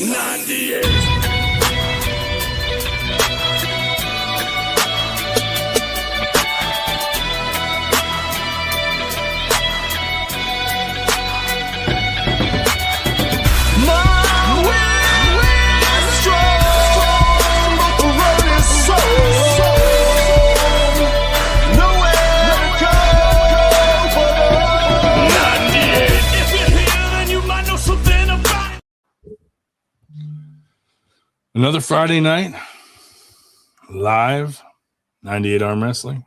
98. Another Friday night, live, 98 Arm Wrestling.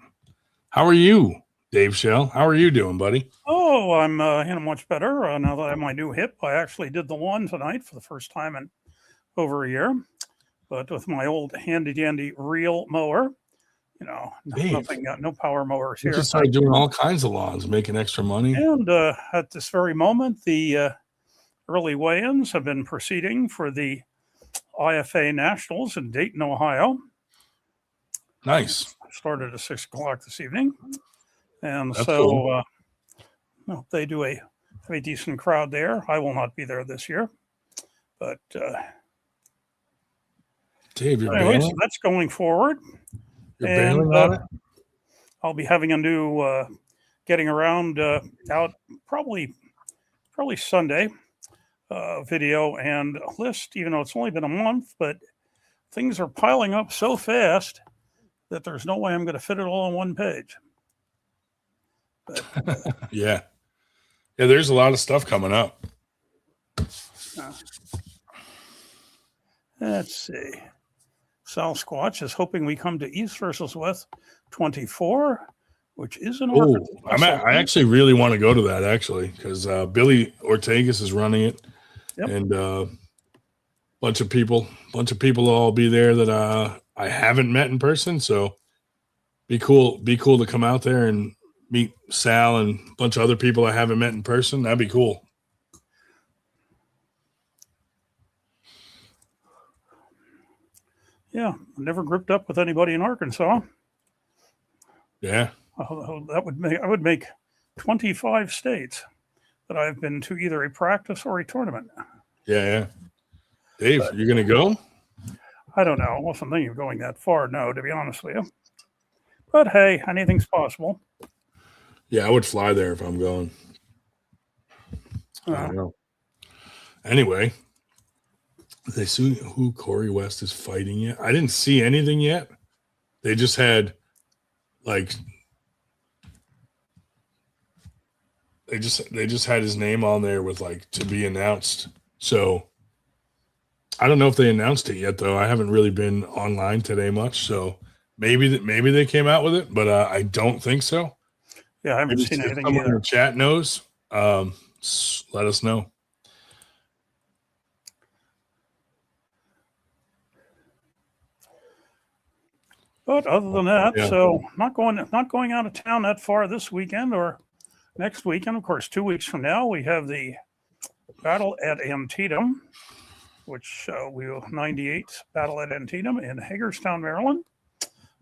How are you, Dave Shell? How are you doing, buddy? Oh, I'm much better now that I have my new hip. I actually did the lawn tonight for the first time in over a year, but with my old handy-dandy reel mower. You know, Dave, no power mowers you here. just started doing all kinds of lawns, making extra money. And at this very moment, the early weigh-ins have been proceeding for the IFA Nationals in Dayton, Ohio. Nice. Started at 6 o'clock this evening. And That's so cool. they do have a decent crowd there. I will not be there this year. But Dave, you're anyway, bailing? so that's going forward. You're bailing on it? I'll be having a new getting around out probably Sunday video and list, even though it's only been a month, but things are piling up so fast that there's no way I'm going to fit it all on one page. But, yeah, there's a lot of stuff coming up. Let's see. Sal Squatch is hoping we come to East versus West 24, which is an I actually really want to go to that, actually, because Billy Ortegas is running it. Yep. And bunch of people will all be there that I haven't met in person. So be cool to come out there and meet Sal and a bunch of other people I haven't met in person. That'd be cool. Yeah, never grouped up with anybody in Arkansas. Yeah, I would make 25 states that I've been to either a practice or a tournament. Yeah. Dave, you gonna go? I don't know. I wasn't thinking of going that far, no, to be honest with you. But hey, anything's possible. Yeah, I would fly there if I'm going. I don't know. Anyway, they see who Corey West is fighting yet? I didn't see anything yet. They just had they just had his name on there with to be announced. So I don't know if they announced it yet, though. I haven't really been online today much, so maybe they came out with it, but I don't think so. Yeah, I haven't seen anything either. Someone in the chat knows. Let us know. But other than that, so not going out of town that far this weekend or next weekend. Of course, 2 weeks from now we have the battle at Antietam, which we will 98 battle at Antietam in Hagerstown, Maryland.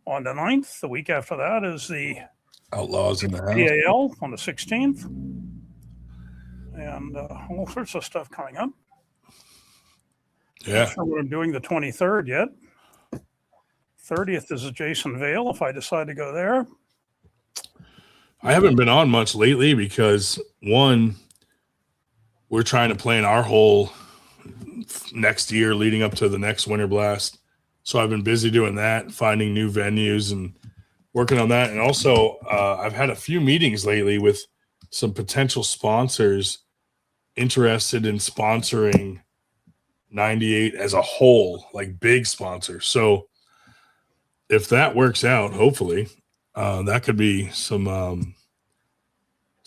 On the 9th, the week after that is the Outlaws in the house. PAL on the 16th, and all sorts of stuff coming up. Yeah, not sure what I'm doing the 23rd yet. 30th is Jason Vale if I decide to go there. I haven't been on much lately because, one, we're trying to plan our whole next year leading up to the next Winter Blast. So I've been busy doing that, finding new venues and working on that. And also I've had a few meetings lately with some potential sponsors interested in sponsoring 98 as a whole, like big sponsors. So if that works out, hopefully, that could be some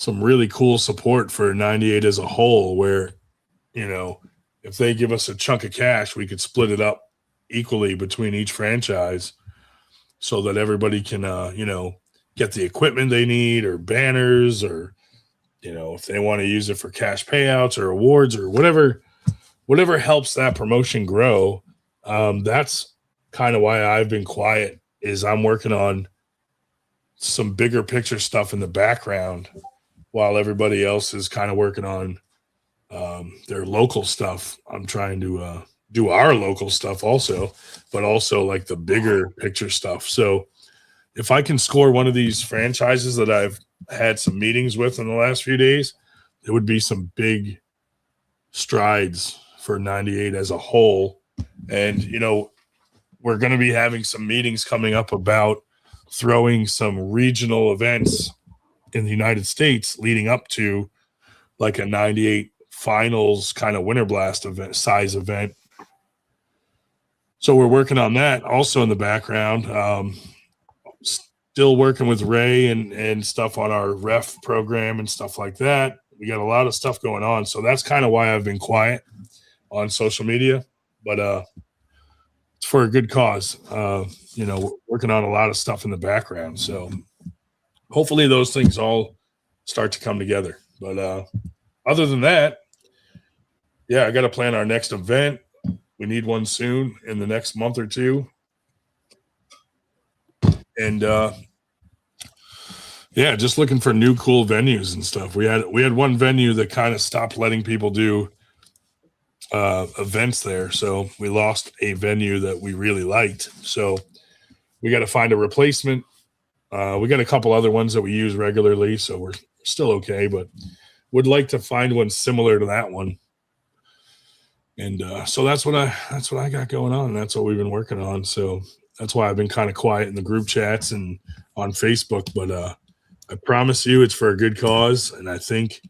really cool support for 98 as a whole, where, if they give us a chunk of cash, we could split it up equally between each franchise so that everybody can, get the equipment they need or banners or, if they want to use it for cash payouts or awards or whatever helps that promotion grow. That's kind of why I've been quiet, is I'm working on some bigger picture stuff in the background while everybody else is kind of working on their local stuff. I'm trying to do our local stuff also, but also like the bigger picture stuff. So if I can score one of these franchises that I've had some meetings with in the last few days, it would be some big strides for 98 as a whole. And, we're going to be having some meetings coming up about throwing some regional events in the United States leading up to like a 98 finals kind of Winter Blast event, size event. So we're working on that also in the background. Still working with Ray and stuff on our ref program and stuff like that. We got a lot of stuff going on. So that's kind of why I've been quiet on social media, but it's for a good cause. Working on a lot of stuff in the background. So hopefully those things all start to come together. But other than that, yeah, I got to plan our next event. We need one soon in the next month or two. And just looking for new cool venues and stuff. We had one venue that kind of stopped letting people do events there, so we lost a venue that we really liked. So we got to find a replacement. We got a couple other ones that we use regularly, so we're still okay, but would like to find one similar to that one. And so that's what I got going on, and that's what we've been working on. So that's why I've been kind of quiet in the group chats and on Facebook, but I promise you it's for a good cause, and I think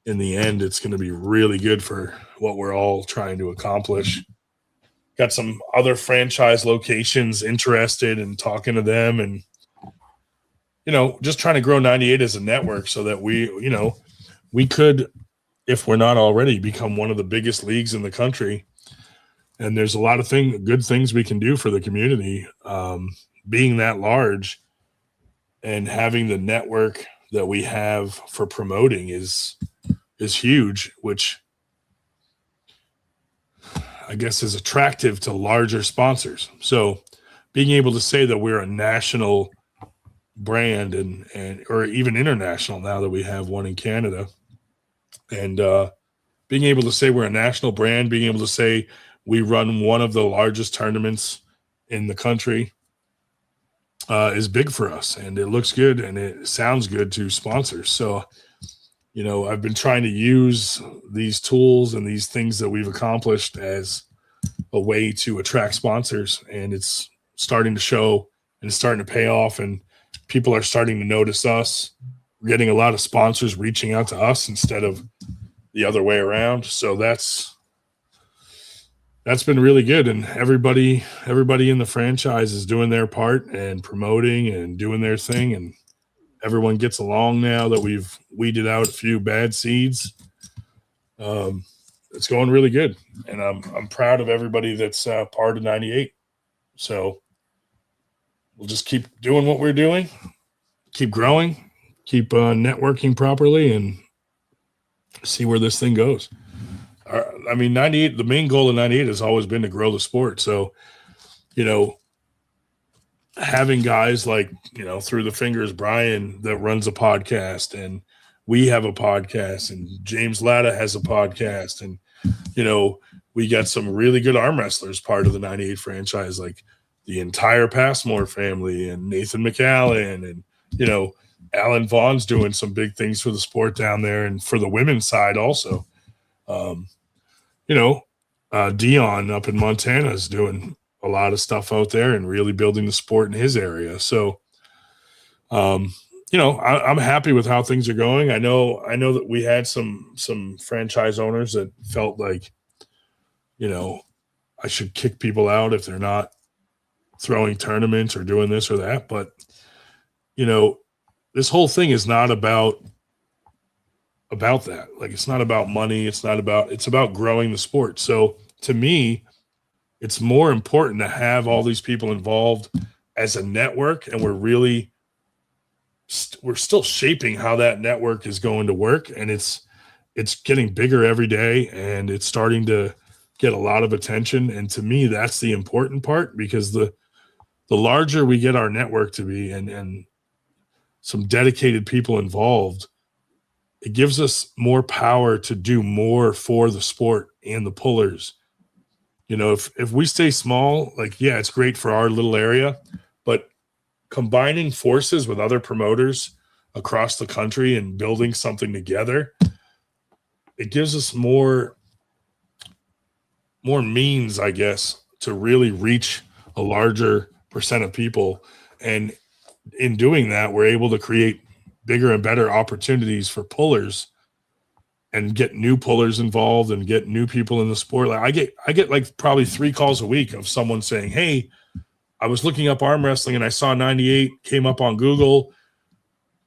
in the end it's going to be really good for what we're all trying to accomplish. Got some other franchise locations interested in talking to them, and just trying to grow 98 as a network so that we could, if we're not already, become one of the biggest leagues in the country. And there's a lot of good things we can do for the community, being that large and having the network that we have for promoting is huge, which I guess is attractive to larger sponsors. So being able to say that we're a national brand and or even international now that we have one in Canada, and being able to say we're a national brand, being able to say we run one of the largest tournaments in the country is big for us, and it looks good and it sounds good to sponsors. So, I've been trying to use these tools and these things that we've accomplished as a way to attract sponsors, and it's starting to show and it's starting to pay off, and people are starting to notice us. We're getting a lot of sponsors reaching out to us instead of the other way around. So that's been really good. And everybody in the franchise is doing their part and promoting and doing their thing. And everyone gets along now that we've weeded out a few bad seeds. It's going really good. And I'm proud of everybody that's part of 98. So we'll just keep doing what we're doing, keep growing, keep networking properly, and see where this thing goes. 98, the main goal of 98 has always been to grow the sport. So, having guys like, Through the Fingers, Brian, that runs a podcast, and we have a podcast, and James Latta has a podcast. And, we got some really good arm wrestlers part of the 98 franchise, like the entire Passmore family and Nathan McAllen, and, Alan Vaughn's doing some big things for the sport down there, and for the women's side also. Dion up in Montana is doing a lot of stuff out there and really building the sport in his area. So, I'm happy with how things are going. I know that we had some franchise owners that felt like, I should kick people out if they're not throwing tournaments or doing this or that. But, this whole thing is not about that. Like, it's not about money. It's about growing the sport. So to me, it's more important to have all these people involved as a network. And we're still shaping how that network is going to work. And it's getting bigger every day, and it's starting to get a lot of attention. And to me, that's the important part, because the larger we get our network to be, and some dedicated people involved, it gives us more power to do more for the sport and the pullers. You know, if we stay small, like, yeah, it's great for our little area, but combining forces with other promoters across the country and building something together, it gives us more means, I guess, to really reach a larger percent of people. And in doing that, we're able to create bigger and better opportunities for pullers and get new pullers involved and get new people in the sport. Like I get like probably 3 calls a week of someone saying, "Hey, I was looking up arm wrestling and I saw 98 came up on Google.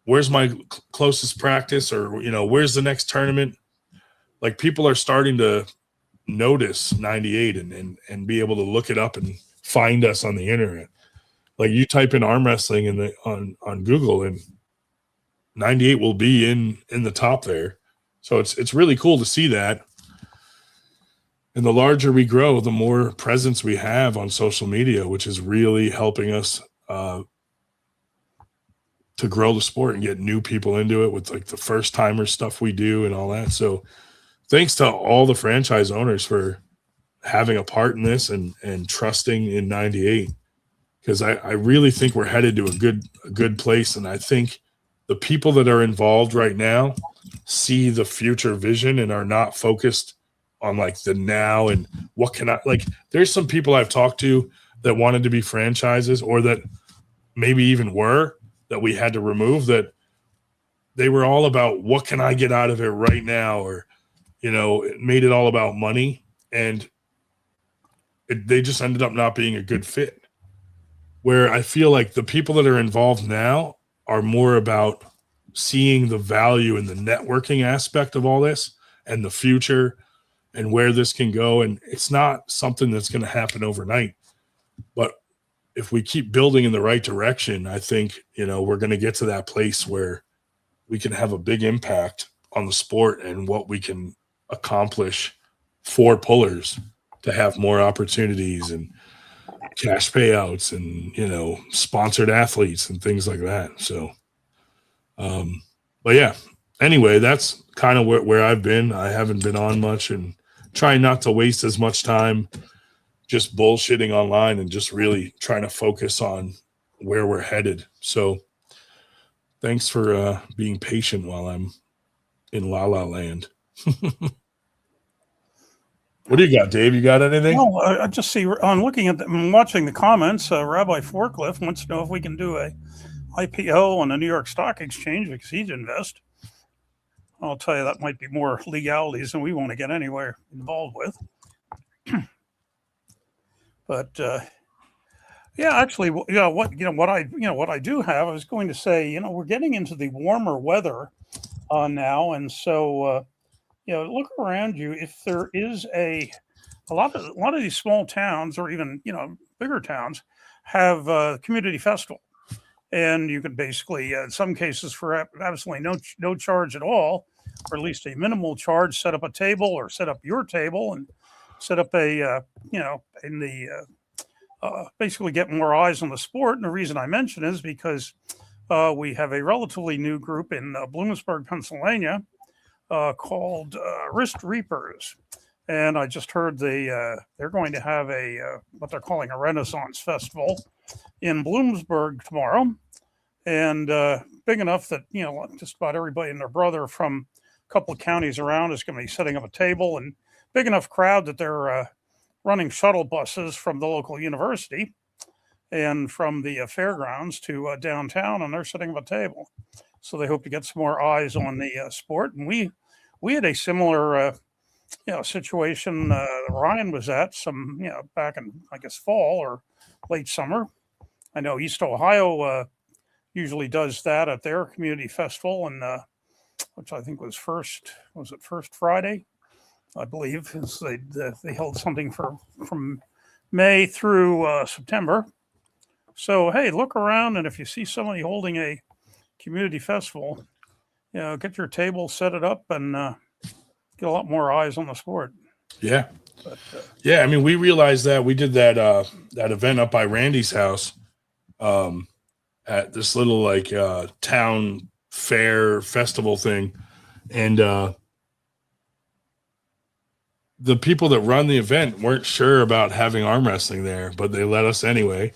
Where's my closest practice?" Or, you know, "Where's the next tournament?" Like, people are starting to notice 98 and be able to look it up and find us on the internet. Like, you type in arm wrestling on Google and 98 will be in the top there. So it's really cool to see that. And the larger we grow, the more presence we have on social media, which is really helping us to grow the sport and get new people into it with like the first timer stuff we do and all that. So thanks to all the franchise owners for having a part in this and trusting in 98, because I really think we're headed to a good place. And I think the people that are involved right now see the future vision and are not focused on like the now and what can I, like, there's some people I've talked to that wanted to be franchises, or that maybe even were, that we had to remove, that they were all about what can I get out of it right now, or, you know, it made it all about money, and they just ended up not being a good fit. Where I feel like the people that are involved now are more about seeing the value in the networking aspect of all this and the future and where this can go. And it's not something that's going to happen overnight, but if we keep building in the right direction, I think, you know, we're going to get to that place where we can have a big impact on the sport and what we can accomplish for pullers to have more opportunities and cash payouts and, you know, sponsored athletes and things like that. So, but yeah, anyway, that's kind of where I've been. I haven't been on much and trying not to waste as much time just bullshitting online and just really trying to focus on where we're headed. So thanks for being patient while I'm in La La Land. What do you got, Dave? You got anything? Well, I just see, on looking at I'm watching the comments, Rabbi Forklift wants to know if we can do a IPO on the New York Stock Exchange because he's invest. I'll tell you, that might be more legalities than we want to get anywhere involved with. But yeah, actually, what I do have, I was going to say, we're getting into the warmer weather now, and so look around you. If there is a lot of these small towns, or even bigger towns, have community festival, and you can basically, in some cases, for absolutely no charge at all, or at least a minimal charge, set up a table, or set up your table and set up a basically get more eyes on the sport. And the reason I mention is because we have a relatively new group in Bloomsburg, Pennsylvania, called Wrist Reapers. And I just heard they're going to have what they're calling a Renaissance Festival in Bloomsburg tomorrow. And big enough that, just about everybody and their brother from a couple of counties around is going to be setting up a table, and big enough crowd that they're running shuttle buses from the local university and from the fairgrounds to downtown, and they're setting up a table. So they hope to get some more eyes on the sport. And we had a similar situation Ryan was at back in, I guess, fall or late summer. I know East Ohio usually does that at their community festival, and which I think was First Friday, I believe. They held something from May through September. So hey, look around, and if you see somebody holding a community festival, get your table, set it up, and get a lot more eyes on the sport. Yeah. But, yeah, I mean, we realized that we did that event up by Randy's house at this little town fair festival thing, And the people that run the event weren't sure about having arm wrestling there, but they let us anyway.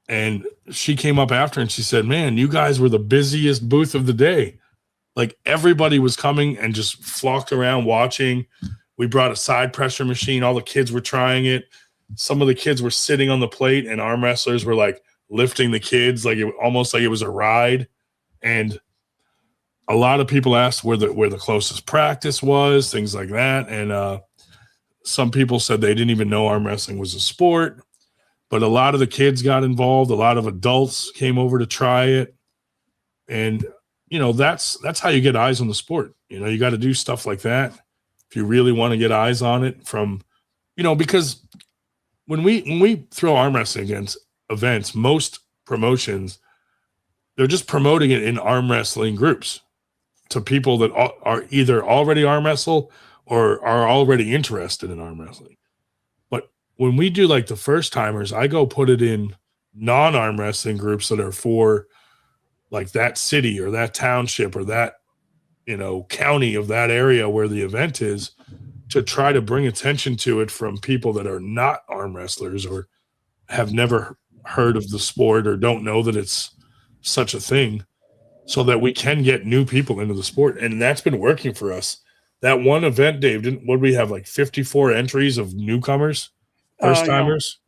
And she came up after and she said, man, you guys were the busiest booth of the day. Like everybody was coming and just flocked around watching. We brought a side pressure machine. All the kids were trying it. Some of the kids were sitting on the plate and arm wrestlers were like lifting the kids, like almost like it was a ride. And a lot of people asked where the closest practice was, things like that. And some people said they didn't even know arm wrestling was a sport. But a lot of the kids got involved. A lot of adults came over to try it. And, you know, that's how you get eyes on the sport. You know, you got to do stuff like that if you really want to get eyes on it from, you know, because when we throw arm wrestling against events, most promotions, they're just promoting it in arm wrestling groups to people that are either already arm wrestle or are already interested in arm wrestling. But when we do like the first timers, I go put it in non-arm wrestling groups that are for like that city or that township or that, you know, county of that area where the event is, to try to bring attention to it from people that are not arm wrestlers or have never heard of the sport or don't know that it's such a thing, so that we can get new people into the sport. And that's been working for us. That one event, Dave, what we have, like 54 entries of newcomers, first timers?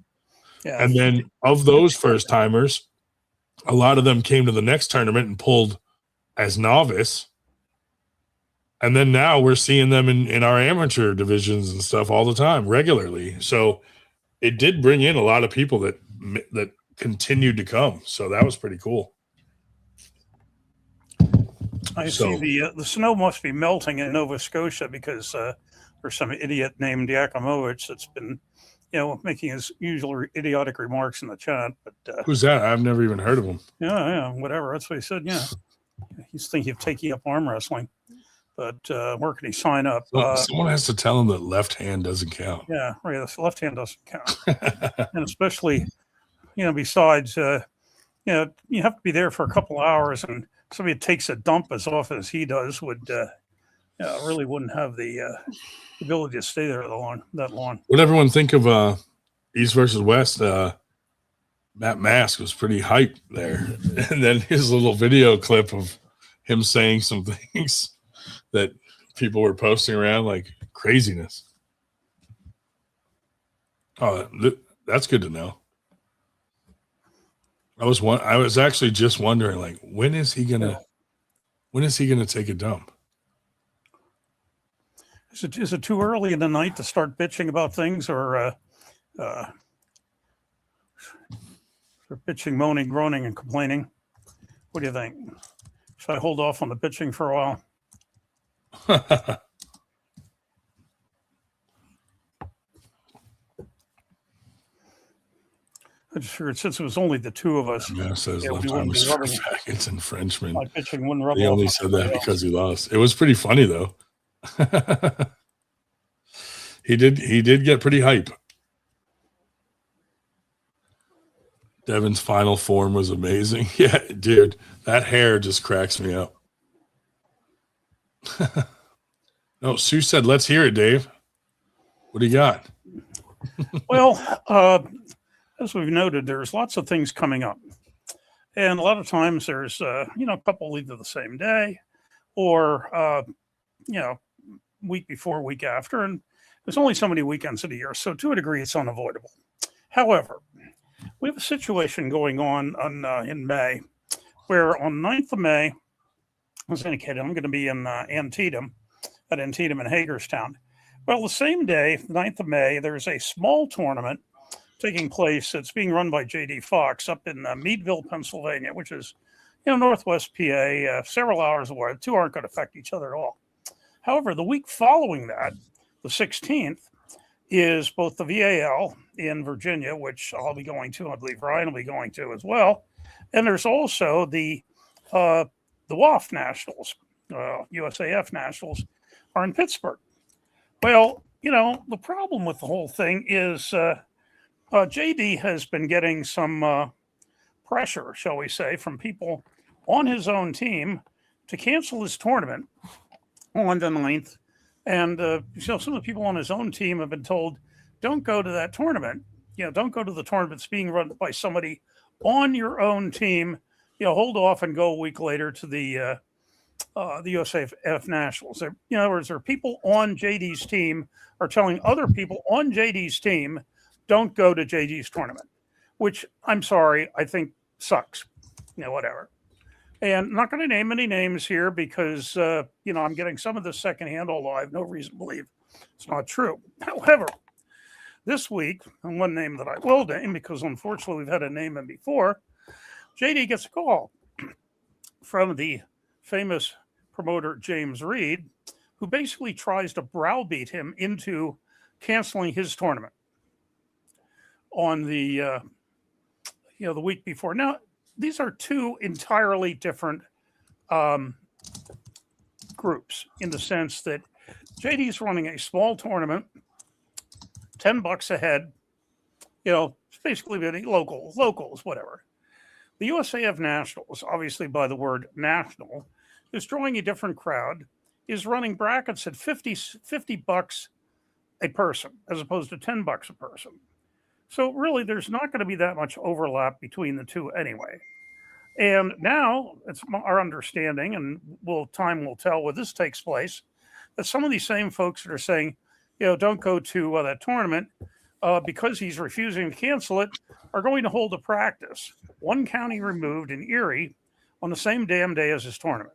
Yeah. And then of those first timers, a lot of them came to the next tournament and pulled as novice. And then now we're seeing them in our amateur divisions and stuff all the time, regularly. So it did bring in a lot of people that continued to come. So that was pretty cool. I see the snow must be melting in Nova Scotia because there's some idiot named Yakimovich that's been, you know, making his usual idiotic remarks in the chat. But who's that? I've never even heard of him. Yeah, whatever. That's what he said. Yeah, he's thinking of taking up arm wrestling. But where can he sign up? Someone has to tell him that left hand doesn't count. Yeah, right. The left hand doesn't count, and especially, you know, besides, you know, you have to be there for a couple hours, and somebody that takes a dump as often as he does would, really wouldn't have the ability to stay there that long. What everyone think of East versus West? Matt Mask was pretty hyped there, and then his little video clip of him saying some things that people were posting around like craziness. Oh, that's good to know. I was actually just wondering, like, when is he gonna take a dump? Is it too early in the night to start bitching about things, or bitching, moaning, groaning, and complaining? What do you think? Should I hold off on the bitching for a while? I just figured since it was only the two of us, says left-timers for faggots and Frenchmen. My pitching wouldn't rub he only said that because he lost. It was pretty funny though. He did get pretty hype. Devin's final form was amazing. Yeah, dude, that hair just cracks me up. No, Sue said, let's hear it, Dave. What do you got? Well, as we've noted, there's lots of things coming up. And a lot of times there's, a couple either the same day or, week before, week after. And there's only so many weekends in a year. So to a degree, it's unavoidable. However, we have a situation going on in May where on 9th of May, as indicated, I'm going to be in Antietam in Hagerstown. Well, the same day, 9th of May, there's a small tournament taking place. It's being run by J.D. Fox up in Meadville, Pennsylvania, which is, northwest PA, several hours away. The two aren't going to affect each other at all. However, the week following that, the 16th, is both the VAL in Virginia, which I'll be going to. I believe Ryan will be going to as well. And there's also the WAF Nationals, USAF Nationals, are in Pittsburgh. Well, the problem with the whole thing is JD has been getting some pressure, shall we say, from people on his own team to cancel his tournament on the 9th. And some of the people on his own team have been told, don't go to that tournament. Don't go to the tournaments being run by somebody on your own team. Hold off and go a week later to the USAF Nationals. In other words, there are people on JD's team are telling other people on JD's team, don't go to JD's tournament, which I'm sorry, I think sucks. Whatever. And I'm not going to name any names here because, I'm getting some of this secondhand, although I have no reason to believe it's not true. However, this week, and one name that I will name because unfortunately we've had to name him before, JD gets a call from the famous promoter James Reed, who basically tries to browbeat him into canceling his tournament on the the week before. Now, these are two entirely different groups in the sense that JD's running a small tournament, $10 a head, it's basically locals, whatever. The USAF Nationals, obviously by the word national, is drawing a different crowd, is running brackets at $50 a person as opposed to $10 a person. So really, there's not going to be that much overlap between the two anyway. And now it's our understanding, and time will tell where this takes place, that some of these same folks that are saying, don't go to that tournament because he's refusing to cancel it, are going to hold a practice, one county removed in Erie, on the same damn day as his tournament.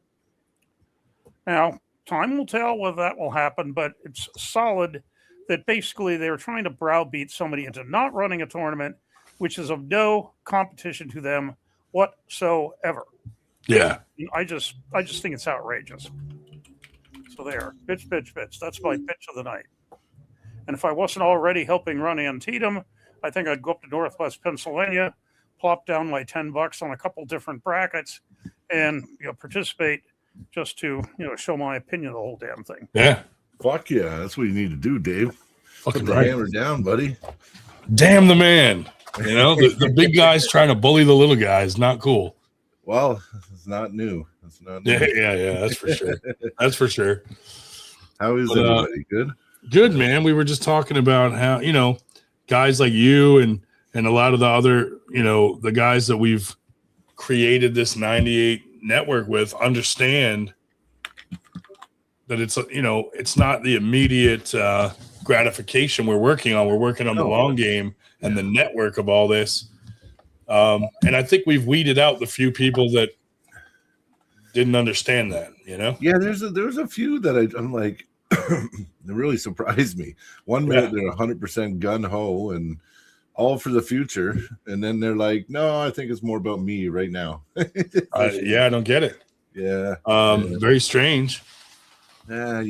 Now, time will tell whether that will happen, but it's solid that basically they're trying to browbeat somebody into not running a tournament, which is of no competition to them whatsoever. Yeah. I just think it's outrageous. So there, bitch. That's my pitch of the night. And if I wasn't already helping run Antietam, I think I'd go up to Northwest Pennsylvania, plop down my $10 on a couple different brackets, and participate just to show my opinion of the whole damn thing. Yeah. Fuck yeah, that's what you need to do, Dave. Fucking Put the right. hammer down, buddy. Damn the man. The big guys trying to bully the little guys, not cool. Well, it's not new. It's not new. Yeah, that's for sure. That's for sure. How is everybody? Good? Good, man. We were just talking about how, guys like you and a lot of the other, the guys that we've created this 98 network with understand that it's not the immediate gratification we're working on. We're working on the long game and the network of all this. And I think we've weeded out the few people that didn't understand that, Yeah, there's a few that I'm like, they really surprised me. One minute they're 100% gun ho and all for the future, and then they're like, no, I think it's more about me right now. I don't get it. Yeah. Very strange. Yeah,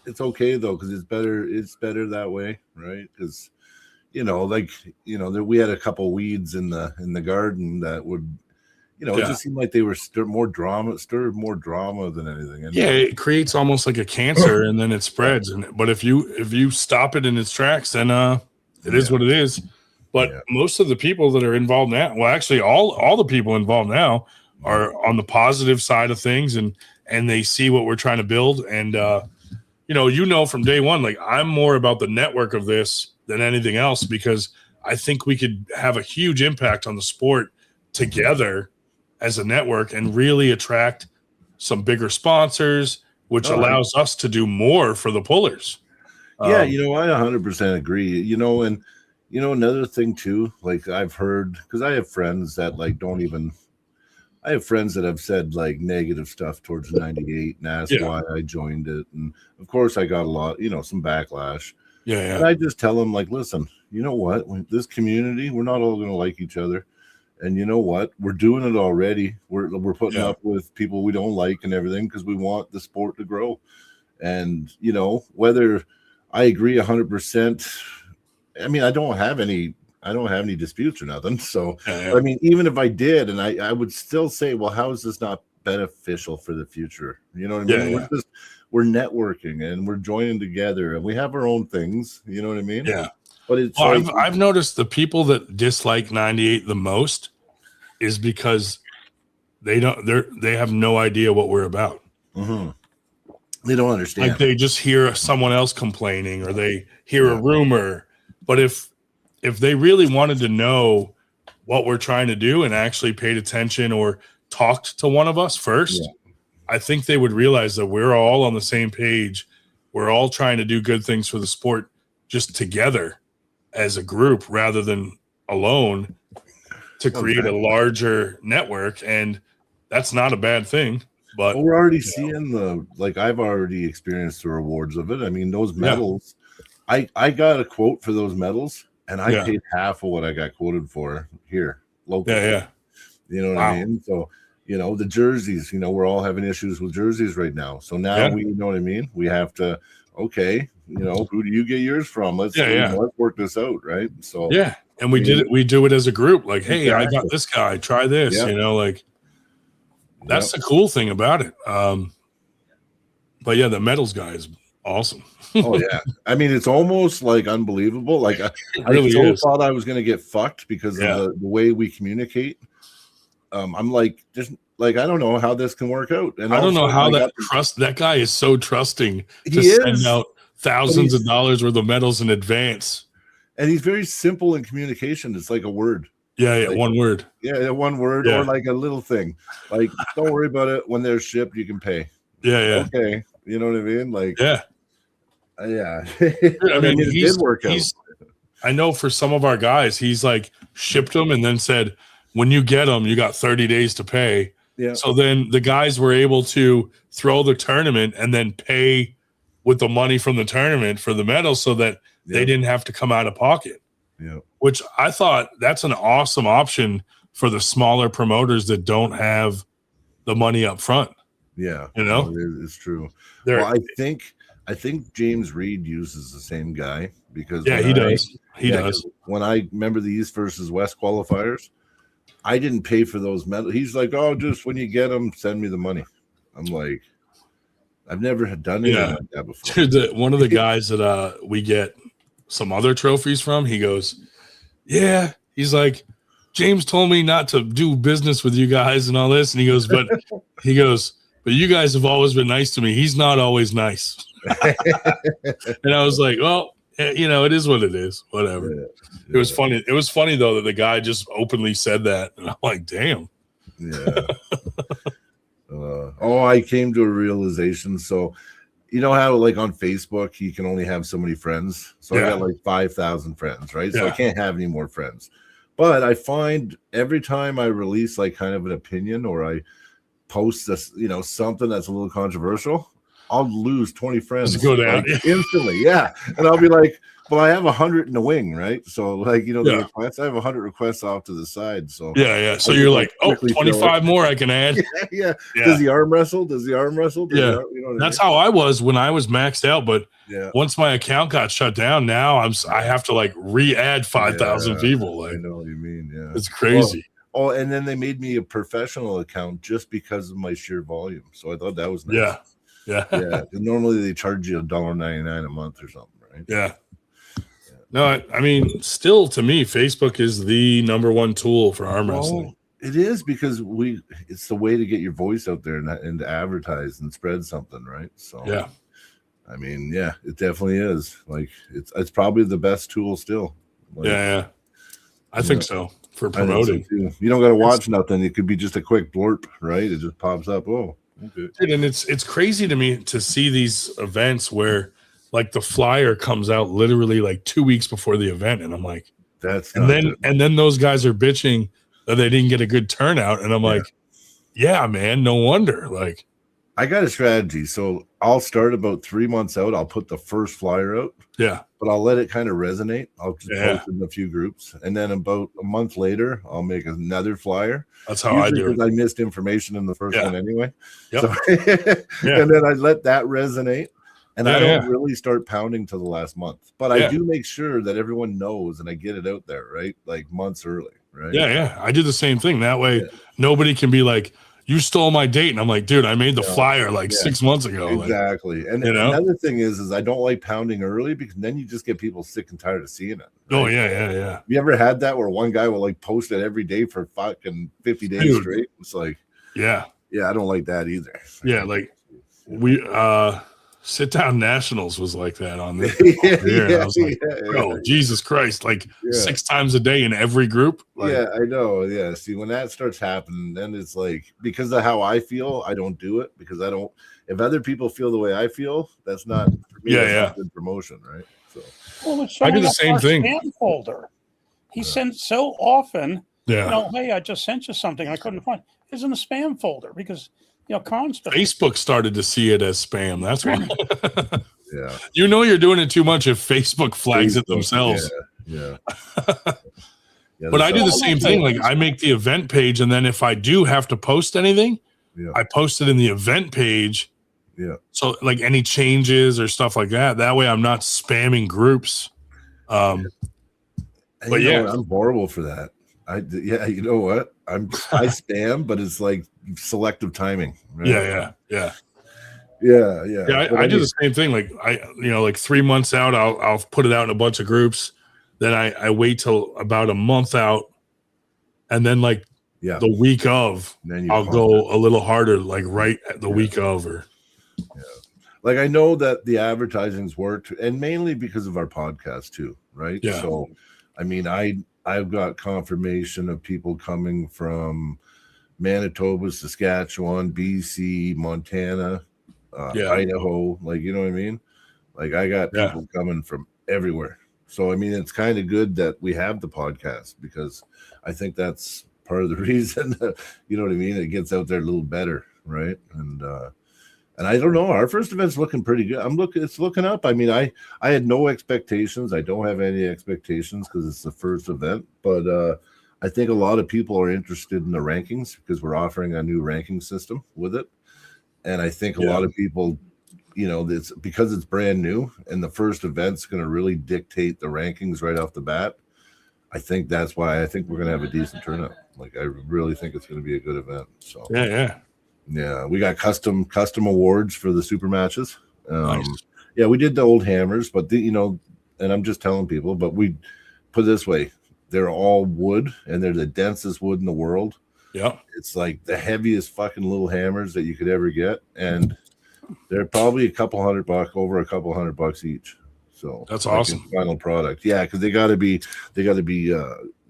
it's okay though, because it's better that way, right? Because we had a couple weeds in the garden that would, it just seemed like they were stirred more drama than anything. And it creates almost like a cancer, and then it spreads. But if you stop it in its tracks, then it is what it is. But most of the people that are involved now, well, actually, all the people involved now are on the positive side of things, and they see what we're trying to build. And from day one, like, I'm more about the network of this than anything else, because I think we could have a huge impact on the sport together as a network and really attract some bigger sponsors, which allows us to do more for the pullers. Yeah, I 100% agree. And another thing too, like I've heard, because I have friends that I have friends that have said like negative stuff towards 98 and asked why I joined it. And of course I got a lot, some backlash. Yeah. And I just tell them, like, listen, you know what? This community, we're not all going to like each other. And you know what? We're doing it already. We're putting up with people we don't like and everything because we want the sport to grow. And, whether I agree 100%, I mean, I don't have any disputes or nothing. So, I mean, even if I did, and I would still say, well, how is this not beneficial for the future? You know what I mean? We're networking and we're joining together and we have our own things. You know what I mean? Yeah. But it's I've noticed the people that dislike 98 the most is because they have no idea what we're about. Mm-hmm. They don't understand. Like they just hear someone else complaining or they hear a rumor. But if they really wanted to know what we're trying to do and actually paid attention or talked to one of us first, I think they would realize that we're all on the same page. We're all trying to do good things for the sport just together as a group rather than alone to create a larger network. And that's not a bad thing. But we're already seeing I've already experienced the rewards of it. I mean, those medals, I got a quote for those medals and I paid half of what I got quoted for here locally. Yeah. You know what I mean? So, the jerseys, we're all having issues with jerseys right now. So now we, you know what I mean? We have to, who do you get yours from? Let's work this out. Right. So, and we do it as a group. Like, hey, I got this guy, try this, that's the cool thing about it. But yeah, the medals guy is awesome. Oh yeah. I mean, it's almost like unbelievable. Like I thought I was going to get fucked because of the way we communicate. I'm like, just like, I don't know how this can work out. And I don't know how that guy is so trusting to send out thousands of dollars worth of medals in advance. And he's very simple in communication. It's like a word. Yeah, one word. Yeah, one word or like a little thing. Like, don't worry about it. When they're shipped, you can pay. Yeah. Okay. You know what I mean? Like, yeah. I mean, it did work out. I know for some of our guys, he's like shipped them and then said, when you get them, you got 30 days to pay. Yeah. So then the guys were able to throw the tournament and then pay with the money from the tournament for the medals so that they didn't have to come out of pocket. Yeah. Which I thought that's an awesome option for the smaller promoters that don't have the money up front. Yeah. It's true. Well, I think James Reed uses the same guy because he does. He does. When I remember the East versus West qualifiers, I didn't pay for those medals. He's like, oh, just when you get them, send me the money. I'm like, I've never done anything like that before. Dude, one of the guys that we get some other trophies from, he goes, he's like, James told me not to do business with you guys and all this. And he goes, but you guys have always been nice to me. He's not always nice. And I was like, well, it is what it is. Whatever. Yeah. It was funny. It was funny though that the guy just openly said that. And I'm like, damn. Yeah. I came to a realization. So, you know how like on Facebook you can only have so many friends. So I got like 5,000 friends, right? So I can't have any more friends. But I find every time I release like kind of an opinion or I post this, something that's a little controversial, I'll lose 20 friends. Just go down instantly. Yeah. And I'll be like, well, I have 100 in the wing, right? So like, the requests, I have 100 requests off to the side. So yeah. So you're like, 25 more I can add. Yeah. Does he arm wrestle? Yeah. That's how I was when I was maxed out. But once my account got shut down, now I have to like re-add 5,000 people. Like, I know what you mean. Yeah. It's crazy. And then they made me a professional account just because of my sheer volume. So I thought that was nice. Yeah. Normally they charge you $1.99 a month or something, right? Yeah. No, I mean, still to me, Facebook is the number one tool for arm wrestling. It is because it's the way to get your voice out there and to advertise and spread something, right? So I mean, it definitely is. Like it's probably the best tool still. Like, I think so for promoting. So you don't got to watch nothing. It could be just a quick blurb, right? It just pops up. Oh, okay. Dude, and it's crazy to me to see these events where like the flyer comes out literally like 2 weeks before the event, and I'm like, and then those guys are bitching that they didn't get a good turnout, and I'm like, yeah, man, no wonder. Like, I got a strategy, so I'll start about 3 months out. I'll put the first flyer out, but I'll let it kind of resonate. I'll just post it in a few groups, and then about a month later, I'll make another flyer. That's how I do it. I missed information in the first one anyway. So, and then I let that resonate. And I don't really start pounding till the last month, but I do make sure that everyone knows and I get it out there, right? Like months early, right? Yeah. I do the same thing. That way nobody can be like, you stole my date. And I'm like, dude, I made the flyer like 6 months ago. Exactly. Like, and another thing is I don't like pounding early because then you just get people sick and tired of seeing it. Right? Oh, yeah. You ever had that where one guy will like post it every day for fucking 50 days straight? It's like, I don't like that either. Yeah. Like Sit Down Nationals was like that on this. Yeah, I was like, bro, Jesus Christ, like 6 times a day in every group. Like, yeah, I know. Yeah. See, when that starts happening, then it's like, because of how I feel, I don't do it, because I don't, if other people feel the way I feel, that's not, for me, that's not good promotion, right? So, well, it's I do the same thing. Spam folder. He sends so often, yeah. Hey, I just sent you something I couldn't find. It's in the spam folder because, constantly. Facebook started to see it as spam. That's why. yeah. You're doing it too much if Facebook flags it themselves. Yeah. But I do the same thing. Like, I make the event page, and then if I do have to post anything, I post it in the event page. Yeah. So, like, any changes or stuff like that. That way, I'm not spamming groups. But I'm horrible for that. You know what? I spam, but it's like selective timing. Right? Yeah. I do the same thing. Like, like 3 months out, I'll put it out in a bunch of groups. Then I wait till about a month out, and then the week of, I'll go a little harder, like right at the week of, or like, I know that the advertising's worked, and mainly because of our podcast too, right? Yeah. So, I mean, I've got confirmation of people coming from Manitoba, Saskatchewan, BC, Montana, Idaho, like, you know what I mean? Like, I got people coming from everywhere. So, I mean, it's kind of good that we have the podcast, because I think that's part of the reason, you know what I mean? It gets out there a little better, right? And I don't know, our first event's looking pretty good. It's looking up. I mean, I had no expectations. I don't have any expectations because it's the first event, but I think a lot of people are interested in the rankings because we're offering a new ranking system with it. And I think a lot of people, it's because it's brand new and the first event's going to really dictate the rankings right off the bat. I think that's why I think we're going to have a decent turnout. Like, I really think it's going to be a good event. So yeah, we got custom awards for the super matches. Nice. Yeah, we did the old hammers, but and I'm just telling people, but we put it this way, they're all wood, and they're the densest wood in the world. Yeah, it's like the heaviest fucking little hammers that you could ever get, and they're probably over a couple hundred bucks each. So that's awesome. Final product, yeah, because they got to be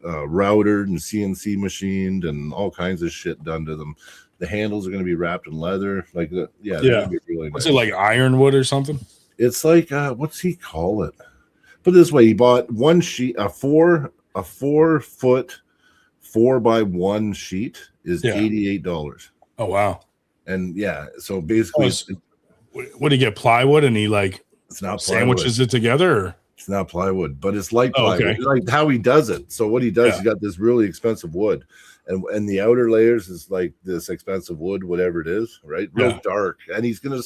routed and CNC machined and all kinds of shit done to them. The handles are going to be wrapped in leather, like that. Yeah. Be really What's it, like ironwood or something? It's like what's he call it? Put it this way: he bought one sheet, a 4-foot 4x1 sheet is $88. Oh wow! And so basically, what do you get? Plywood, and he it's not sandwiches it together. Or? It's not plywood, but it's like plywood. Okay. Like how he does it. So what he does, he's got this really expensive wood. And the outer layers is like this expensive wood, whatever it is, right? Real dark, and he's gonna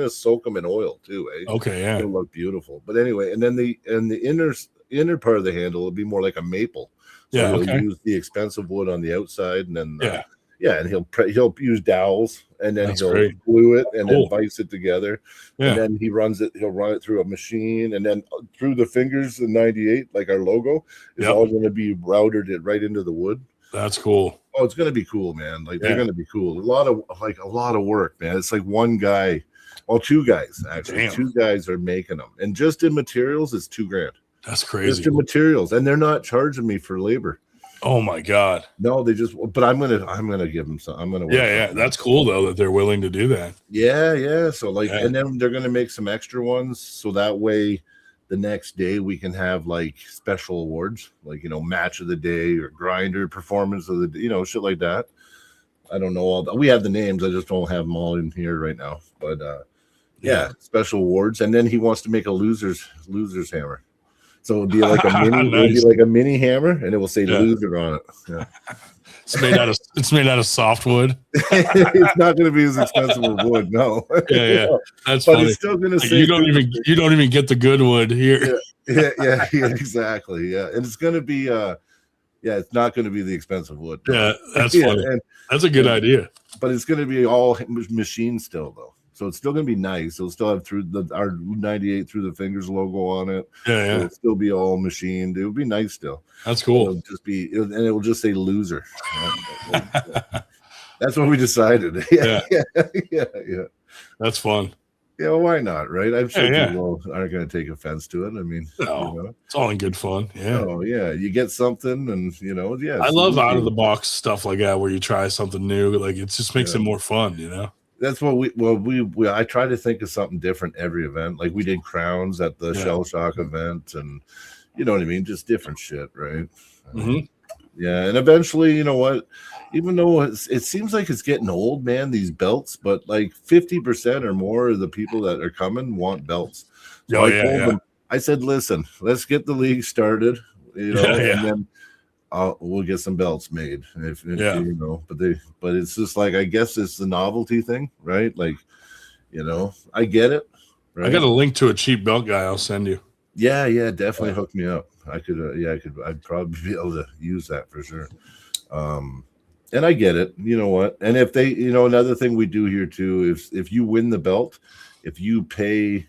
soak them in oil too. Eh? Okay, it'll look beautiful. But anyway, and then the inner part of the handle will be more like a maple. So he'll use the expensive wood on the outside, and then and he'll use dowels, and then he'll glue it, and then vice it together, and then he'll run it through a machine, and then through the fingers, the 98, like our logo, is all going to be routed it right into the wood. That's cool. Oh, it's going to be cool, man. Like they're going to be cool. A lot of work, man. It's like one guy, two guys actually. Damn. 2 guys are making them, and just in materials, it's $2,000. That's crazy. Just in materials, and they're not charging me for labor. Oh my god. No, they just. But I'm gonna give them some. I'm gonna. That's cool though that they're willing to do that. Yeah. So and then they're gonna make some extra ones, so that way, the next day we can have like special awards, like match of the day or grinder performance of the shit like that. I don't know all that. We have the names. I just don't have them all in here right now. But special awards, and then he wants to make a losers hammer. So it'll be like a mini, nice. It'll be like a mini hammer, and it will say loser on it. Yeah. It's made out of softwood. It's not going to be as expensive as wood, no. Yeah. That's but funny. It's still going to say you don't even get the good wood here. Yeah, exactly. Yeah, and it's going to be it's not going to be the expensive wood. Yeah, that's funny. And, that's a good idea. But it's going to be all machine still though. So it's still going to be nice. It'll still have our 98 through the fingers logo on it. Yeah. It'll still be all machined. It will be nice still. That's cool. And it will just say loser. That's what we decided. Yeah. That's fun. Yeah, well, why not, right? I'm sure Yeah. people aren't going to take offense to it. I mean, No, it's all in good fun. Yeah. Oh yeah, you get something, and yeah. I it's love out of easy. the box stuff like that where you try something new. Like it just makes it more fun, That's what we I try to think of something different every event. Like we did crowns at the Shell Shock event, and you know what I mean, just different shit, right? Yeah, and eventually, you know what? Even though it seems like it's getting old, man, these belts, but like 50% or more of the people that are coming want belts. So I told them, I said, listen, let's get the league started, and then we'll get some belts made. If but it's just like, I guess it's the novelty thing, right? Like, I get it. Right? I got a link to a cheap belt guy I'll send you. Yeah, definitely hook me up. I'd probably be able to use that for sure. And I get it. You know what? And if they, another thing we do here too, if you win the belt, if you pay,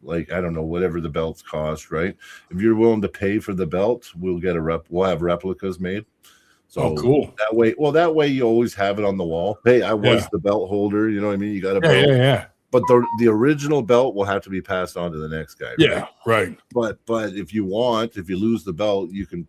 like, I don't know, whatever the belts cost, right? If you're willing to pay for the belt, we'll have replicas made. So cool. That way you always have it on the wall. Hey, I was the belt holder. You know what I mean? You got a belt. Yeah. But the original belt will have to be passed on to the next guy. Right. But if you lose the belt, you can,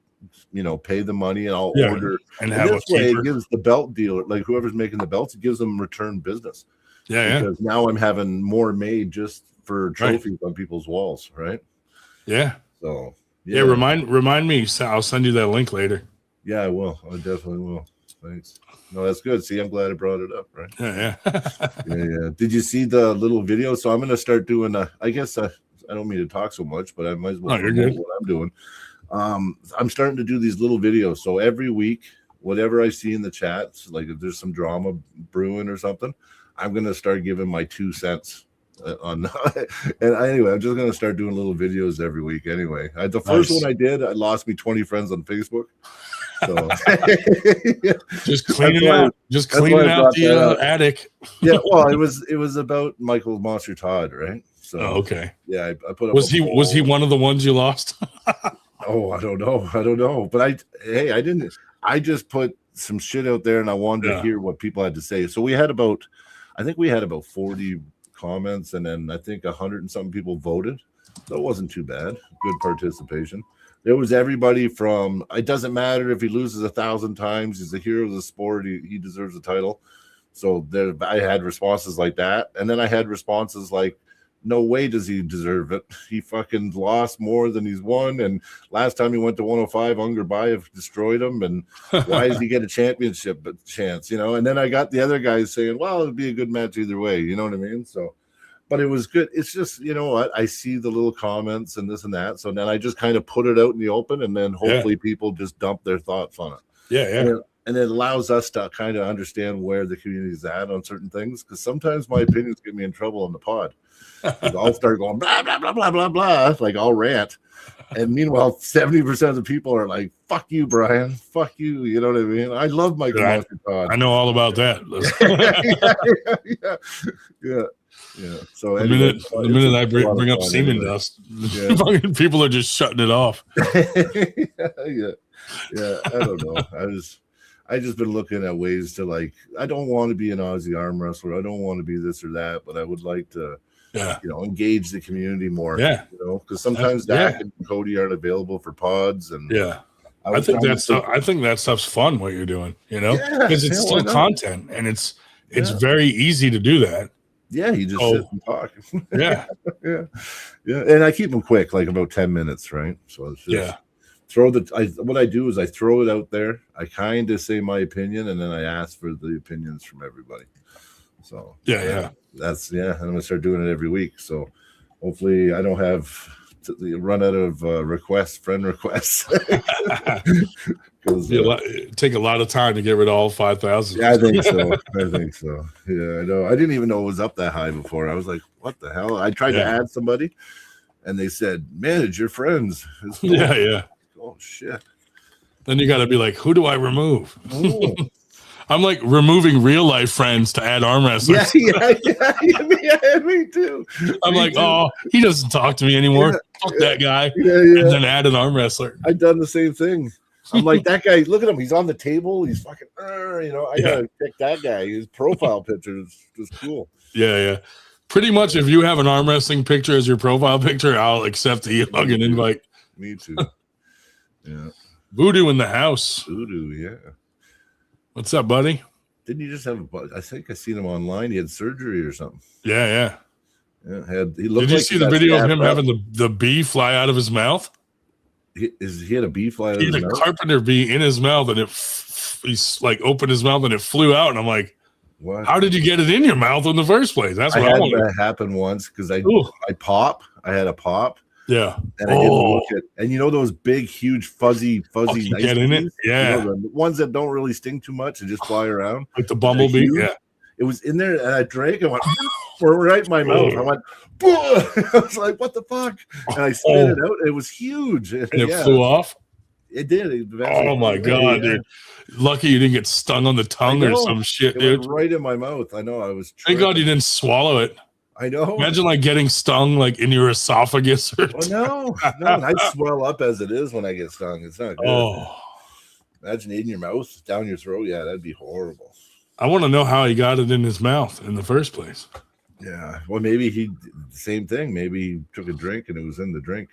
pay the money, and I'll order. And have this way, it gives the belt dealer, like whoever's making the belts, it gives them return business. Because now I'm having more made just for trophies on people's walls, right? Yeah. So remind me. I'll send you that link later. Yeah, I will. I definitely will. Thanks. No, that's good. See, I'm glad I brought it up, right? Yeah. Did you see the little video? So I'm going to start doing. I guess I don't mean to talk so much, but I might as well promote what I'm doing. I'm starting to do these little videos. So every week, whatever I see in the chats, like if there's some drama brewing or something, I'm going to start giving my 2 cents on. And anyway, I'm just going to start doing little videos every week. Anyway, the first one I did, I lost me 20 friends on Facebook. So just cleaning out the attic. Yeah, well, it was about Michael Monster Todd, right? So okay. Yeah, I put up. Was he one of the ones you lost? Oh, I don't know. But I didn't. I just put some shit out there, and I wanted to hear what people had to say. So we had about 40 comments, and then I think 100 and something people voted. So it wasn't too bad. Good participation. There was everybody from, it doesn't matter if he loses 1,000 times, he's a hero of the sport, he deserves a title. So I had responses like that. And then I had responses like, no way does he deserve it. He fucking lost more than he's won. And last time he went to 105, Unger Bayev destroyed him. And why does he get a championship chance? And then I got the other guys saying, well, it'd be a good match either way. You know what I mean? So, but it was good. It's just, you know what? I see the little comments and this and that. So then I just kind of put it out in the open, and then hopefully people just dump their thoughts on it. Yeah. And it allows us to kind of understand where the community is at on certain things. Because sometimes my opinions get me in trouble on the pod. I'll start going blah, blah, blah, blah, blah, blah. Like I'll rant. And meanwhile, 70% of the people are like, fuck you, Brian. Fuck you. You know what I mean? I love Michael Monster Todd. I know all about that. Yeah. So the minute I bring up semen dust, people are just shutting it off. Yeah. I don't know. I just been looking at ways to, like, I don't want to be an Aussie arm wrestler. I don't want to be this or that, but I would like to, engage the community more. Yeah. Because sometimes Dak and Cody aren't available for pods, and I think that stuff's fun. What you're doing, because it's still content, and it's very easy to do that. Yeah, you just sit and talk. Yeah. And I keep them quick, like about 10 minutes, right? So it's just what I do is I throw it out there. I kind of say my opinion, and then I ask for the opinions from everybody. So that's I'm gonna start doing it every week. So hopefully I don't have to run out of friend requests. Take a lot of time to get rid of all 5,000. Yeah, I think so. Yeah, I know. I didn't even know it was up that high before. I was like, what the hell? I tried to add somebody, and they said, manage your friends. Yeah. Oh, shit. Then you got to be like, who do I remove? Oh. I'm like removing real life friends to add arm wrestlers. Yeah, me too. I'm like, oh, he doesn't talk to me anymore. Fuck that guy. Yeah. And then add an arm wrestler. I've done the same thing. I'm like, that guy, look at him. He's on the table. He's fucking, I got to pick that guy. His profile picture is just cool. Yeah. Pretty much, if you have an arm wrestling picture as your profile picture, I'll accept the hug and invite. Me too. Yeah. Voodoo in the house. Voodoo, yeah. What's up, buddy? Didn't you just have I think I seen him online. He had surgery or something. Yeah. Yeah, Did you see the video of him having the bee fly out of his mouth? He had a bee fly out of his mouth? He had a carpenter bee in his mouth, and he's like opened his mouth and it flew out. And I'm like, what? How did you get it in your mouth in the first place? That's what I had that happen once because I had a pop. Yeah. And I didn't look at, and you know those big, huge, fuzzy nice get in it? Yeah. You know, the ones that don't really sting too much and just fly around. Like the bumblebee. Yeah. It was in there, and I drank and went right in my mouth. I went, I was like, what the fuck? And I spit it out. It was huge. And it flew off? It did. Oh my God, dude. Lucky you didn't get stung on the tongue or some shit, dude. Went right in my mouth. I know. I was Thank God you didn't swallow it. I know. Imagine like getting stung like in your esophagus. Or no. I swell up as it is when I get stung. It's not good. Oh. Imagine it in your mouth, down your throat. Yeah, that'd be horrible. I want to know how he got it in his mouth in the first place. Yeah. Well, maybe he same thing. Maybe he took a drink and it was in the drink.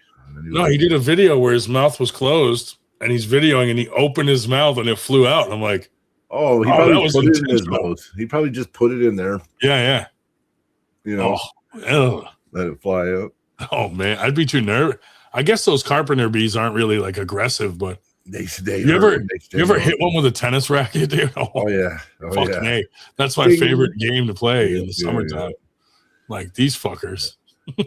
He did a video where his mouth was closed and he's videoing and he opened his mouth and it flew out. And I'm like, oh, he probably put it in his mouth. He probably just put it in there. Yeah. You know, let it fly out. Oh man, I'd be too nervous. I guess those carpenter bees aren't really like aggressive, but you ever hit one with a tennis racket, dude? Oh yeah. Fucking A. That's my favorite game to play in the summertime. Like these fuckers.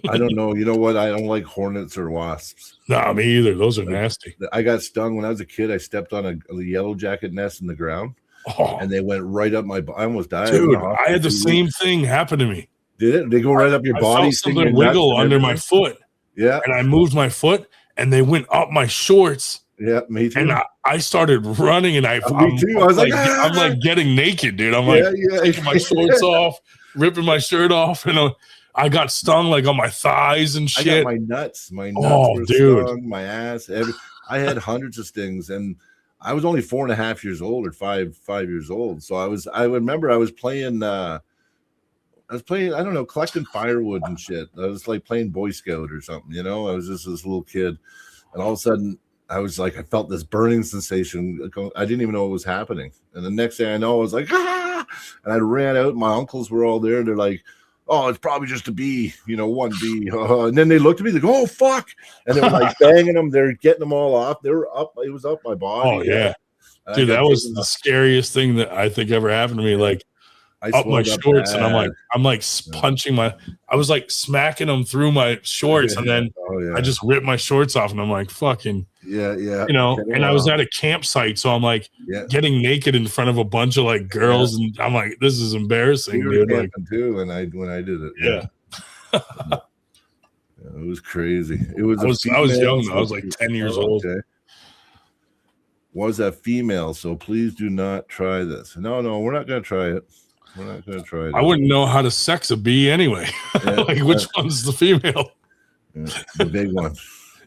I don't know. You know what? I don't like hornets or wasps. Nah, me either. Those are nasty. I got stung when I was a kid. I stepped on a yellow jacket nest in the ground, and they went right up my. I almost died. Dude, I had the same thing happen to me. Did it? They go right up your body. I felt something wiggle under my foot. Yeah, and I moved my foot, and they went up my shorts. Yeah, me too. And I started running, and me too. I was like, I'm like getting naked, dude. I'm like taking my shorts off, ripping my shirt off, and I got stung like on my thighs and shit. I got my nuts were stung, my ass. I had hundreds of stings, and I was only 4.5 years old or five years old. So I remember I was playing. I don't know, collecting firewood and shit. I was like playing Boy Scout or something, you know. I was just this little kid, and all of a sudden, I was like, I felt this burning sensation. I didn't even know what was happening. And the next thing I know, I was like, ah! And I ran out. My uncles were all there. They're like, oh, it's probably just a bee, you know, one bee. And then they looked at me, they go, oh, fuck. And they were like banging them. They're getting them all off. They were up. It was up my body. Oh, yeah. Dude, that was the scariest thing that I think ever happened to me. Like, up my shorts, and I'm like punching I was like smacking them through my shorts, and then I just ripped my shorts off, and I'm like, fucking, you know. And I was at a campsite, so I'm like getting naked in front of a bunch of like girls, and I'm like, this is embarrassing, dude. Like, too, when I did it, it was crazy. It was. I was young though. I was like 10 years old. Was a female, so please do not try this. No, we're not going to try it. We're not going to try it. I wouldn't know how to sex a bee anyway. Like, which one's the female? The big one.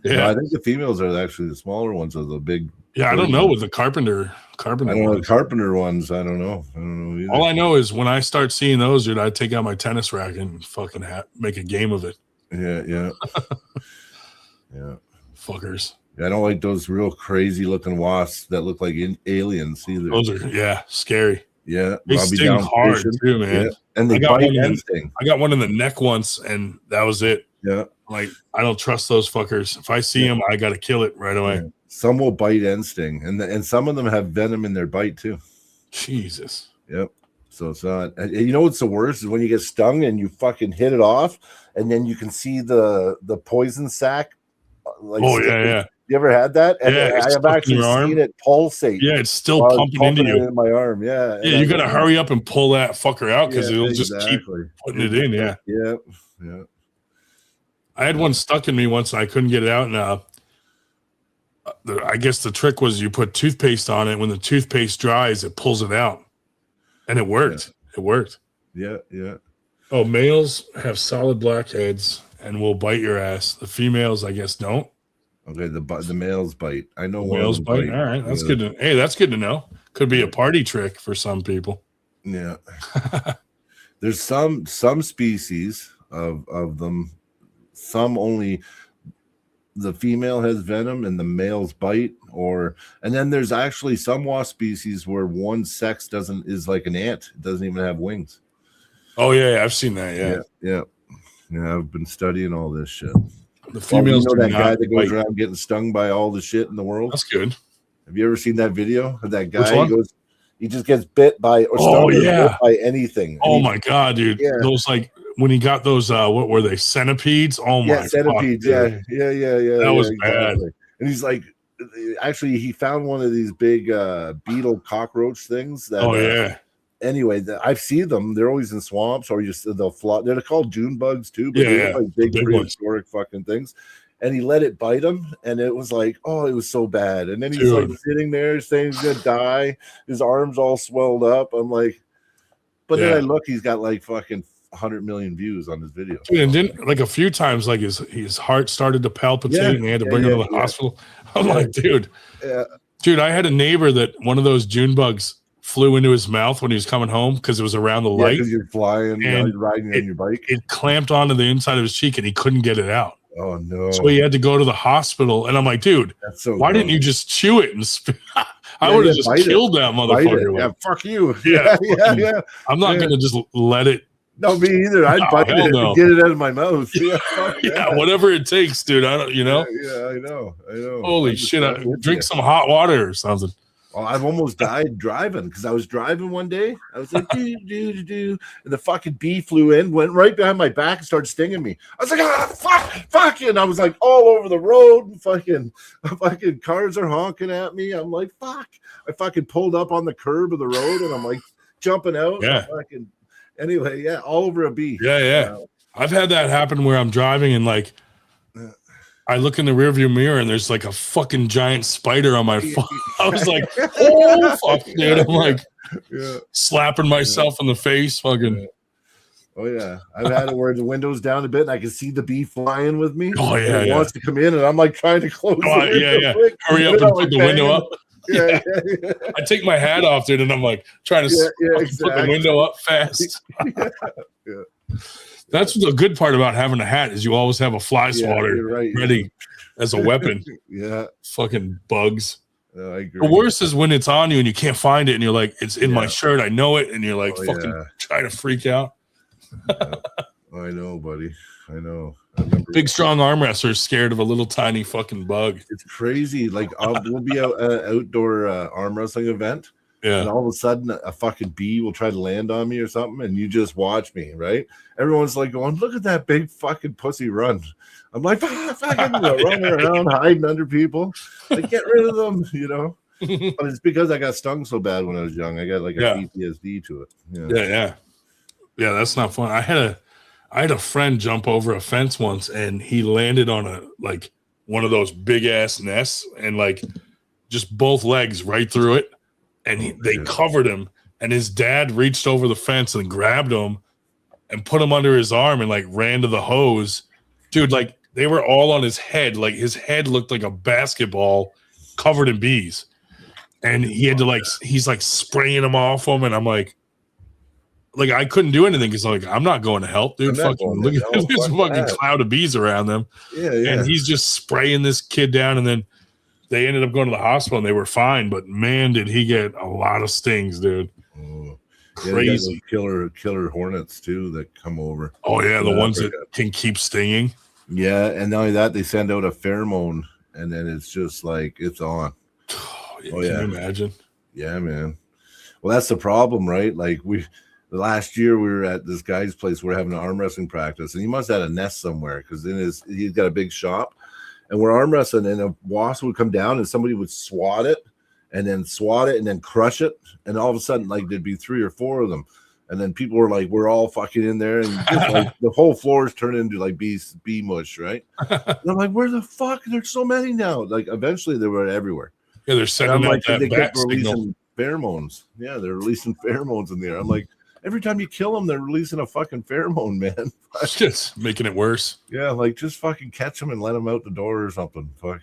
Yeah, no, I think the females are actually the smaller ones. Are the big. Yeah, I don't know with the carpenter. I don't know the carpenter ones. I don't know either. All I know is when I start seeing those, dude, I take out my tennis racket and fucking make a game of it. Yeah. Fuckers. I don't like those real crazy looking wasps that look like aliens either. Those are scary. Yeah, they sting hard too, man. Yeah. And they bite and sting. I got one in the neck once, and that was it. Yeah, like I don't trust those fuckers. If I see them, I got to kill it right away. Yeah. Some will bite and sting, and some of them have venom in their bite too. Jesus. Yep. So it's not. You know what's the worst is when you get stung and you fucking hit it off, and then you can see the poison sac. Like yeah. You ever had that? And I have actually seen it pulsate. Yeah, it's still pumping into you in my arm. Yeah. Yeah, you got to hurry up and pull that fucker out because it'll just keep putting it in. Yeah. Yeah. I had one stuck in me once and I couldn't get it out. And I guess the trick was you put toothpaste on it. When the toothpaste dries, it pulls it out. And it worked. Yeah. It worked. Yeah. Oh, males have solid blackheads and will bite your ass. The females, I guess, don't. Okay, the males bite. I know males bite. All right, that's good. That's good to know. Could be a party trick for some people. Yeah. There's some species of them. Some only the female has venom and the males bite, and then there's actually some wasp species where one sex is like an ant. It doesn't even have wings. Oh yeah, I've seen that. Yeah. I've been studying all this shit. The females that do guy not that goes bite. around getting stung by all the shit in the world. That's good. Have you ever seen that video of that Which guy? one? He just gets bit by bit by anything. Oh my god, dude! Yeah. Those when he got those what were they, centipedes? Oh my centipedes. God, yeah. That was bad. And he's like, actually, he found one of these big beetle cockroach things. Anyway, I've seen them. They're always in swamps, or they'll fly. They're called June bugs too, but they're like big prehistoric fucking things. And he let it bite him, and it was like, oh, it was so bad. And then he's like sitting there saying he's gonna die. His arms all swelled up. I'm like, but then I look, he's got like fucking 100 million views on this video. Dude, and then like a few times, like his heart started to palpitate, and they had to bring him to the hospital. I'm like, dude, I had a neighbor that one of those June bugs flew into his mouth when he was coming home because it was around the light. Because you're flying, you're riding on your bike. It clamped onto the inside of his cheek, and he couldn't get it out. Oh no! So he had to go to the hospital, and I'm like, dude, why didn't you just chew it and spit? I would have just killed that motherfucker. Yeah, fuck you. Yeah. I'm not gonna just let it. No, me either. I'd bite it and get it out of my mouth. Yeah, whatever it takes, dude. I don't, Yeah, I know. Holy shit! Drink some hot water or something. Well, I've almost died driving because I was driving one day. I was like, and the fucking bee flew in, went right behind my back, and started stinging me. I was like, fuck, and I was like all over the road. And fucking cars are honking at me. I'm like, fuck. I fucking pulled up on the curb of the road, and I'm like jumping out. Yeah. Anyway, all over a bee. Yeah. I've had that happen where I'm driving and like. I look in the rearview mirror and there's like a fucking giant spider on my phone. I was like, oh, fuck, dude. I'm like slapping myself in the face. Fucking. Oh, yeah. I've had it where the window's down a bit and I can see the bee flying with me. Oh, yeah. It wants to come in and I'm like trying to close the window. Quick. Hurry up and put the window up. Yeah. I take my hat off, dude, and I'm like trying to put the window up fast. That's the good part about having a hat is you always have a fly swatter ready as a weapon. Fucking bugs. I agree. The worst is when it's on you and you can't find it and you're like, it's in my shirt. I know it. And you're like trying to freak out. I know, buddy. I know. Big, strong arm wrestlers scared of a little tiny fucking bug. It's crazy. Like we'll be at an outdoor arm wrestling event. Yeah. And all of a sudden a fucking bee will try to land on me or something, and you just watch me, right? Everyone's like going, look at that big fucking pussy run. I'm like, fucking running around, hiding under people. Like, get rid of them, But it's because I got stung so bad when I was young. I got like a PTSD to it. Yeah, that's not fun. I had a friend jump over a fence once, and he landed on one of those big ass nests, and like just both legs right through it. And they covered him, and his dad reached over the fence and grabbed him and put him under his arm and like ran to the hose. Dude, like they were all on his head. Like his head looked like a basketball covered in bees. And he had to he's like spraying them off him. And I'm like I couldn't do anything because I'm not going to help, dude. Fucking look at this fucking cloud of bees around them. Yeah. And he's just spraying this kid down, and then they ended up going to the hospital and they were fine, but man, did he get a lot of stings, dude. Crazy. Killer hornets too that come over. Oh yeah, the ones that can keep stinging. Yeah, and not only that, they send out a pheromone, and then it's just like it's on. Can you imagine? Yeah, man. Well, that's the problem, right? Like last year we were at this guy's place. We're having an arm wrestling practice, and he must have had a nest somewhere because he's got a big shop. And we're arm wrestling, and a wasp would come down, and somebody would swat it, and then crush it, and all of a sudden, like there'd be 3 or 4 of them, and then people were like, "We're all fucking in there," and just, like the whole floor is turned into like bee mush, right? And I'm like, "Where the fuck? There's so many now!" Like eventually, they were everywhere. Yeah, they're sending out that bat signal. Pheromones. Yeah, they're releasing pheromones in the air. I'm like, every time you kill them, they're releasing a fucking pheromone, man. Just making it worse. Yeah, like just fucking catch them and let them out the door or something. Fuck.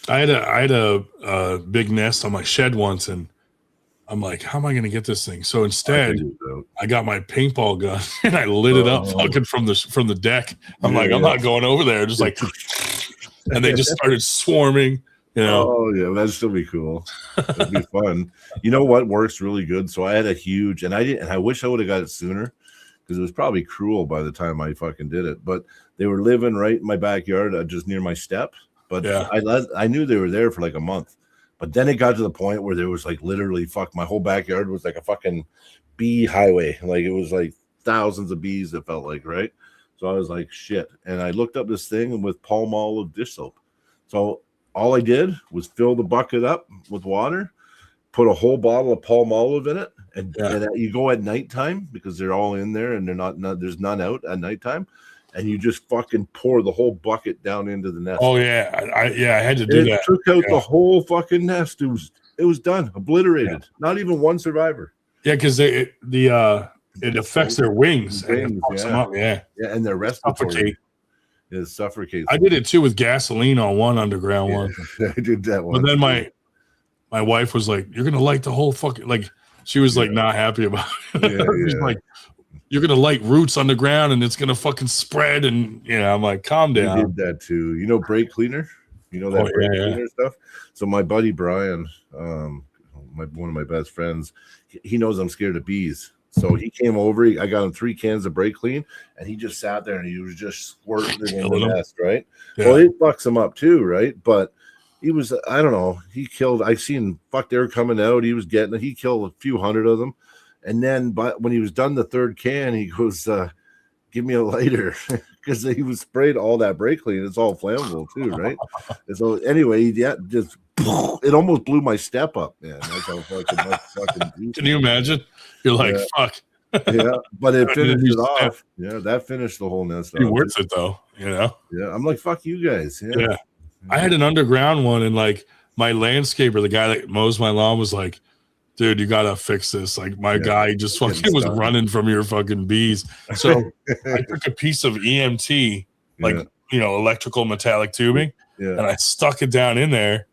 I had a big nest on my shed once, and I'm like, how am I going to get this thing? So instead, I got my paintball gun and I lit it up fucking from the deck. I'm like, I'm not going over there. Just like, and they just started swarming. You know? Oh yeah, that'd still be cool. That'd be fun. You know what works really good? So I had a huge, and I wish I would have got it sooner because it was probably cruel by the time I fucking did it. But they were living right in my backyard, just near my step. But I knew they were there for like a month. But then it got to the point where there was like literally my whole backyard was like a fucking bee highway. Like it was like thousands of bees. It felt like, right? So I was like, shit. And I looked up this thing with Palmolive dish soap. So all I did was fill the bucket up with water, put a whole bottle of Palmolive in it, and you go at nighttime because they're all in there and they're not there's none out at nighttime, and you just fucking pour the whole bucket down into the nest. Oh yeah, I had to do that. It took out the whole fucking nest. It was done, obliterated. Not even one survivor. Yeah, because it affects their wings. And them up. Yeah, and their respiratory. It suffocates. I did it too with gasoline on one underground one. I did that one. But then my wife was like, "You're gonna light the whole fucking like." She was like not happy about it. She's like, "You're gonna light roots underground and it's gonna fucking spread." And I'm like, "Calm down." I did that too. You know, brake cleaner. You know that brake cleaner stuff. So my buddy Brian, one of my best friends, he knows I'm scared of bees. So he came over. I got him 3 cans of brake clean, and he just sat there and he was just squirting it in the nest, right? Yeah. Well, it fucks him up too, right? But he was, I don't know, he killed. I seen they were coming out. He killed a few hundred of them, and then, but when he was done the 3rd can, he goes, "Give me a lighter," because he was sprayed all that brake clean. It's all flammable too, right? And so anyway, just it almost blew my step up, man. That's how fucking. Can you imagine? You're like, fuck. Yeah, but it finished it off. Yeah, that finished the whole nest. It's worth it though, Yeah, I'm like, fuck you guys. Yeah. I had an underground one, and like my landscaper, the guy that mows my lawn, was like, "Dude, you gotta fix this." Like my guy just fucking was running from your fucking bees. So I took a piece of EMT, like electrical metallic tubing, and I stuck it down in there,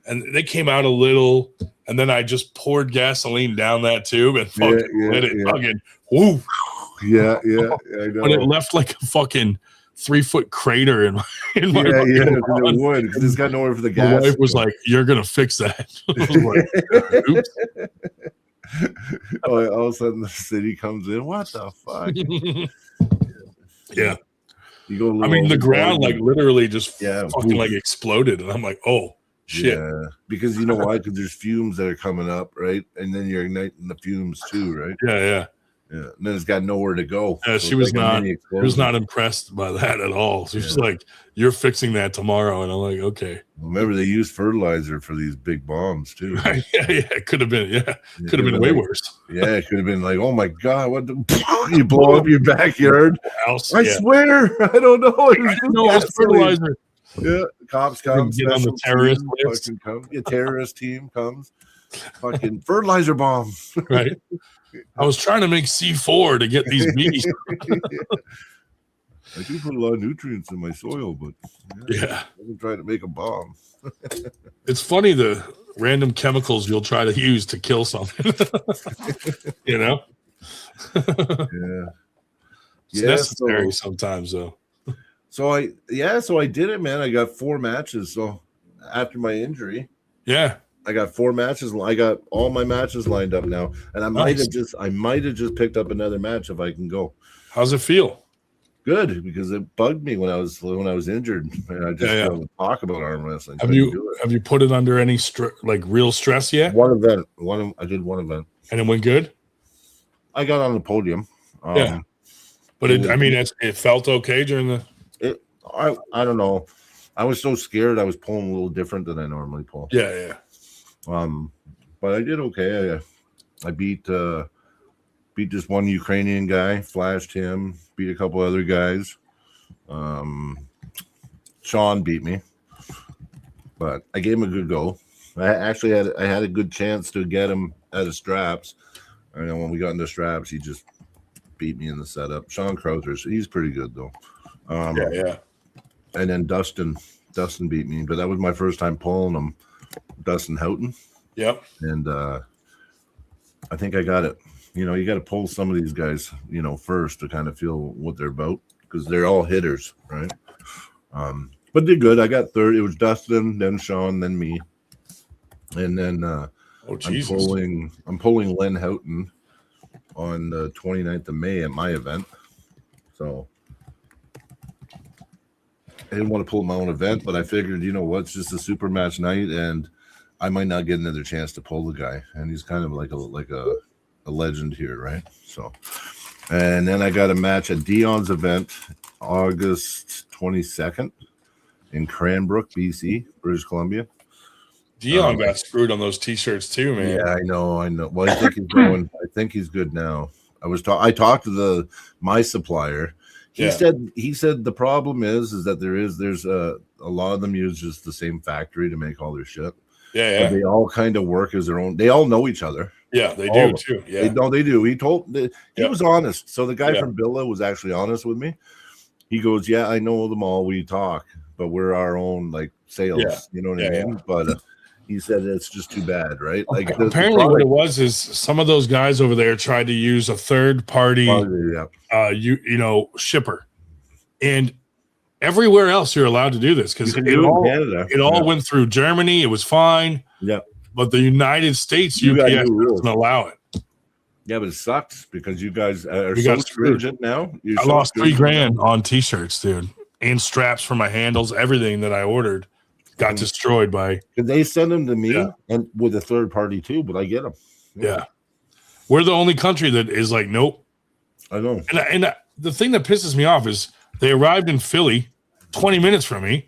and they came out a little. And then I just poured gasoline down that tube and fucking lit it. Fucking woo. Yeah, I know. But it left like a fucking 3-foot crater in my it would, because it's got nowhere for the gas. My wife was like, "You're gonna fix that." I was like, oops. All of a sudden the city comes in. What the fuck? Yeah. You go. I mean, the ground like literally just fucking like exploded, and I'm like, "Oh shit!" Yeah, because you know why? Because there's fumes that are coming up, right? And then you're igniting the fumes too, right? Yeah. And then it's got nowhere to go. Yeah, she was not impressed by that at all. She was like, "You're fixing that tomorrow," and I'm like, "Okay." Remember, they use fertilizer for these big bombs too. Right? Yeah, it could have been. Yeah, could have been way worse. Yeah, it could have been like, "Oh my god, what the you blow up your backyard?" I swear, I don't know. It's fertilizer. Yeah, cops come. Get on the terrorist list. Terrorist team comes. Fucking fertilizer bomb. Right. I was trying to make C4 to get these bees. I do put a lot of nutrients in my soil, but I'm trying to make a bomb. It's funny the random chemicals you'll try to use to kill something. It's necessary sometimes, though. So I did it, man. I got 4 matches. So after my injury, I got 4 matches. I got all my matches lined up now, and I might have just picked up another match if I can go. How's it feel? Good, because it bugged me when I was injured, and I just don't talk about arm wrestling. Have you put it under any real stress yet? I did one event, and it went good. I got on the podium. But it felt okay during the. I don't know. I was so scared. I was pulling a little different than I normally pull. Yeah. But I did okay. I beat this one Ukrainian guy, flashed him, beat a couple other guys. Sean beat me, but I gave him a good go. I had a good chance to get him out of straps. I know when we got into straps, he just beat me in the setup. Sean Crowther, he's pretty good though. And then Dustin beat me, but that was my first time pulling him. Dustin Houghton. Yep. And I think I got it. You know, you got to pull some of these guys, you know, first to kind of feel what they're about because they're all hitters, right? But they're good. I got third. It was Dustin, then Sean, then me, and then I'm pulling Len Houghton on the 29th of May at my event. So I didn't want to pull my own event, but I figured, you know what, it's just a super match night, and I might not get another chance to pull the guy, and he's kind of like a legend here, right? So, and then I got a match at Dion's event, August 22nd in Cranbrook, BC, British Columbia. Dion got screwed on those T-shirts too, man. Yeah, I know. Well, I think he's going. I think he's good now. I talked to my supplier. He said the problem is that there's a lot of them use just the same factory to make all their shit. Yeah. But they all kind of work as their own. They all know each other. Yeah, they do too. Yeah, they do. He was honest. So the guy from Billa was actually honest with me. He goes, "Yeah, I know them all. We talk, but we're our own like sales. Yeah. You know what I mean?" But he said it's just too bad, right? Like apparently, what it was is some of those guys over there tried to use a third party, shipper, and everywhere else you're allowed to do this because it all went through Germany. It was fine. Yeah. But the United States UPS doesn't allow it. Yeah, but it sucks because you guys are so stringent now. I lost $3,000 on T-shirts, dude, and straps for my handles. Everything that I ordered got destroyed by. They send them to me and with a third party too, but I get them. Yeah, we're the only country that is like, nope. I know. And the thing that pisses me off is they arrived in Philly, 20 minutes from me,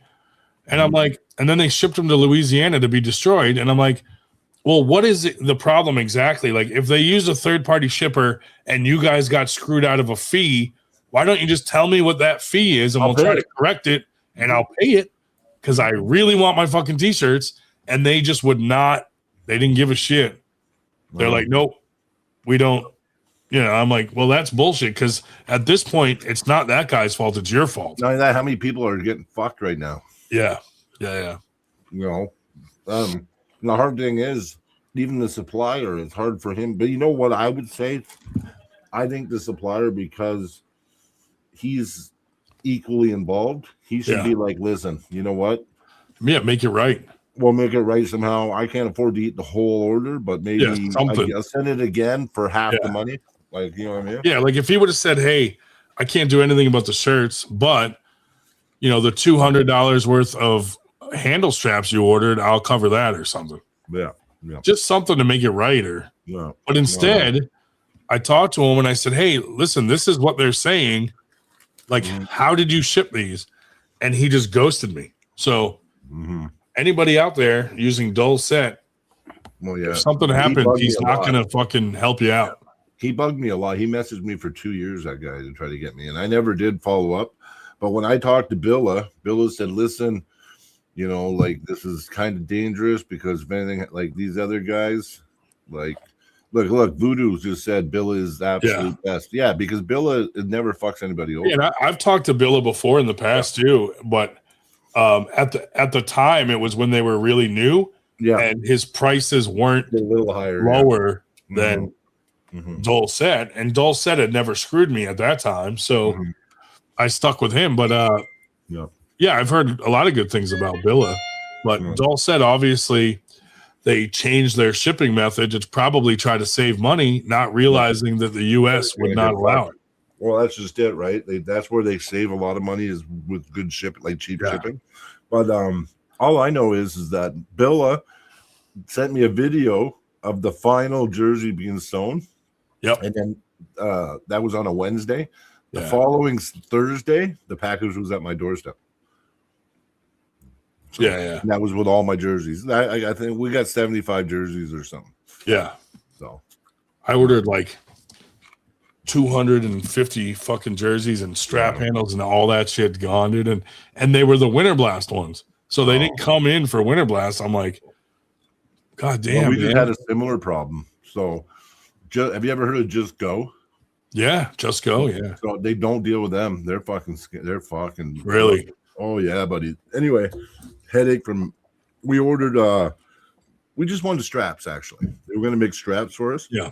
and I'm like, and then they shipped them to Louisiana to be destroyed, and I'm like, well, what is the problem exactly? Like, if they use a third-party shipper and you guys got screwed out of a fee, why don't you just tell me what that fee is and we'll try to correct it and I'll pay it because I really want my fucking T-shirts. And they just would not. They didn't give a shit. They're like, nope, we don't. You know, I'm like, well, that's bullshit because at this point, it's not that guy's fault. It's your fault. Not that, how many people are getting fucked right now? Yeah. You know, the hard thing is, even the supplier, it's hard for him. But you know what I would say? I think the supplier, because he's equally involved, he should be like, listen, you know what? Yeah, make it right. We'll make it right somehow. I can't afford to eat the whole order, but maybe I'll send it again for half the money. Like, you know what I mean? Yeah, like if he would have said, hey, I can't do anything about the shirts, but, you know, the $200 worth of handle straps you ordered, I'll cover that or something. Yeah. Just something to make it right. But instead, I talked to him and I said, hey, listen, this is what they're saying. Like, how did you ship these? And he just ghosted me. So anybody out there using Dull Set, if something happens, he's not going to fucking help you out. He bugged me a lot. He messaged me for 2 years, that guy, to try to get me. And I never did follow up. But when I talked to Billa said, listen, you know, like, this is kind of dangerous because if anything, like these other guys, like, look, Voodoo just said Billa is the absolute best. Yeah, because Billa never fucks anybody over. Yeah, and I've talked to Billa before in the past too, but at the time, it was when they were really new. Yeah, and his prices weren't a little higher, lower than Dull Set, and Dull Set had never screwed me at that time, so I stuck with him. But yeah, I've heard a lot of good things about Billa, but Dull Set, obviously they changed their shipping method to probably try to save money, not realizing that the U.S. would not allow it. Well, that's just it, right? That's where they save a lot of money is with good shipping, like cheap shipping. But all I know is that Billa sent me a video of the final jersey being sewn. Yep. And then that was on a Wednesday. The following Thursday, the package was at my doorstep. So, and that was with all my jerseys. I think we got 75 jerseys or something. Yeah. So I ordered like 250 fucking jerseys and strap handles and all that shit gone, dude. And they were the Winter Blast ones. So they didn't come in for Winter Blast. I'm like, God damn. We just had a similar problem. So have you ever heard of Just Go? Yeah, Just Go. Yeah. So they don't deal with them. They're fucking really. Oh yeah, buddy. Anyway, headache from we ordered We just wanted straps, actually. They were going to make straps for us. Yeah.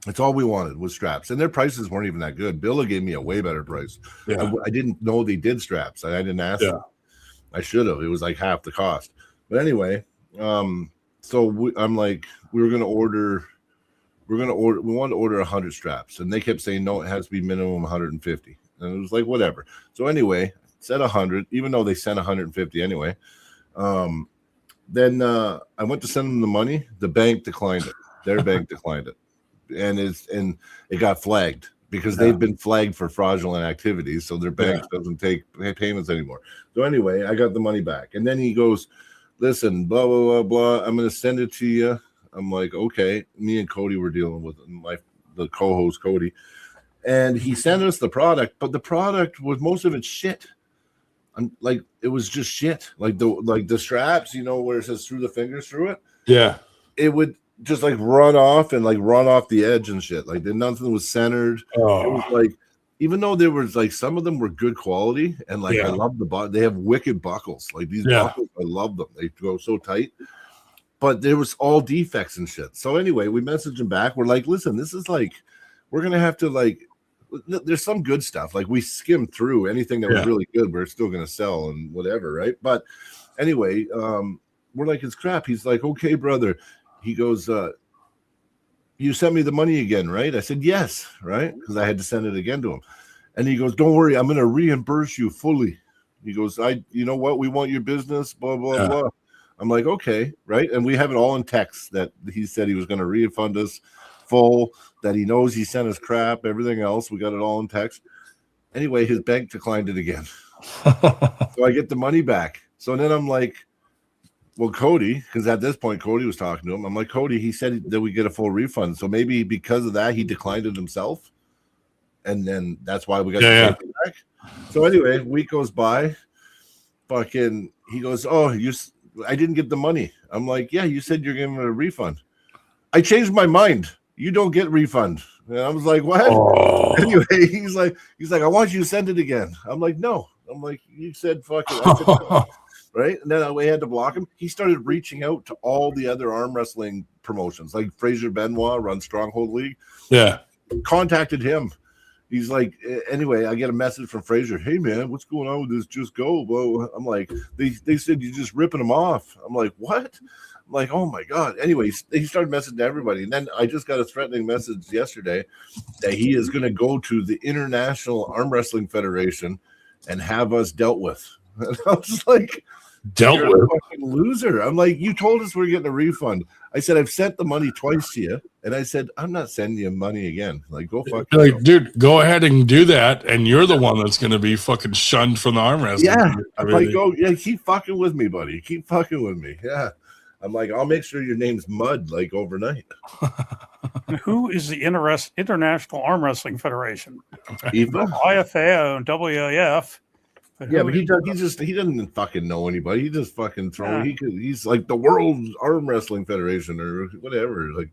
That's all we wanted was straps. And their prices weren't even that good. Billa gave me a way better price. Yeah. I didn't know they did straps. I didn't ask them. I should have. It was like half the cost. But anyway, I'm like, we wanted to order 100 straps. And they kept saying, no, it has to be minimum 150. And it was like, whatever. So anyway, said 100, even though they sent 150 anyway. Then I went to send them the money. The bank declined it. Their bank declined it. And it got flagged because they've been flagged for fraudulent activities. So their bank doesn't take payments anymore. So anyway, I got the money back. And then he goes, listen, blah, blah, blah, blah. I'm going to send it to you. I'm like, okay. Me and Cody were dealing with it, the co-host Cody. And he sent us the product, but the product was most of it shit. Like it was just shit. Like the straps, where it says through the fingers through it. Yeah. It would just like run off the edge and shit. Like nothing was centered. Oh. It was like, even though there was like some of them were good quality and like I love they have wicked buckles. Like these buckles, I love them. They go so tight. But there was all defects and shit. So anyway, we messaged them back. We're like, listen, this is like, we're gonna have to like, there's some good stuff. Like we skimmed through anything that was really good. We're still gonna sell and whatever, right? But anyway, we're like, it's crap. He's like, okay, brother. He goes, you sent me the money again, right? I said, yes, right? Because I had to send it again to him. And he goes, don't worry, I'm going to reimburse you fully. He goes, you know what? We want your business, blah, blah, blah. I'm like, okay, right? And we have it all in text that he said he was going to refund us full, that he knows he sent us crap, everything else. We got it all in text. Anyway, his bank declined it again. So I get the money back. So then I'm like, well, Cody, because at this point, Cody was talking to him. I'm like, Cody, he said that we get a full refund. So maybe because of that, he declined it himself. And then that's why we got the money back. So anyway, a week goes by. Fucking, he goes, oh, I didn't get the money. I'm like, yeah, you said you're giving it a refund. I changed my mind. You don't get refund. And I was like, what? Oh. Anyway, he's like, I want you to send it again. I'm like, no. I'm like, you said fucking. No. Right? And then we had to block him. He started reaching out to all the other arm wrestling promotions, like Fraser Benoit runs Stronghold League. Yeah. Contacted him. He's like, anyway, I get a message from Fraser. Hey, man, what's going on with this? Just go. Well, I'm like, they said you're just ripping them off. I'm like, what? I'm like, oh, my God. Anyway, he started messaging everybody. And then I just got a threatening message yesterday that he is going to go to the International Arm Wrestling Federation and have us dealt with. And I was like, dealt with? A fucking loser. I'm like, you told us we're getting a refund. I said, I've sent the money twice to you. And I said, I'm not sending you money again. Like, go fuck yourself. Like, dude, go ahead and do that. And you're the one that's going to be fucking shunned from the arm wrestling. Yeah. I'm like, keep fucking with me, buddy. Keep fucking with me. Yeah. I'm like, I'll make sure your name's Mud, like, overnight. Who is the International Arm Wrestling Federation? IFA? IFA and WAF. But he doesn't fucking know anybody. He just fucking he's like the World Arm Wrestling Federation or whatever. Like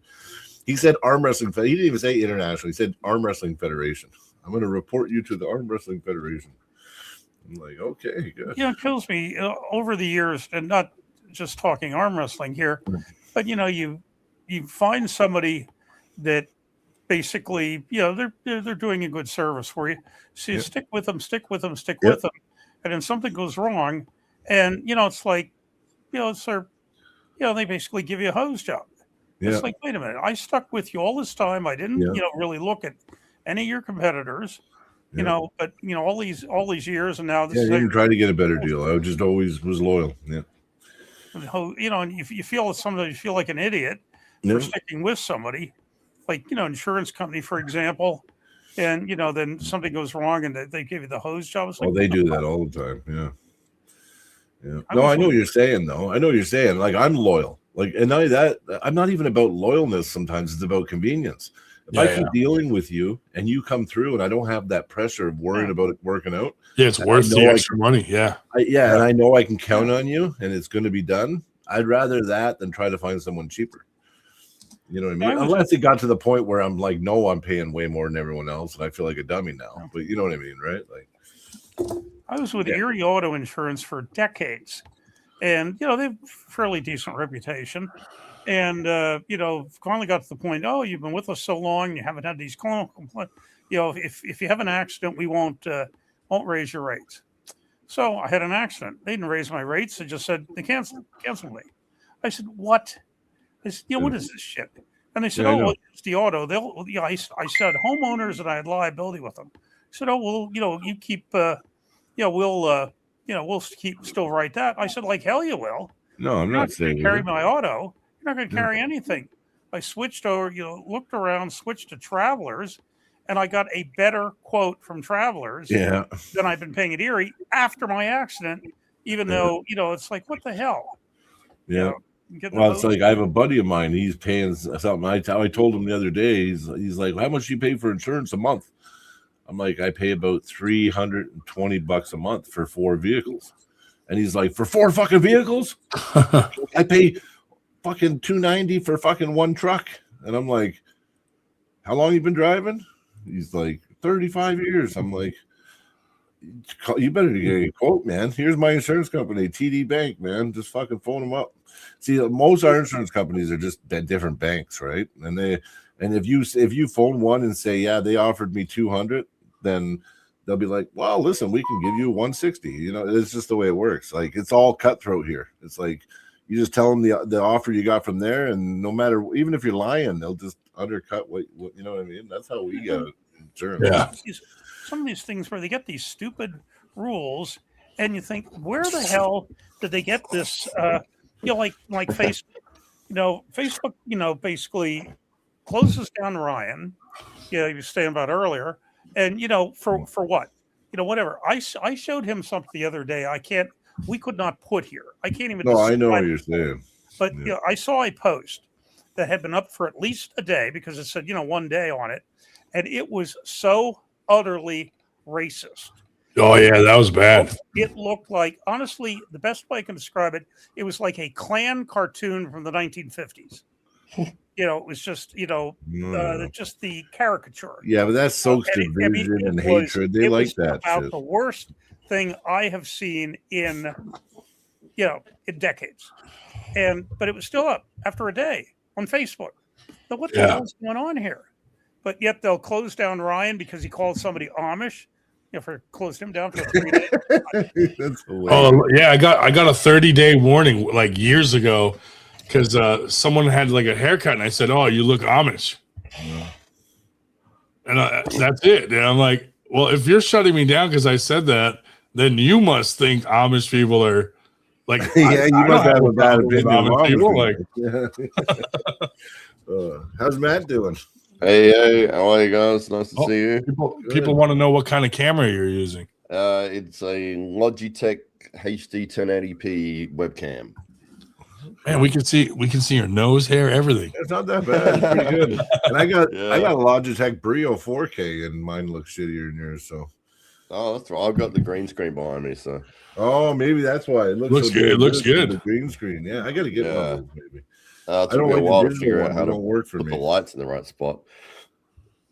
he said Arm Wrestling Federation. He didn't even say international. He said Arm Wrestling Federation. I'm going to report you to the Arm Wrestling Federation. I'm like, okay, good. Yeah, it kills me over the years, and not just talking arm wrestling here, but you find somebody that basically, they're doing a good service for you. So you stick with them. And then something goes wrong, and it's like, they basically give you a hose job. Yeah. It's like, wait a minute, I stuck with you all this time. I didn't, really look at any of your competitors, but all these years, and now this. Yeah, you try to get a better deal. I just always was loyal. Yeah. And you feel sometimes you feel like an idiot for sticking with somebody, like insurance company, for example. And then something goes wrong, and they give you the hose job. Like, they do that all the time. Yeah. No, I know what you're saying, though. I know what you're saying. Like, I'm loyal. Like, and not that, I'm not even about loyalness. Sometimes it's about convenience. If I keep dealing with you, and you come through, and I don't have that pressure of worrying about it working out. Yeah, it's worth the extra money. Yeah. And I know I can count on you, and it's going to be done. I'd rather that than try to find someone cheaper. You know what I mean? Unless it got to the point where I'm like, no, I'm paying way more than everyone else, and I feel like a dummy now. But you know what I mean, right? Like, I was with Erie Auto Insurance for decades, and they've fairly decent reputation. And finally got to the point. Oh, you've been with us so long, you haven't had these complaints. If you have an accident, we won't raise your rates. So I had an accident. They didn't raise my rates. They just said they canceled me. I said, what? I said, what is this shit? And they said, well, it's the auto. I said homeowners, and I had liability with them. I said, oh, well, you keep, we'll keep still write that. I said, like hell you will. No, I'm not saying carry my auto. You're not going to carry anything. I switched over, looked around, switched to Travelers, and I got a better quote from Travelers than I've been paying at Erie after my accident, even though, it's like, what the hell? Yeah. Well, it's like I have a buddy of mine. He's paying something. I told him the other day. He's like, how much do you pay for insurance a month? I'm like, I pay about $320 a month for 4 vehicles. And he's like, for 4 fucking vehicles? I pay fucking $290 for fucking 1 truck. And I'm like, how long you been driving? He's like, 35 years. I'm like, you better get a quote, man. Here's my insurance company, TD Bank, man. Just fucking phone them up. See, most of our insurance companies are just different banks, right? And if you phone one and say, yeah, they offered me 200, then they'll be like, well, listen, we can give you 160. It's just the way it works. Like, it's all cutthroat here. It's like you just tell them the offer you got from there, and no matter, even if you're lying, they'll just undercut what you know what I mean? That's how we get insurance. Yeah. Some of these things where they get these stupid rules, and you think, where the hell did they get this? Like Facebook. Facebook, basically closes down Ryan. You were saying about earlier, and for what? Whatever. I showed him something the other day. We could not put here. I can't even. No, I know what you're saying. But I saw a post that had been up for at least a day because it said 1 day on it, and it was so utterly racist. Oh yeah, that was bad. It looked like, honestly, the best way I can describe it, it was like a Klan cartoon from the 1950s. It was just just the caricature. Yeah, but that soaks division and hatred. They like that about shit. The worst thing I have seen in decades. But it was still up after a day on Facebook. So what the hell is going on here? But yet they'll close down Ryan because he called somebody Amish. Closed him down for 3 days. That's hilarious. Oh yeah, I got a 30-day warning like years ago because someone had like a haircut and I said, "Oh, you look Amish," and that's it. And I'm like, "Well, if you're shutting me down because I said that, then you must think Amish people are like." Yeah, you must have a bad opinion. How's Matt doing? Hey, how are you guys? Nice to see you. People want to know what kind of camera you're using. It's a Logitech HD 1080p webcam. Man, we can see your nose, hair, everything. It's not that bad. It's pretty good. And I got a Logitech Brio 4K, and mine looks shittier than yours. So. Oh, that's right. I've got the green screen behind me. So. Oh, maybe that's why it looks so good. It looks good. The green screen. Yeah, I got to get one of those, maybe. It took me a while to figure out how to put the lights in the right spot.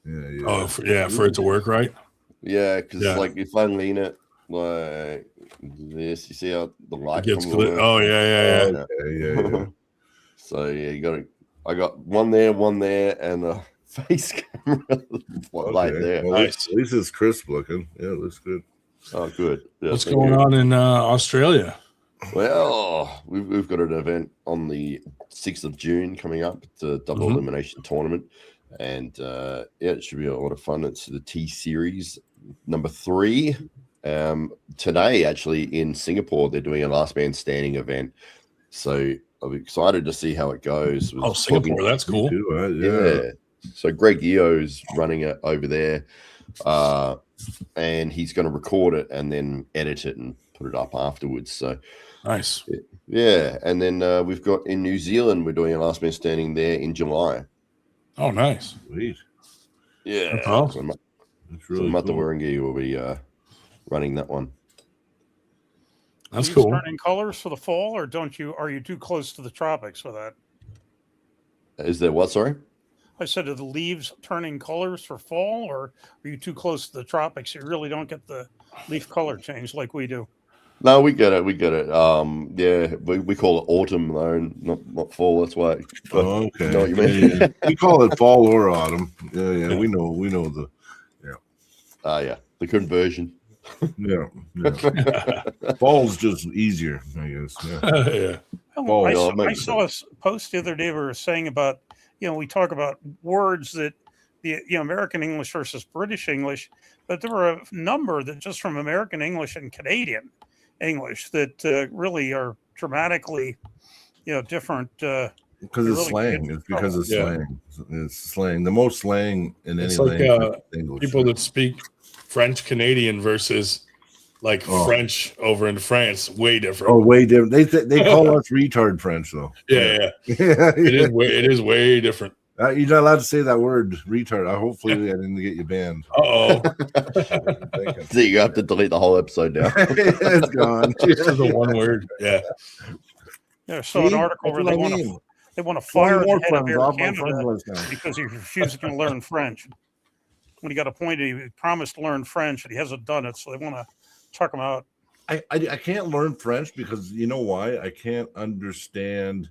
Yeah. Oh, for it to work right. Yeah, because like if I lean it like this, you see how the light gets lit. Oh yeah. Yeah. So you got it. I got one there, and a face camera right there. Well, nice. At least it's crisp looking. Yeah, it looks good. Oh, good. Yeah, what's going on in Australia? Well, we've got an event on the 6th of June coming up. It's a double elimination tournament. And it should be a lot of fun. It's the T Series number 3. Today, actually, in Singapore, they're doing a last man standing event. So I'm excited to see how it goes. Singapore, that's cool. Yeah. So Greg Eo's running it over there. And he's going to record it and then edit it and put it up afterwards. So nice. Yeah. And then we've got in New Zealand, we're doing a last man standing there in July. Oh, nice. Sweet. Yeah. That's awesome. That's really cool. Matawarangi will be running that one. That's cool. Turning colors for the fall, or are you too close to the tropics for that? Is there what, sorry? I said, are the leaves turning colors for fall, or are you too close to the tropics? You really don't get the leaf color change like we do. No, we get it. We get it. Yeah, we call it autumn though, not fall. That's why. But Oh, okay. you know what you mean? Yeah. We call it fall or autumn. Yeah, Yeah. we know the. Yeah, the conversion. Yeah. Fall's just easier, I guess. Yeah. Yeah. Well, I, yeah, saw, it I makes saw a post the other day where we were saying about, we talk about words that the American English versus British English, but there were a number that just from American English and Canadian English that really are dramatically, different. Because You it's really slang. get in It's because of trouble. slang. It's slang. The most slang in any It's like language is English. people that speak French Canadian versus like French over in France, way different. Oh, way different. They call us retard French though. Yeah. Yeah. It is way different. You're not allowed to say that word, retard. Hopefully, I didn't get you banned. Uh-oh. So you have to delete the whole episode now. It's gone. Just for the one word. Yeah. Yeah, I saw an article where they want to fire the head of Air Canada because he refused to learn French. When he got appointed, he promised to learn French, and he hasn't done it. So they want to chuck him out. I can't learn French because you know why? I can't understand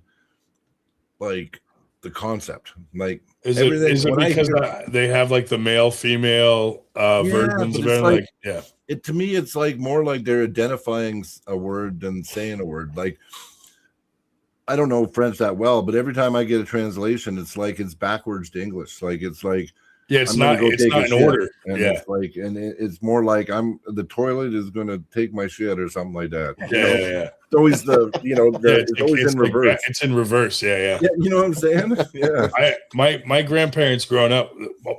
like the concept. Like is it because they have like the male female versions of it? Like, to me it's like more like they're identifying a word than saying a word. Like I don't know French that well, but every time I get a translation, it's like it's backwards to English. Like it's like it's not in order. And it's like, and it's more like the toilet is going to take my shit or something like that. Yeah. It's always it's always in reverse. It's in reverse. Yeah. You know what I'm saying? Yeah. My grandparents growing up,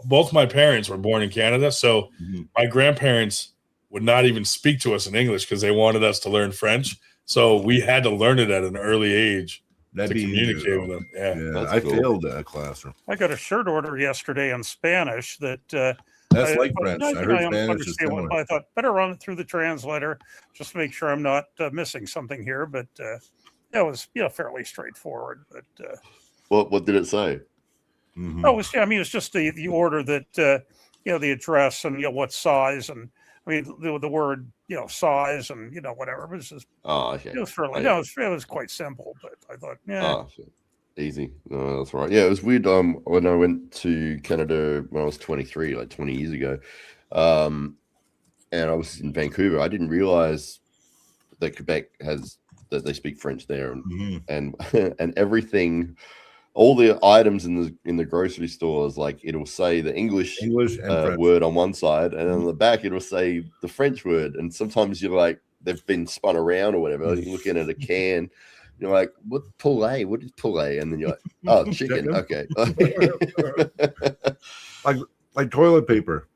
both my parents were born in Canada. So my grandparents would not even speak to us in English because they wanted us to learn French. So we had to learn it at an early age. To communicate with them. Yeah, I failed that classroom. I got a shirt order yesterday in Spanish that that's like French. I heard Spanish is similar. I thought better run it through the translator just to make sure I'm not missing something here. But that was fairly straightforward. But what did it say? Oh, it's just the order that the address and what size and. I mean, the word, size and, whatever. It was just, okay. It was fairly, it was quite simple, but I thought, easy. No, that's right. Yeah, it was weird. When I went to Canada when I was 23, like 20 years ago, and I was in Vancouver, I didn't realize that Quebec that they speak French there, and everything. All the items in the grocery stores, like it'll say the English word on one side, and on the back it'll say the French word. And sometimes you're like, they've been spun around or whatever. You're looking at a can, you're like, what poulet? What is poulet? And then you're like, oh, chicken. Okay. like toilet paper,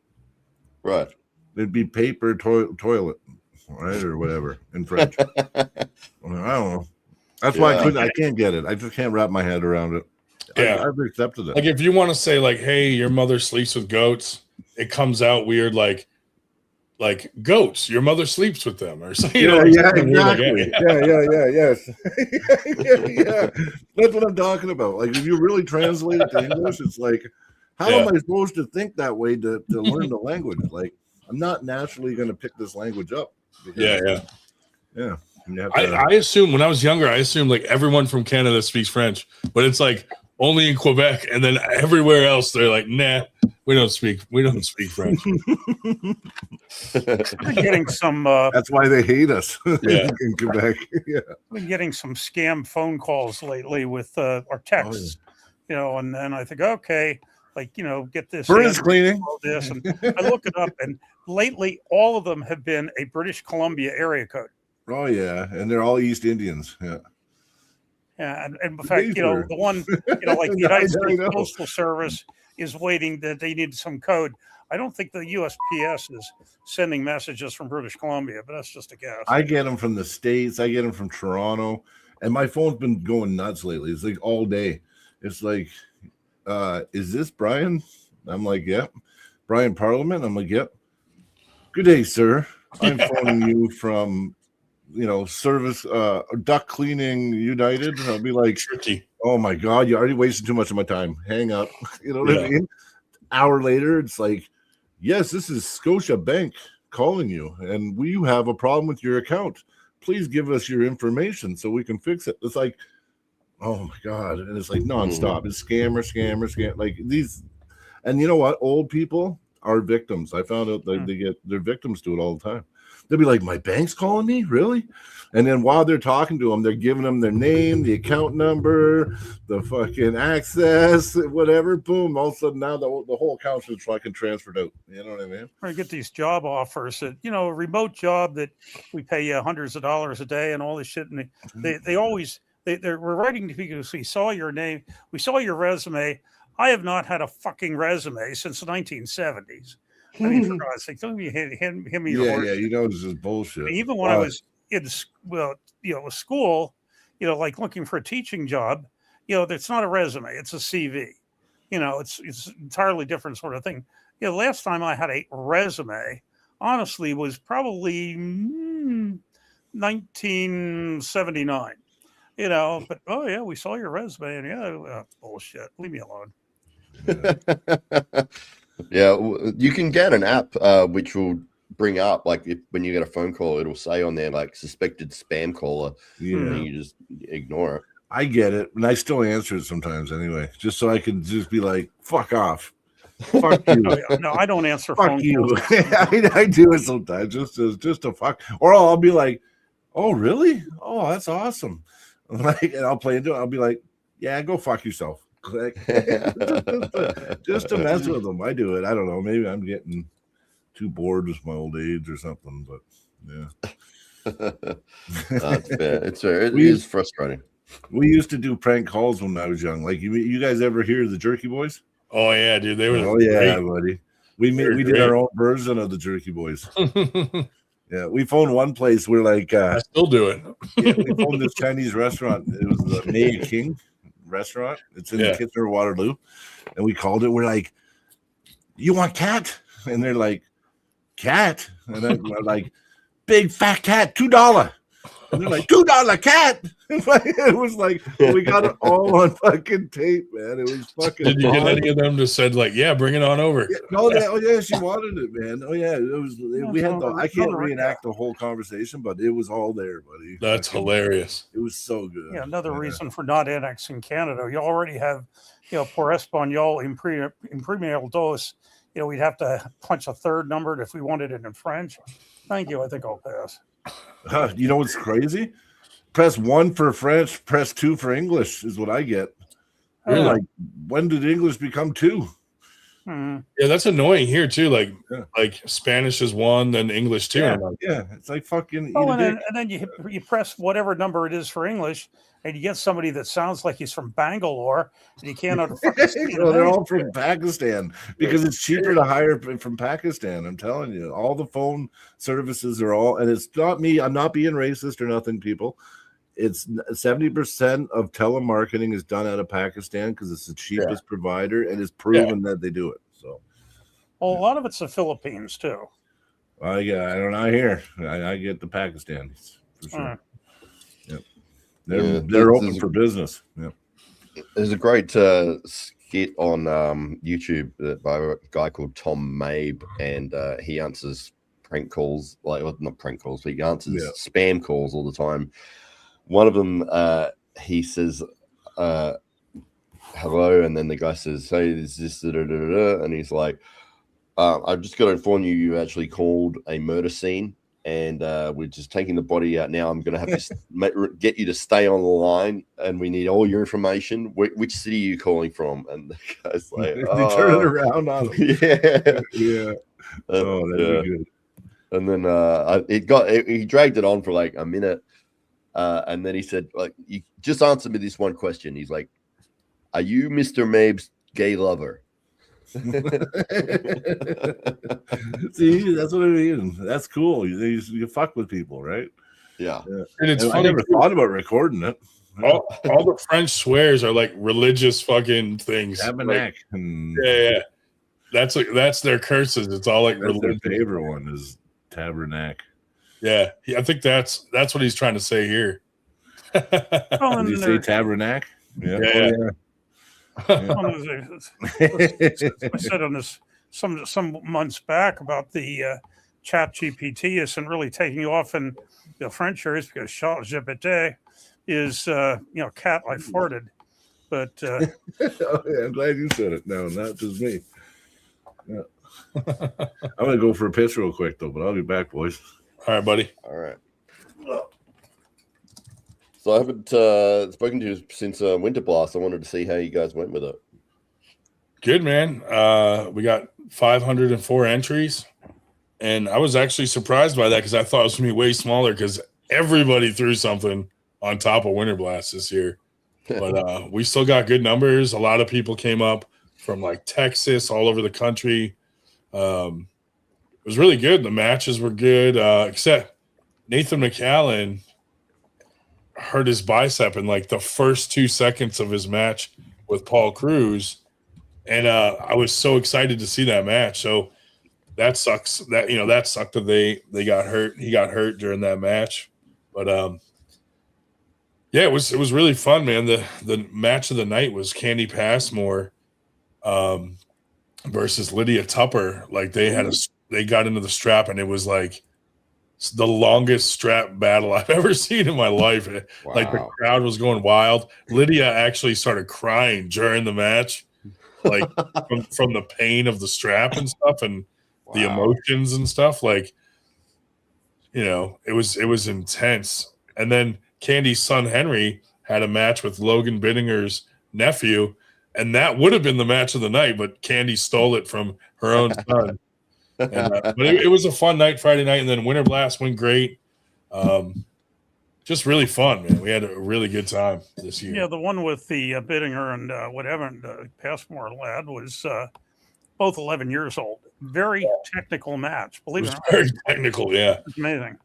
right? It'd be paper toilet, right, or whatever in French. I don't know. That's why I can't get it. I just can't wrap my head around it. Yeah, I've accepted it. Like if you want to say like, "Hey, your mother sleeps with goats," it comes out weird. Like goats, your mother sleeps with them, or something. Exactly. Yes. Yeah. That's what I'm talking about. Like if you really translate it to English, it's like, how am I supposed to think that way to learn the language? Like I'm not naturally going to pick this language up. Yeah. I assume when I was younger, I assumed like everyone from Canada speaks French, but it's like only in Quebec, and then everywhere else they're like, nah, we don't speak French. I'm getting some. That's why they hate us. Yeah. In Quebec. Yeah, I've been getting some scam phone calls lately with or texts, and then I think, okay, get this furnace cleaning, all this, and I look it up, and lately all of them have been a British Columbia area code. Oh yeah, and they're all East Indians. Yeah. Yeah, and in fact, the one, like the United States Postal Service is waiting that they need some code. I don't think the USPS is sending messages from British Columbia, but that's just a guess. I get them from the States. I get them from Toronto, and my phone's been going nuts lately. It's like all day. It's like, is this Brian? I'm like, yep. Brian Parliament? I'm like, yep. Good day, sir. I'm phoning you from service duct cleaning United. I'll be like, tricky. Oh my god, you already wasted too much of my time. Hang up. You know what I mean? Hour later, it's like, yes, this is Scotia Bank calling you, and we have a problem with your account. please give us your information so we can fix it. It's like, oh my God. And it's like nonstop. It's scam. Like these, and you know what? Old people are victims. I found out that they're victims to it all the time. They'll be like, my bank's calling me? Really? And then while they're talking to them, they're giving them their name, the account number, the fucking access, whatever. Boom. All of a sudden now the whole account's just fucking transferred out. You know what I mean? Or get these job offers that, you know, a remote job that we pay you hundreds of dollars a day and all this shit. And they always, we're writing to people, we saw your name, we saw your resume. I have not had a fucking resume since the 1970s. I mean, for God's sake, don't be hand me your horse. Yeah, you know, it's just bullshit. Even when I was in school, you know, like looking for a teaching job, you know, it's not a resume, it's a CV. You know, it's entirely different sort of thing. You know, last time I had a resume, honestly, was probably 1979. You know, but oh yeah, we saw your resume, and bullshit. Leave me alone. Yeah, you can get an app which will bring up, like, when you get a phone call, it'll say on there like suspected spam caller. And you just ignore it. I get it, and I still answer it sometimes anyway, just so I can just be like, "Fuck off, fuck you." No, I don't answer fuck phone you. calls. I do it sometimes, just to fuck, or I'll be like, "Oh, really? Oh, that's awesome." Like, and I'll play into it. I'll be like, "Yeah, go fuck yourself." Like, just to mess with them. I do it. I don't know. Maybe I'm getting too bored with my old age or something. But yeah, it's fair. It's fair. It is frustrating. We used to do prank calls when I was young. Like, you guys ever hear the Jerky Boys? Oh yeah, dude. They were. Oh yeah, buddy. We did our own version of the Jerky Boys. Yeah, we phoned one place. We're like, I still do it. Yeah, we phoned this Chinese restaurant. It was the May King restaurant. It's in Kitchener, Waterloo, and we called it. We're like, "You want cat?" And they're like, "Cat?" And then we're like, "Big fat cat, $2." And they're like, $2 cat. It was like, we got it all on fucking tape, man. It was fucking. Did you get any of them to said like, "Yeah, bring it on over"? Yeah, she wanted it, man. Oh yeah, it was. We had I can't reenact the whole conversation, but it was all there, buddy. That's hilarious. It was so good. Yeah, another reason for not annexing Canada. You already have, you know, por español in primera dos. You know, we'd have to punch a third number if we wanted it in French. Thank you. I think I'll pass. You know what's crazy? Press 1 for French, press 2 for English is what I get. Really? Like, when did English become 2? Yeah, that's annoying here too. Like Spanish is 1, then English 2. Yeah, it's like fucking. Oh, and then you press whatever number it is for English, and you get somebody that sounds like he's from Bangalore, and you can't. They're all from Pakistan because it's cheaper to hire from Pakistan. I'm telling you, all the phone services are all, and it's not me. I'm not being racist or nothing, people. It's 70% of telemarketing is done out of Pakistan because it's the cheapest provider, and it's proven that they do it. So, well, a lot of it's the Philippines too. I don't know here. I get the Pakistanis for sure. Yep, they're open for business. Yep. There's a great skit on YouTube by a guy called Tom Mabe, and he answers prank calls, like, well, not prank calls, but he answers spam calls all the time. One of them, he says, hello, and then the guy says, hey, is this, and he's like, I've just got to inform you, you actually called a murder scene, and we're just taking the body out now. I'm going to have to get you to stay on the line, and we need all your information. Which city are you calling from? And the guy's like, they turn it around on him. Yeah. Oh, that'd be good. And then he dragged it on for like a minute. And then he said, like, you just answer me this one question. He's like, are you Mr. Mabe's gay lover? See, that's what I mean. That's cool. You fuck with people, right? Yeah. And it's funny. I never thought about recording it. All the French swears are like religious fucking things. Tabernacle. Yeah. That's their curses. It's all like that's their favorite one is tabernacle. Yeah, I think that's what he's trying to say here. Did you say tabernacle? Yeah. I said on this some months back about the Chat GPT isn't really taking off in the French areas because Chat GPT is, cat I farted. But Oh, yeah, I'm glad you said it now, not just me. Yeah. I'm gonna go for a piss real quick though, but I'll be back, boys. All right, buddy. All right. So I haven't spoken to you since Winter Blast. I wanted to see how you guys went with it. Good, man. We got 504 entries, and I was actually surprised by that because I thought it was going to be way smaller because everybody threw something on top of Winter Blast this year. But we still got good numbers. A lot of people came up from like Texas, all over the country. It was really good. The matches were good, except Nathan McAllen hurt his bicep in like the first 2 seconds of his match with Paul Cruz. And I was so excited to see that match. So that sucks. That sucked that they got hurt. He got hurt during that match. But yeah, it was really fun, man. The match of the night was Candy Passmore versus Lydia Tupper. Like they got into the strap, and it was like the longest strap battle I've ever seen in my life. Wow. Like the crowd was going wild. Lydia actually started crying during the match, like from the pain of the strap and stuff, and the emotions and stuff. Like, it was intense. And then Candy's son Henry had a match with Logan Bittinger's nephew, and that would have been the match of the night, but Candy stole it from her own son. And, but it was a fun night Friday night, and then Winter Blast went great. Just really fun, man. We had a really good time this year. Yeah, the one with the Bittinger and Passmore lad was both 11 years old. Very technical match. Believe it or not. Very technical, yeah. It's amazing.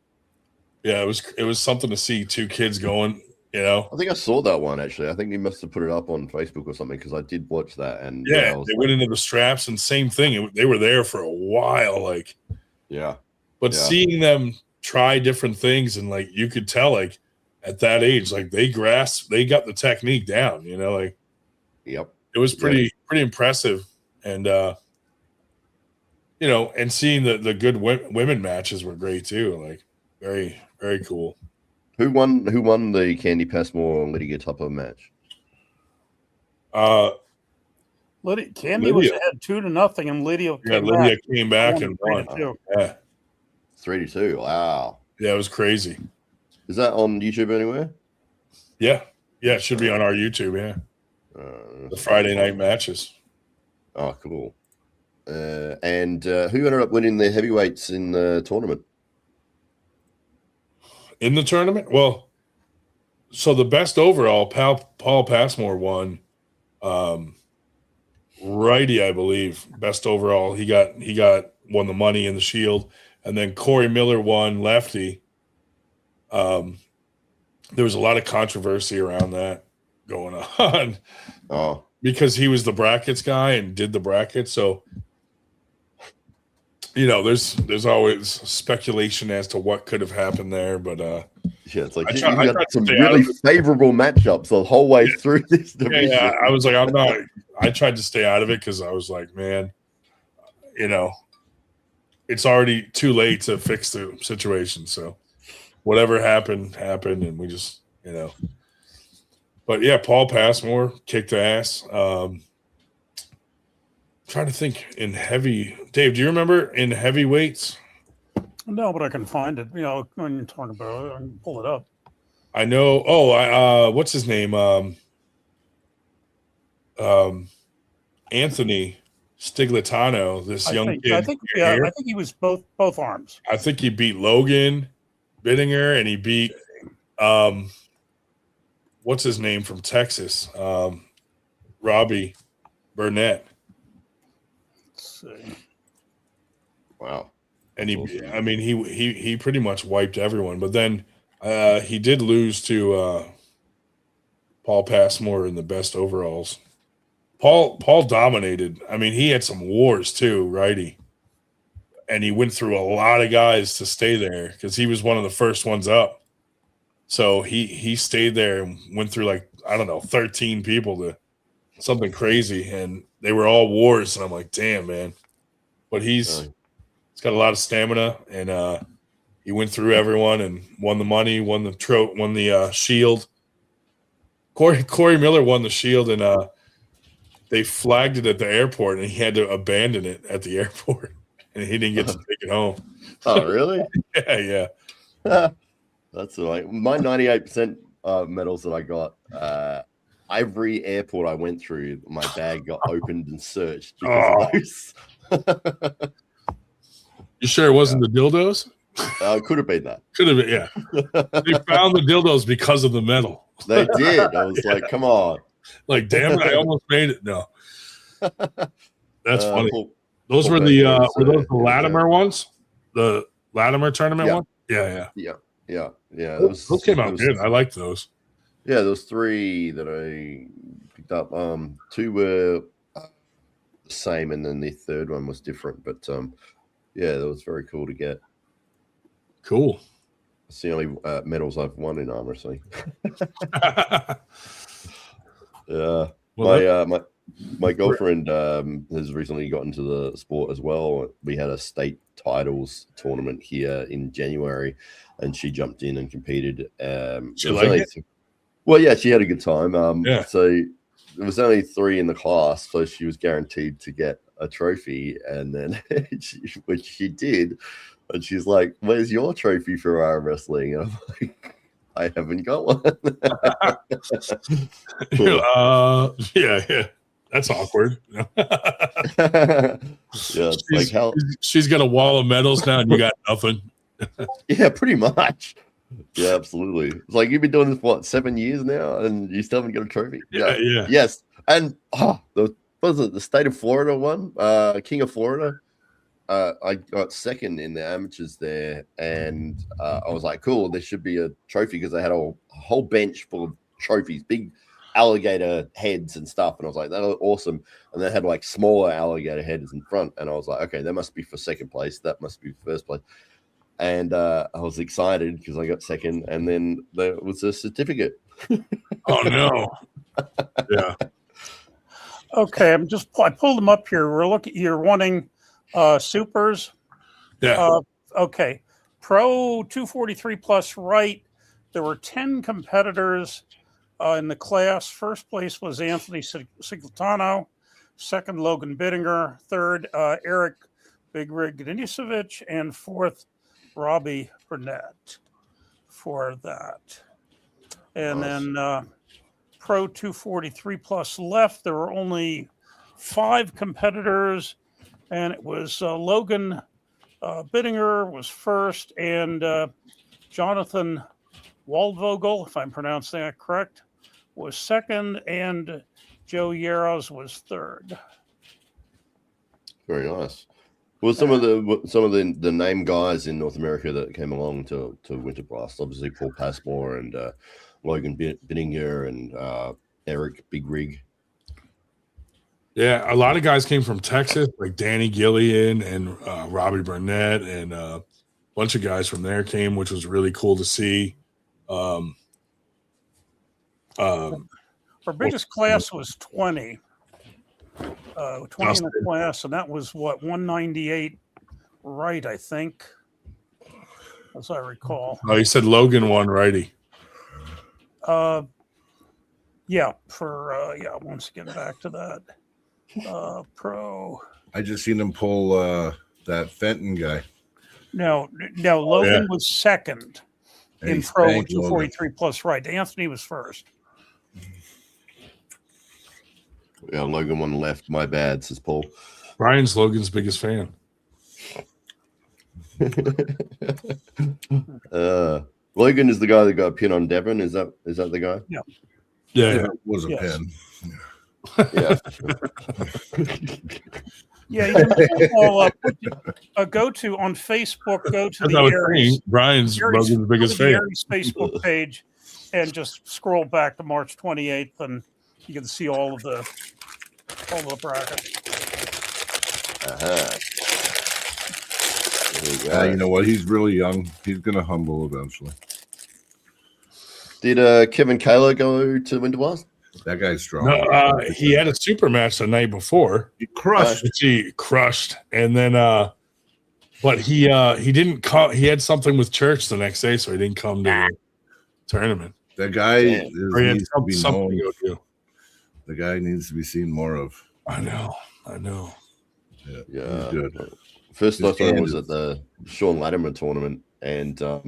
Yeah, it was something to see two kids going. I think I saw that one actually. I think he must have put it up on Facebook or something because I did watch that. And they went into the straps and same thing. They were there for a while, like But seeing them try different things and like you could tell, like at that age, like they got the technique down. Like it was pretty impressive, and and seeing the good women matches were great too. Like very very cool. Who won the Candy Passmore and Lydia Tupper match? Candy was ahead 2-0, and Lydia came back and won. 3-2. Wow. Yeah, it was crazy. Is that on YouTube anywhere? Yeah, it should be on our YouTube. Yeah, the Friday night matches. Oh, cool. And who ended up winning the heavyweights in the tournament? In the tournament? Well, so the best overall, Paul Passmore won. Righty, I believe, best overall. He won the money and the shield, and then Corey Miller won lefty. There was a lot of controversy around that going on. Oh, because he was the brackets guy and did the brackets, so there's always speculation as to what could have happened there, but it's like you got some really favorable matchups the whole way through this division. Yeah, I was like, I tried to stay out of it because I was like, man, it's already too late to fix the situation. So whatever happened, and we just, But yeah, Paul Passmore kicked ass. Trying to think in heavy. Dave, do you remember in heavyweights? No, but I can find it. When you're talking about it, I can pull it up. I know. Oh, what's his name? Anthony Stiglitano. This young kid. I think he was both arms. I think he beat Logan Bittinger, and he beat what's his name from Texas? Robbie Burnett. Wow. And he pretty much wiped everyone, but then he did lose to Paul Passmore in the best overalls. Paul dominated. I mean, he had some wars too, righty. And he went through a lot of guys to stay there because he was one of the first ones up. So he stayed there and went through 13 people to something crazy, and they were all wars. And I'm like, damn, man. But he's He's got a lot of stamina, and he went through everyone and won the money, won the shield. Corey Miller won the shield, and they flagged it at the airport, and he had to abandon it at the airport, and he didn't get to take it home. Oh, really? Yeah. That's like my 98% medals that I got. Every airport I went through, my bag got opened and searched because of those. You sure it wasn't the dildos? Could have been that. Could have been, yeah. They found the dildos because of the medal. They did. I was like, come on. Like, damn it, I almost made it. No. That's funny. Those were Paul were those the Latimer ones? The Latimer tournament one? Yeah. Those came out good. I liked those. Yeah, those 3 that I picked up. 2 were the same, and then the third one was different. But yeah, that was very cool to get. Cool. It's the only medals I've won in arm wrestling. Yeah. Well, my girlfriend has recently got into the sport as well. We had a state titles tournament here in January, and she jumped in and competed. She liked it? Well, yeah, she had a good time. So there was only 3 in the class, so she was guaranteed to get a trophy. And then which she did, and she's like, "Where's your trophy for arm wrestling?" And I'm like, "I haven't got one." Yeah. That's awkward. Yeah, like how she's got a wall of medals now, and you got nothing. Yeah, pretty much. Yeah, absolutely. It's like you've been doing this for what, 7 years now, and you still haven't got a trophy. Yeah. Yes, and the state of Florida one, King of Florida. I got second in the amateurs there, and I was like, cool, there should be a trophy because they had a whole bench full of trophies, big alligator heads and stuff, and I was like, that was awesome. And they had like smaller alligator heads in front, and I was like, okay, that must be for second place, that must be first place. And I was excited because I got second, and then there was a certificate. Oh no. Yeah. Okay, I pulled them up here. You're wanting supers. Yeah. Okay. Pro 243 plus right. There were 10 competitors in the class. First place was Anthony Ciclitano. Second, Logan Bittinger. Third, Eric Big Rig Denisovich. And fourth, Robbie Burnett for that. And then Pro 243 plus left, there were only 5 competitors, and it was Logan Bittinger was first, and Jonathan Waldvogel, if I'm pronouncing that correct, was second, and Joe Yaros was third. Very nice. Well, some of the name guys in North America that came along to Winter Blast, obviously Paul Passmore and Logan Bittinger and Eric Big Rig. Yeah, a lot of guys came from Texas, like Danny Gillian and Robbie Burnett, and a bunch of guys from there came, which was really cool to see. Our biggest class was 20. 20 in the class, and that was what, 198 right, I think, as I recall. Oh, you said Logan won righty. Yeah, once again, back to that. Pro. I just seen him pull that Fenton guy. No, Logan was second in Pro 243 plus right. Anthony was first. Yeah, Logan one left. My bad, says Paul. Brian's Logan's biggest fan. Logan is the guy that got a pin on Devon. Is that the guy? Yeah. Yeah. It was a pin. Yeah. Yeah, you can all up. Go to on Facebook. Go to the Aries. Brian's Logan's biggest fan. Aries Facebook page, and just scroll back to March 28th, and you can see all of the brackets. You know what? He's really young. He's gonna humble eventually. Did Kevin Kaler go to Winter Blast? That guy's strong. No, he had a super match the night before. He crushed. He crushed, and then But he didn't come. He had something with church the next day, so he didn't come to the tournament. That guy Or he had needs to be something known. to go do. The guy needs to be seen more of. I know. Yeah, Yeah. he's good. First His I saw him hand was is- at the Sean Latimer tournament, and I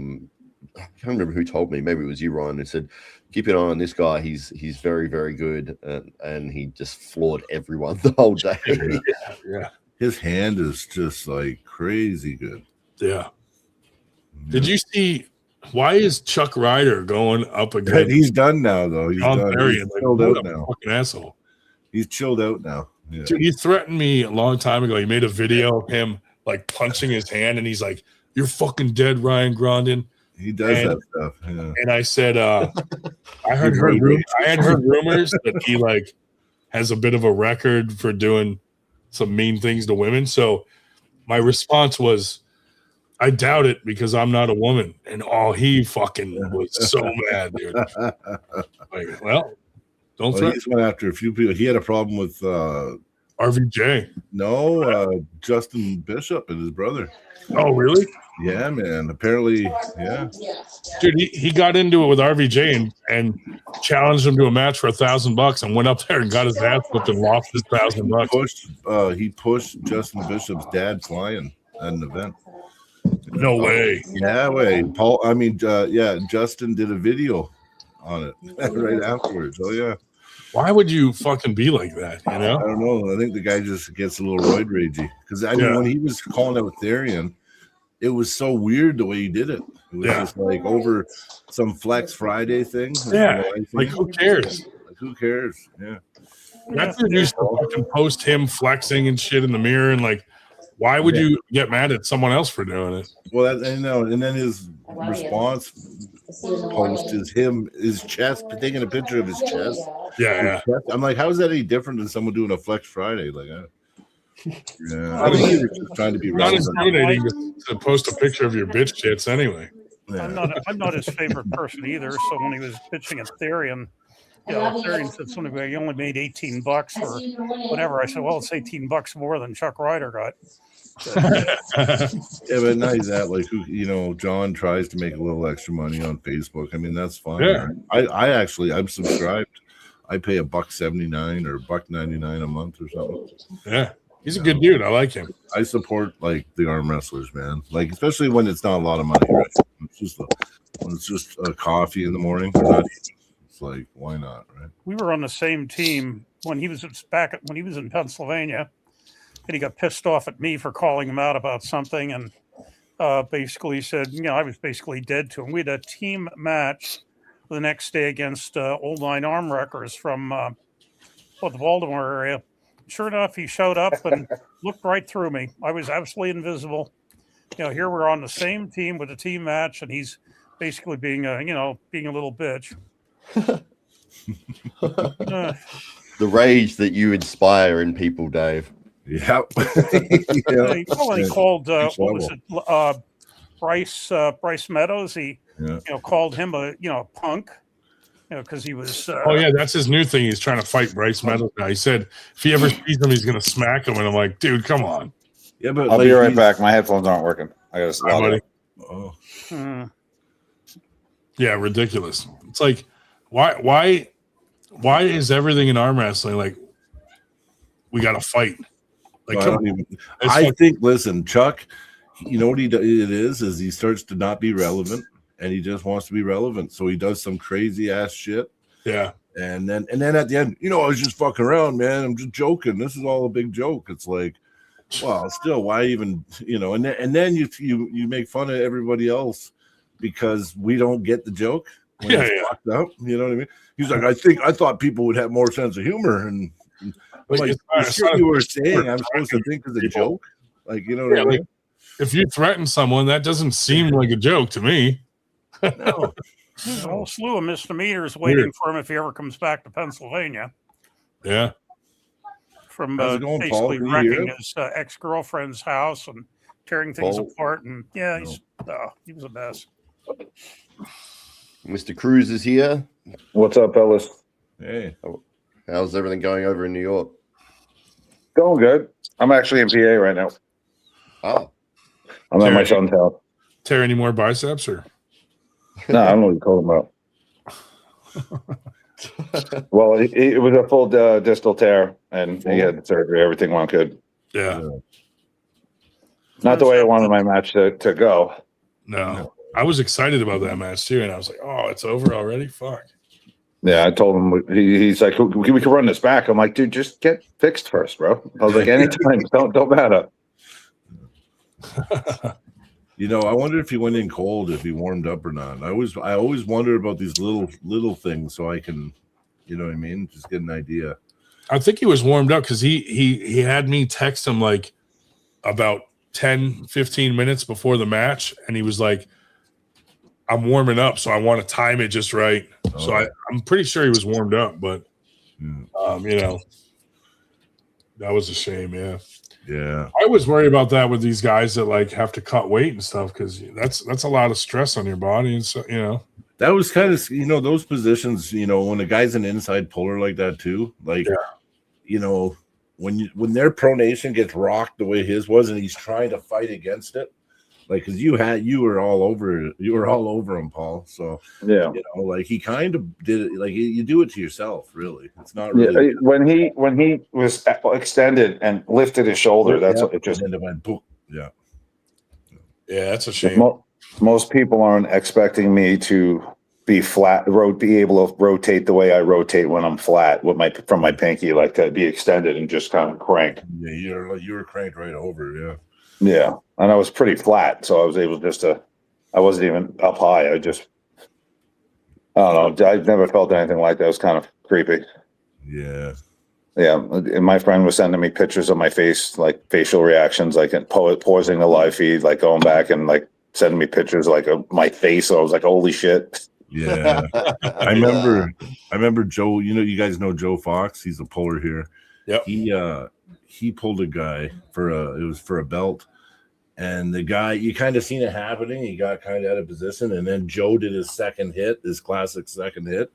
can't remember who told me. Maybe it was you, Ryan, who said, "Keep an eye on this guy. He's very, very good," and he just floored everyone the whole day. Yeah. His hand is just like crazy good. Yeah. Did you see? Why is Chuck Ryder going up against He's done now, though. He's John done. Perry? He's Like, chilled what out a now. fucking asshole. He's chilled out now. Yeah. Dude, he threatened me a long time ago. He made a video of him like punching his hand, and he's like, "You're fucking dead, Ryan Grondin." He does And- that stuff. Yeah. And I said, I had heard rumors that he like has a bit of a record for doing some mean things to women. So my response was, I doubt it because I'm not a woman. And he fucking was so mad, dude. Like, well, don't Well, threaten he's went after a few people. He had a problem with RVJ. Justin Bishop and his brother. Oh, really? Yeah, man. Apparently, yeah. Dude, he got into it with RVJ and challenged him to a match for $1,000 and went up there and got his ass whooped and lost his $1,000. He pushed Justin Bishop's dad flying at an event. No way. Yeah, way. Justin did a video on it right afterwards. Oh yeah. Why would you fucking be like that? You I know? don't know. I think the guy just gets a little roid ragey because when he was calling out Therian, it was so weird the way he did it. It was just like over some Flex Friday thing. Yeah, like who cares? Like who cares? Yeah. That dude used to fucking post him flexing and shit in the mirror, and like, why would you get mad at someone else for doing it? Well, I know. And then his response post is his chest, taking a picture of his chest. Yeah. I'm like, how is that any different than someone doing a Flex Friday? Like, yeah, I think he was just trying to be Not relevant. intimidating to post a picture of your bitch tits anyway. Yeah. I'm not his favorite person either. So when he was pitching at Therian, Therian said something about he only made $18 or whatever. I said, well, it's $18 more than Chuck Ryder got. Yeah, but now he's at like John tries to make a little extra money on Facebook. I mean, that's fine. Yeah. I'm subscribed. I pay $1.79 or $1.99 a month or something. Yeah. He's a good dude. I like him. I support like the arm wrestlers, man. Like especially when it's not a lot of money, right? When it's just a coffee in the morning. Or not even. It's like, why not, right? We were on the same team when he was in Pennsylvania, and he got pissed off at me for calling him out about something, and basically said, I was basically dead to him. We had a team match the next day against Old Line Arm Wreckers from the Baltimore area. Sure enough, he showed up and looked right through me. I was absolutely invisible. Here we're on the same team with a team match, and he's basically being a little bitch. The rage that you inspire in people, Dave. Yeah. He called what was it? Bryce Meadows. He called him a punk. Because he was. Oh yeah, that's his new thing. He's trying to fight Bryce Meadows now. He said if he ever sees him, he's gonna smack him. And I'm like, dude, come on. Yeah, but I'll be right back. My headphones aren't working. I gotta Hi, buddy. Oh. Yeah, ridiculous. It's like, why is everything in arm wrestling like we got to fight? Like, I think. Listen, Chuck. You know what it is he starts to not be relevant. And he just wants to be relevant, so he does some crazy ass shit. Yeah, and then at the end, I was just fucking around, man. I'm just joking. This is all a big joke. It's like, well, still, why even, And then you make fun of everybody else because we don't get the joke. When it's fucked up, you know what I mean? He's like, I thought people would have more sense of humor, and like the shit you were saying, I'm supposed to think is a joke. Like, you know what I mean? If you threaten someone, that doesn't seem like a joke to me. No. There's a whole slew of misdemeanors waiting for him if he ever comes back to Pennsylvania. Yeah. From going, Paul? basically wrecking his ex-girlfriend's house and tearing things apart. And he was a mess. Mr. Cruz is here. What's up, Ellis? Hey. How's everything going over in New York? Going good. I'm actually in PA right now. Oh. I'm at my son's house. Tear any more biceps or? No, I don't know what you're talking about. Well, it was a full distal tear, and he had surgery. Everything went good. Yeah. Not the way I wanted my match to go. No. I was excited about that match too, and I was like, "Oh, it's over already? Fuck." Yeah, I told him he's like, we could run this back. I'm like, dude, just get fixed first, bro. I was like, anytime, don't matter. You know, I wonder if he went in cold, if he warmed up or not. I always wonder about these little things, so I can, you know what I mean, just get an idea. I think he was warmed up because he had me text him like about 10-15 minutes before the match, and he was like, I'm warming up, so I want to time it just right. Oh. So I'm pretty sure he was warmed up, but you know, that was a shame. Yeah. Yeah. I was worried about that with these guys that like have to cut weight and stuff, because that's a lot of stress on your body, and so you know. That was kind of, you know, those positions, you know, when a guy's an inside puller like that too, like, you know, when their pronation gets rocked the way his was, and he's trying to fight against it, like, because you were all over him, Paul. So yeah, you know, like he kind of did it. Like you do it to yourself, really. It's not really. Yeah, when he was extended and lifted his shoulder, that's what it just. And it went boom. Yeah. Yeah, that's a shame. Most people aren't expecting me to be flat, be able to rotate the way I rotate when I'm flat with from my pinky, like to be extended and just kind of crank. Yeah, you were cranked right over. Yeah. Yeah, and I was pretty flat, so I was able just to. I wasn't even up high. I don't know. I've never felt anything like that. It was kind of creepy. Yeah. Yeah, and my friend was sending me pictures of my face, like facial reactions, like pausing the live feed, like going back and like sending me pictures like of my face. So I was like, "Holy shit!" Yeah, I remember Joe. You know, you guys know Joe Fox. He's a puller here. Yeah. He pulled a guy for a belt, and the guy, you kind of seen it happening. He got kind of out of position, and then Joe did his classic second hit,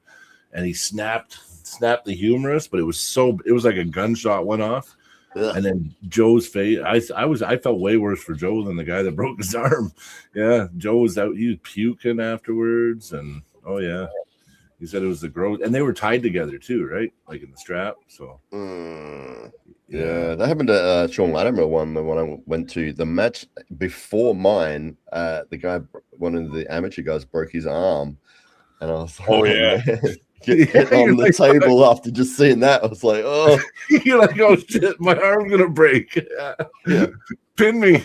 and he snapped the humerus, but it was like a gunshot went off. Ugh. And then Joe's face, I felt way worse for Joe than the guy that broke his arm. Yeah, Joe was out, he was puking afterwards, and oh yeah, he said it was the growth, and they were tied together too, right? Like in the strap. So yeah, that happened to Sean Latimer one I went to. The match before mine, the guy, one of the amateur guys, broke his arm, and I was like, oh yeah. Get on the table after just seeing that. I was like, oh. You're like, oh shit, my arm's gonna break. Yeah. Pin me.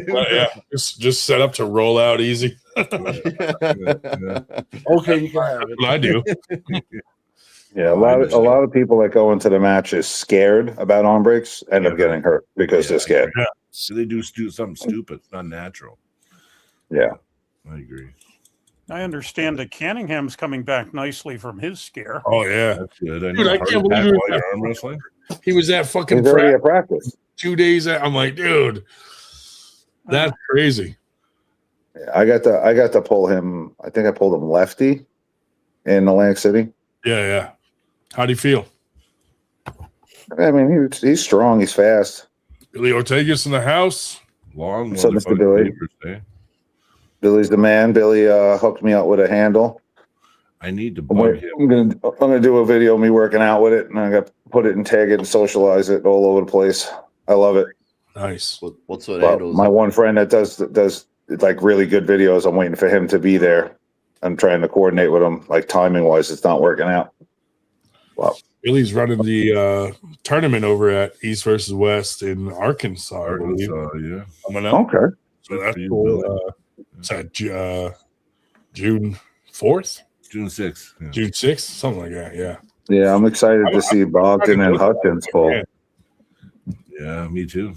Yeah, just set up to roll out easy. Yeah. Okay, you can have it. I do. Yeah, a lot of people that go into the matches scared about arm breaks end up getting hurt because they're scared. Yeah. So they do something stupid. It's not natural. Yeah, I agree. I understand that Canningham's coming back nicely from his scare. Oh yeah, that's good. Dude, I can't believe arm wrestling. He was at fucking he's already at practice 2 days out. I'm like, dude, that's crazy. Yeah, I got to pull him. I think I pulled him lefty in Atlantic City. Yeah. How do you feel? I mean, he's strong. He's fast. Billy Ortega's in the house. Long. So Mr. Billy. Billy's the man. Billy hooked me up with a handle. I need to bug him. I'm gonna do a video of me working out with it, and I got to put it and tag it and socialize it all over the place. I love it. Nice. What's what handles? My one friend that does like really good videos. I'm waiting for him to be there. I'm trying to coordinate with him, like timing wise. It's not working out. Wow. Billy's running the tournament over at East versus West in Arkansas. I believe. Yeah. Coming up. Okay. So that's cool. It's at June 4th? June 6th. Yeah. June 6th? Something like that, yeah. Yeah, I'm excited to see Bogdan and Hutchins pull. Yeah, me too.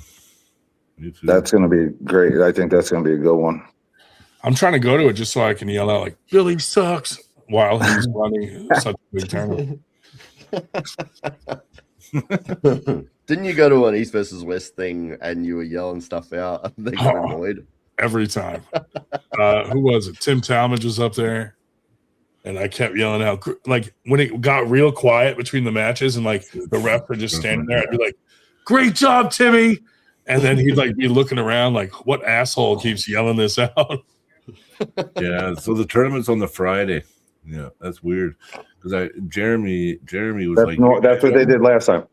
That's going to be great. I think that's going to be a good one. I'm trying to go to it just so I can yell out, like, Billy sucks, while he's running such a big tournament. Didn't you go to an East versus West thing and you were yelling stuff out? They got annoyed. Every time. Who was it? Tim Talmadge was up there, and I kept yelling out. Like, when it got real quiet between the matches and, like, the ref were just standing there, I'd be like, great job, Timmy! And then he'd like be looking around like, what asshole keeps yelling this out? Yeah, so the tournament's on the Friday. Yeah, that's weird because Jeremy was That's like, that's what they did last time.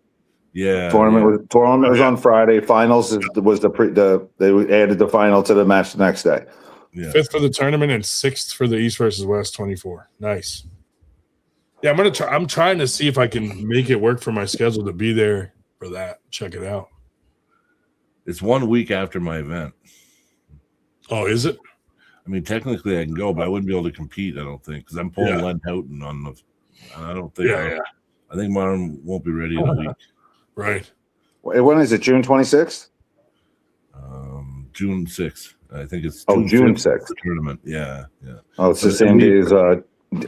yeah, Tournament was on Friday. Finals was they added the final to the match the next day. yeah. 5th for the tournament and 6th for the East versus West 24. Nice. Yeah, I'm trying to see if I can make it work for my schedule to be there for that. Check it out. It's 1 week after my event. Oh, is it? I mean, technically I can go, but I wouldn't be able to compete. I don't think because I'm pulling Len Houghton on the. I don't think. Yeah. I think mine won't be ready in a week. Right. When is it? June 26th? June 6th. I think it's June 5th, 6th. the tournament. Yeah. Oh, it's the same day as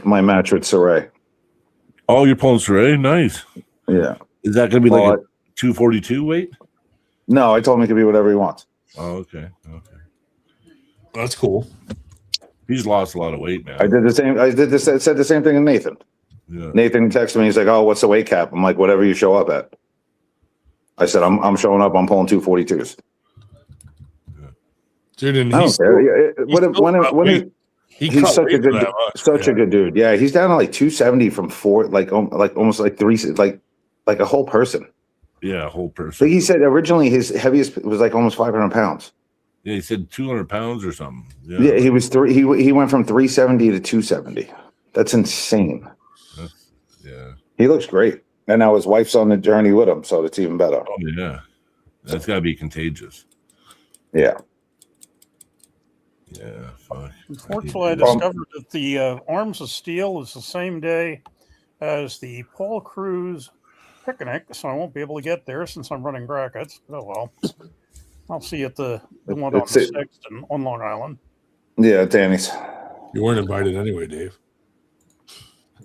my match with Saray. Oh, you're pulling Saray? Nice. Yeah. Is that going to be like a 242 weight? No, I told him he could be whatever he wants. Oh, okay. That's cool. He's lost a lot of weight, man. I said the same thing to Nathan. Yeah. Nathan texted me. He's like, "Oh, what's the weight cap?" I'm like, "Whatever you show up at." I said, "I'm showing up. I'm pulling 242s." Dude, and I don't care. He's such a good dude. Yeah, he's down to like 270 from 4, like almost like 3, like a whole person. Yeah, a whole So person. he said originally his heaviest was like almost 500 pounds. Yeah, he said 200 pounds or something. Yeah, he was he went from 370 to 270. That's insane. Yeah. He looks great. And now his wife's on the journey with him, so it's even better. Oh, yeah. That's got to be contagious. Yeah. Yeah. Fuck. Unfortunately, I discovered that the Arms of Steel is the same day as the Paul Cruz picnic, so I won't be able to get there since I'm running brackets. Oh, well. I'll see you at the one on the 6th on Long Island. Yeah, Danny's. You weren't invited anyway, Dave.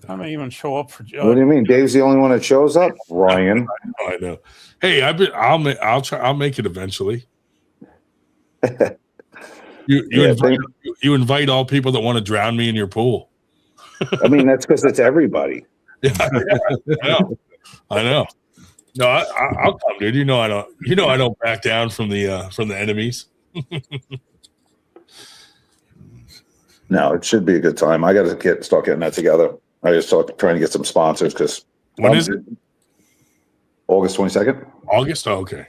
I may even show up for. What do you mean? Dave's the only one that shows up, Ryan. I know. Hey, I'll make it eventually. You invite all people that want to drown me in your pool. I mean, that's because it's everybody. Yeah, I know. No, I'll come, dude. You know I don't back down from the enemies. No, it should be a good time. I got to start getting that together. I just trying to get some sponsors because when is it? August 22nd. August. Oh, okay.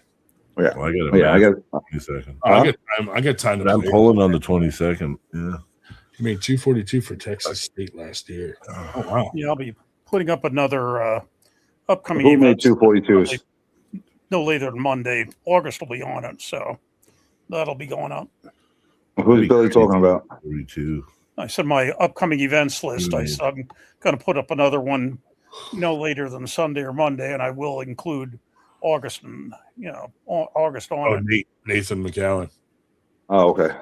Yeah, well, I got 22nd. I got time to. I'm pulling on the 22nd. Yeah. I made 242 for Texas State last year. Oh wow. Yeah, I'll be putting up another upcoming Who event. made 242s? No later than Monday. August will be on it, so that'll be going up. Who's Billy talking about? 42. I said my upcoming events list. I said I'm going to put up another one no later than Sunday or Monday, and I will include August and August on. Oh, Nathan McCowan. Oh, okay.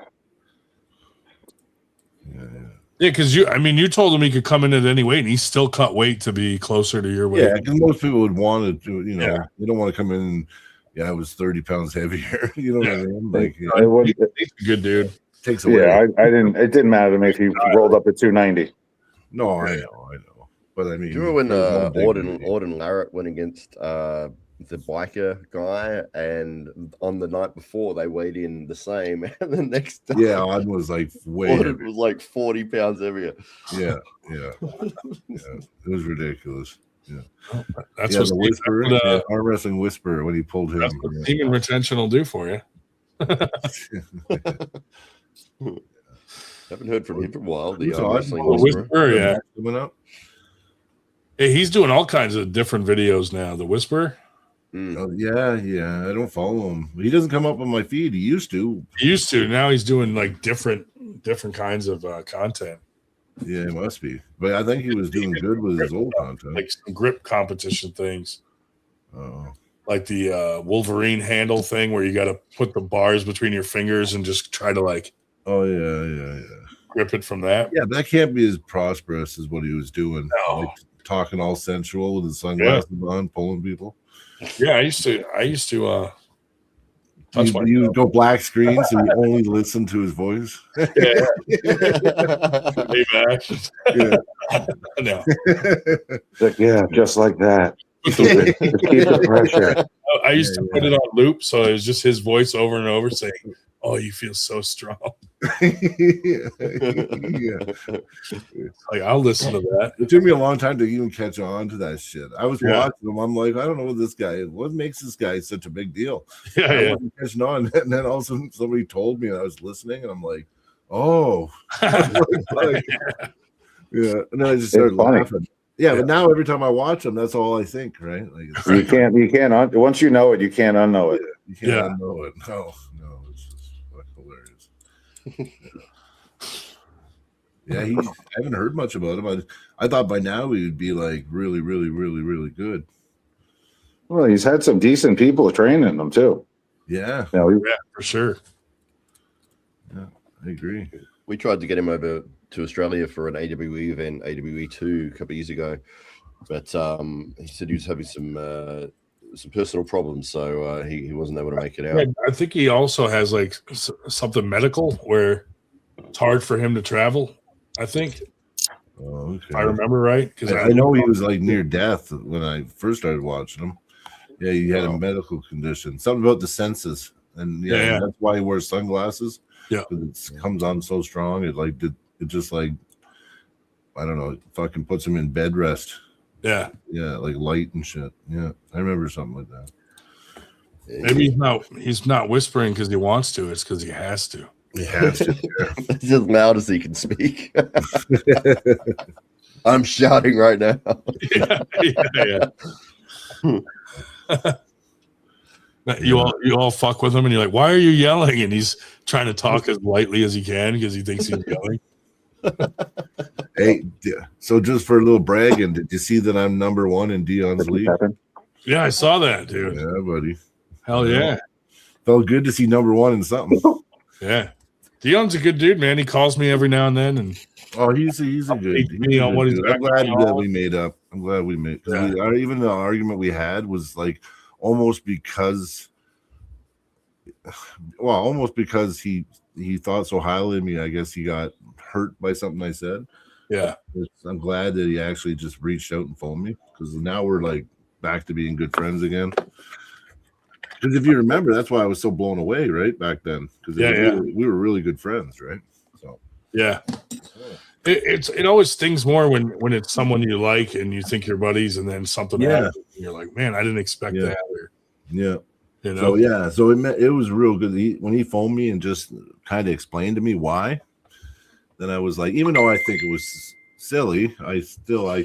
Yeah, because you told him he could come in at any weight, and he still cut weight to be closer to your weight. Yeah, because most people would want to do, they don't want to come in. I was 30 pounds heavier. You know what I mean? Like, he's a good dude. Takes away. Yeah, I didn't. It didn't matter to me if he rolled up at 290. No, I know. But I mean, do you remember when Auden Larrett went against the biker guy, and on the night before they weighed in the same, and the next day, Auden was like Auden was like 40 pounds heavier. Yeah. It was ridiculous. Yeah, that's what the Whisper, Arm Wrestling Whisper when he pulled him. That's what demon retention will do for you. Haven't heard from him for a while. The Arm Wrestling Whisper, yeah. Went up. Hey, he's doing all kinds of different videos now. The Whisper. Oh, yeah. I don't follow him. He doesn't come up on my feed. He used to. Now he's doing like different kinds of content. Yeah, it must be. But I think he was doing good with his old content. Like some grip competition things. Oh. Like the Wolverine handle thing where you got to put the bars between your fingers and just try to like. Oh, yeah. Grip it from that. Yeah, that can't be as prosperous as what he was doing. No. Like, talking all sensual with his sunglasses on, pulling people. Yeah, I used to you go black screen so you only listen to his voice. Yeah. Hey, Max. Yeah. No. Like, yeah, just like that. Just keep the pressure. I used to put it on loop, so it was just his voice over and over saying, "Oh, you feel so strong." Yeah. Like, I'll listen to that. It took me a long time to even catch on to that shit. I was Yeah. watching him. I'm like, I don't know what this guy is. What makes this guy such a big deal? Yeah, I yeah. wasn't catching on. And then all of a sudden somebody told me, and I was listening, and I'm like, oh. Like, yeah. And then I just started funny. laughing. Yeah, but now every time I watch him, that's all I think, right? Like it's, You can't once you know it, you can't unknow it. you can't Yeah. unknow it. No, it's just fucking hilarious. Yeah, I haven't heard much about him. I thought by now he would be like really, really, really, really good. Well, he's had some decent people training him too. Yeah, You know, Yeah, for sure. I agree. We tried to get him over to Australia for an AWE event, AWE 2, a couple of years ago, but he said he was having some personal problems, so he wasn't able to make it out. Yeah, I think he also has like something medical where it's hard for him to travel. I think, Oh, okay. if I remember right, because I know he was like near death when I first started watching him. Yeah, he had a medical condition, something about the senses, and Yeah. that's why he wears sunglasses. Yeah. 'Cause it comes on so strong. It just like, I don't know, it fucking puts him in bed rest. Yeah, Yeah, like light and shit. Yeah, I remember something like that. maybe he's not whispering because he wants to. It's because he has to. He has to. It's as loud as he can speak. I'm shouting right now. yeah. You all fuck with him, and you're like, "Why are you yelling?" And he's trying to talk as lightly as he can because he thinks he's yelling. Hey, so just for a little bragging, did you see that I'm number 1 in Dion's league? Yeah, I saw that, dude. Yeah, buddy. Hell yeah, Felt good to see number 1 in something. yeah. Dion's a good dude, man. He calls me every now and then, and Oh, he's a good. me on what he's dude. I'm glad back that we made up. I'm glad we made, because even the argument we had was like almost because he thought so highly of me. I guess he got hurt by something I said. yeah, I'm glad that he actually just reached out and phoned me, because now we're like back to being good friends again. Because if you remember, that's why I was so blown away, right, back then. Because we were really good friends, right? So yeah. It always stings more when it's someone you like and you think you're buddies, and then something happens and you're like, man, I didn't expect that. Or, yeah. you know? So it was real good. When he phoned me and just kind of explained to me why, then I was like, even though I think it was silly, I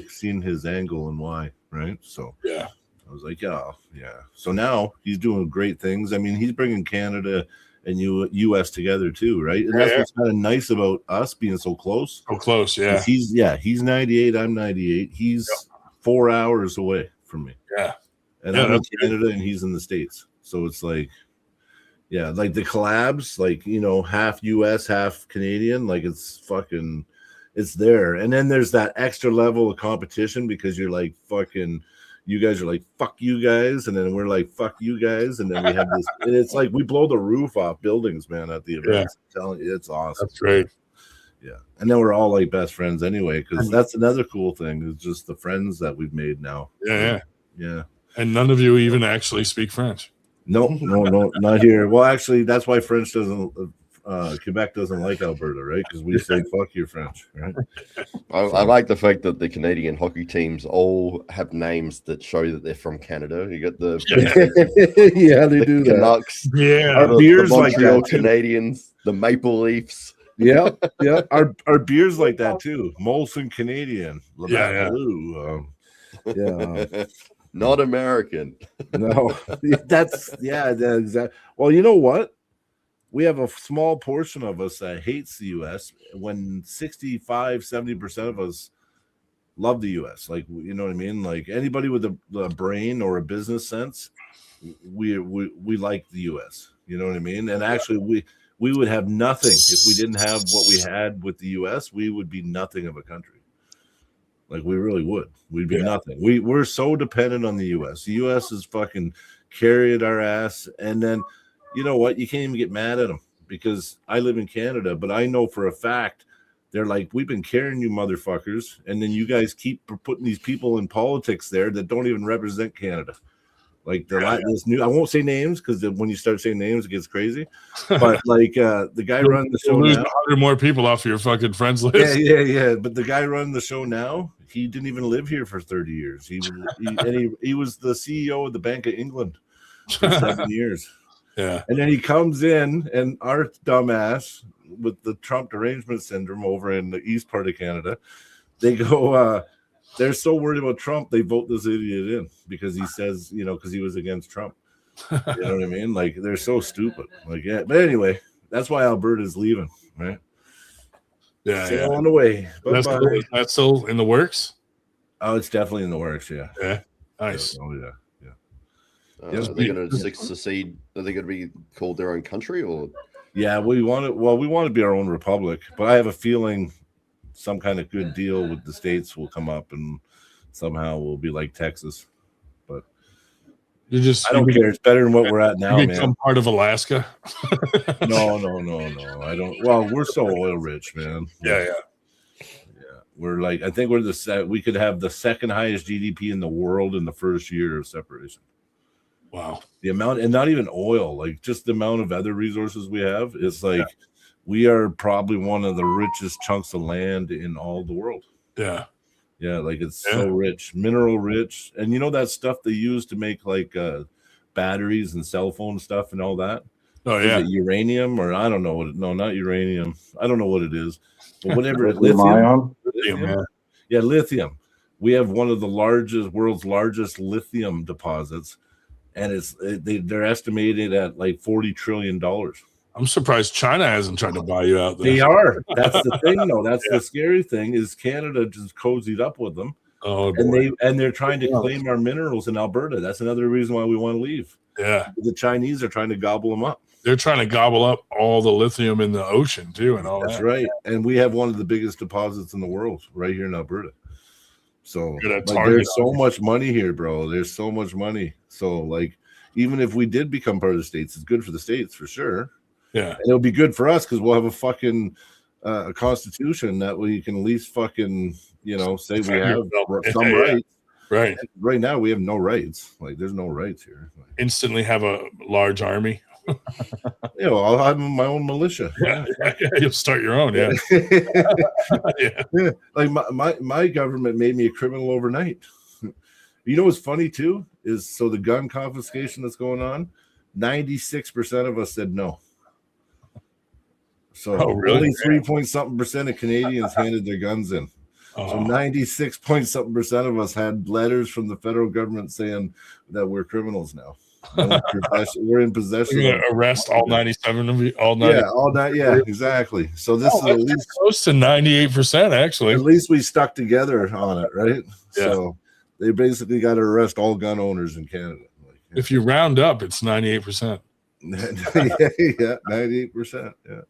seen his angle and why, right? So yeah, I was like, yeah. So now he's doing great things. I mean, he's bringing Canada and U.S. together too, right? And that's what's kind of nice about us being so close. so close, yeah. He's 98, I'm 98. He's 4 hours away from me. Yeah. And I'm in Canada and he's in the States. So it's like, yeah, like the collabs, like, half US, half Canadian, like it's there. And then there's that extra level of competition because you're like fucking, you guys are like, fuck you guys. And then we're like, fuck you guys. And then we have this, and it's like we blow the roof off buildings, man, at the events. I'm telling you, it's awesome. That's great. Yeah. And then we're all like best friends anyway, because that's another cool thing is just the friends that we've made now. Yeah. And none of you even actually speak French. No, not here. Well, actually, that's why Quebec doesn't like Alberta, right? Because we say fuck your French, right? I like the fact that the Canadian hockey teams all have names that show that they're from Canada. You got the they do that. Canucks, Our beers the like Montreal that too. Canadians, the Maple Leafs. Yeah. Our beers like that too. Molson Canadian, Labatt Blue. Not American. No, that's exactly. Well, you know what? We have a small portion of us that hates the U.S. when 65-70% of us love the U.S. Like, you know what I mean? Like anybody with a brain or a business sense, we like the U.S. You know what I mean? And actually, we would have nothing if we didn't have what we had with the U.S. We would be nothing of a country. Like we really would. We'd be nothing. We're so dependent on the U.S. The U.S. is fucking carried our ass. And then, you know what? You can't even get mad at them because I live in Canada, but I know for a fact they're like, we've been carrying you motherfuckers. And then you guys keep putting these people in politics there that don't even represent Canada. Like this new, I won't say names because when you start saying names, it gets crazy. But like the guy running the show lose now, 100 more people off your fucking friends list. yeah. But the guy running the show now, he didn't even live here for 30 years. He was the CEO of the Bank of England for 7 years. Yeah. And then he comes in, and our dumbass with the Trump derangement syndrome over in the east part of Canada, they go, they're so worried about Trump, they vote this idiot in because he says, because he was against Trump. You know what I mean? Like, they're so stupid. Like, yeah. But anyway, that's why Alberta's leaving, right? Yeah. Sail on the way. That's still in the works? Oh, it's definitely in the works, yeah. Yeah. Nice. Oh, yeah. Are they going to secede? Are they going to be called their own country, or? Yeah, we want to be our own republic, but I have a feeling some kind of good deal with the states will come up, and somehow we'll be like Texas. But I don't care. It's better than what we're at now, you become part of Alaska. No. I don't. Well, we're so oil rich, man. Yeah. We're like, I think we could have the second highest GDP in the world in the first year of separation. Wow. The amount, and not even oil, like just the amount of other resources we have is like, we are probably one of the richest chunks of land in all the world. Yeah. Yeah. Like it's so rich, mineral rich. And that stuff they use to make like batteries and cell phone stuff and all that. Oh, yeah. Is it uranium or I don't know no, not uranium. I don't know what it is, but whatever. Lithium. Yeah. Lithium. We have one of the world's largest lithium deposits. And they're estimated at like $40 trillion. I'm surprised China hasn't tried to buy you out there. They are. That's the thing, though. That's the scary thing is Canada just cozied up with them. Oh, boy. And they're trying to claim our minerals in Alberta. That's another reason why we want to leave. Yeah. The Chinese are trying to gobble them up. They're trying to gobble up all the lithium in the ocean too, and all that. That's right. And we have one of the biggest deposits in the world right here in Alberta. So there's so much money here, bro. There's so much money. So like, even if we did become part of the states, it's good for the states for sure. Yeah, and it'll be good for us because we'll have a fucking a constitution that we can at least fucking say we have some rights. Right. Right now we have no rights. Like there's no rights here. Instantly have a large army. I'll have my own militia. Yeah. You'll start your own. Yeah. Yeah. Like my government made me a criminal overnight. What's funny too is so the gun confiscation that's going on, 96% of us said no. So only 3-point-something% of Canadians handed their guns in. So 96-point-something% of us had letters from the federal government saying that we're criminals now. We're in possession. We're gonna arrest all 97 of you. All 90. Yeah, all that. Yeah, exactly. So this is at least close to 98%. Actually, at least we stuck together on it, right? Yeah. So they basically got to arrest all gun owners in Canada. If you round up, it's 98%. Yeah, 98%. Yeah,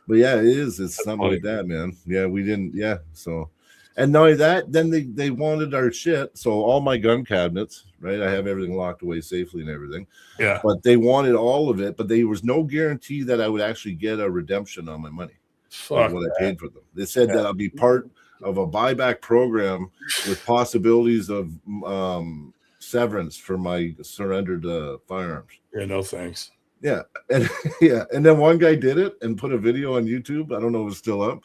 but yeah, it is. It's something like that, man. Yeah, we didn't. Yeah, so. And not only that, then they wanted our shit. So all my gun cabinets, right? I have everything locked away safely and everything. Yeah. But they wanted all of it, but there was no guarantee that I would actually get a redemption on my money. Fuck what I paid for them. They said that I'll be part of a buyback program with possibilities of severance for my surrendered firearms. Yeah, no thanks. Yeah. And and then one guy did it and put a video on YouTube. I don't know if it's still up.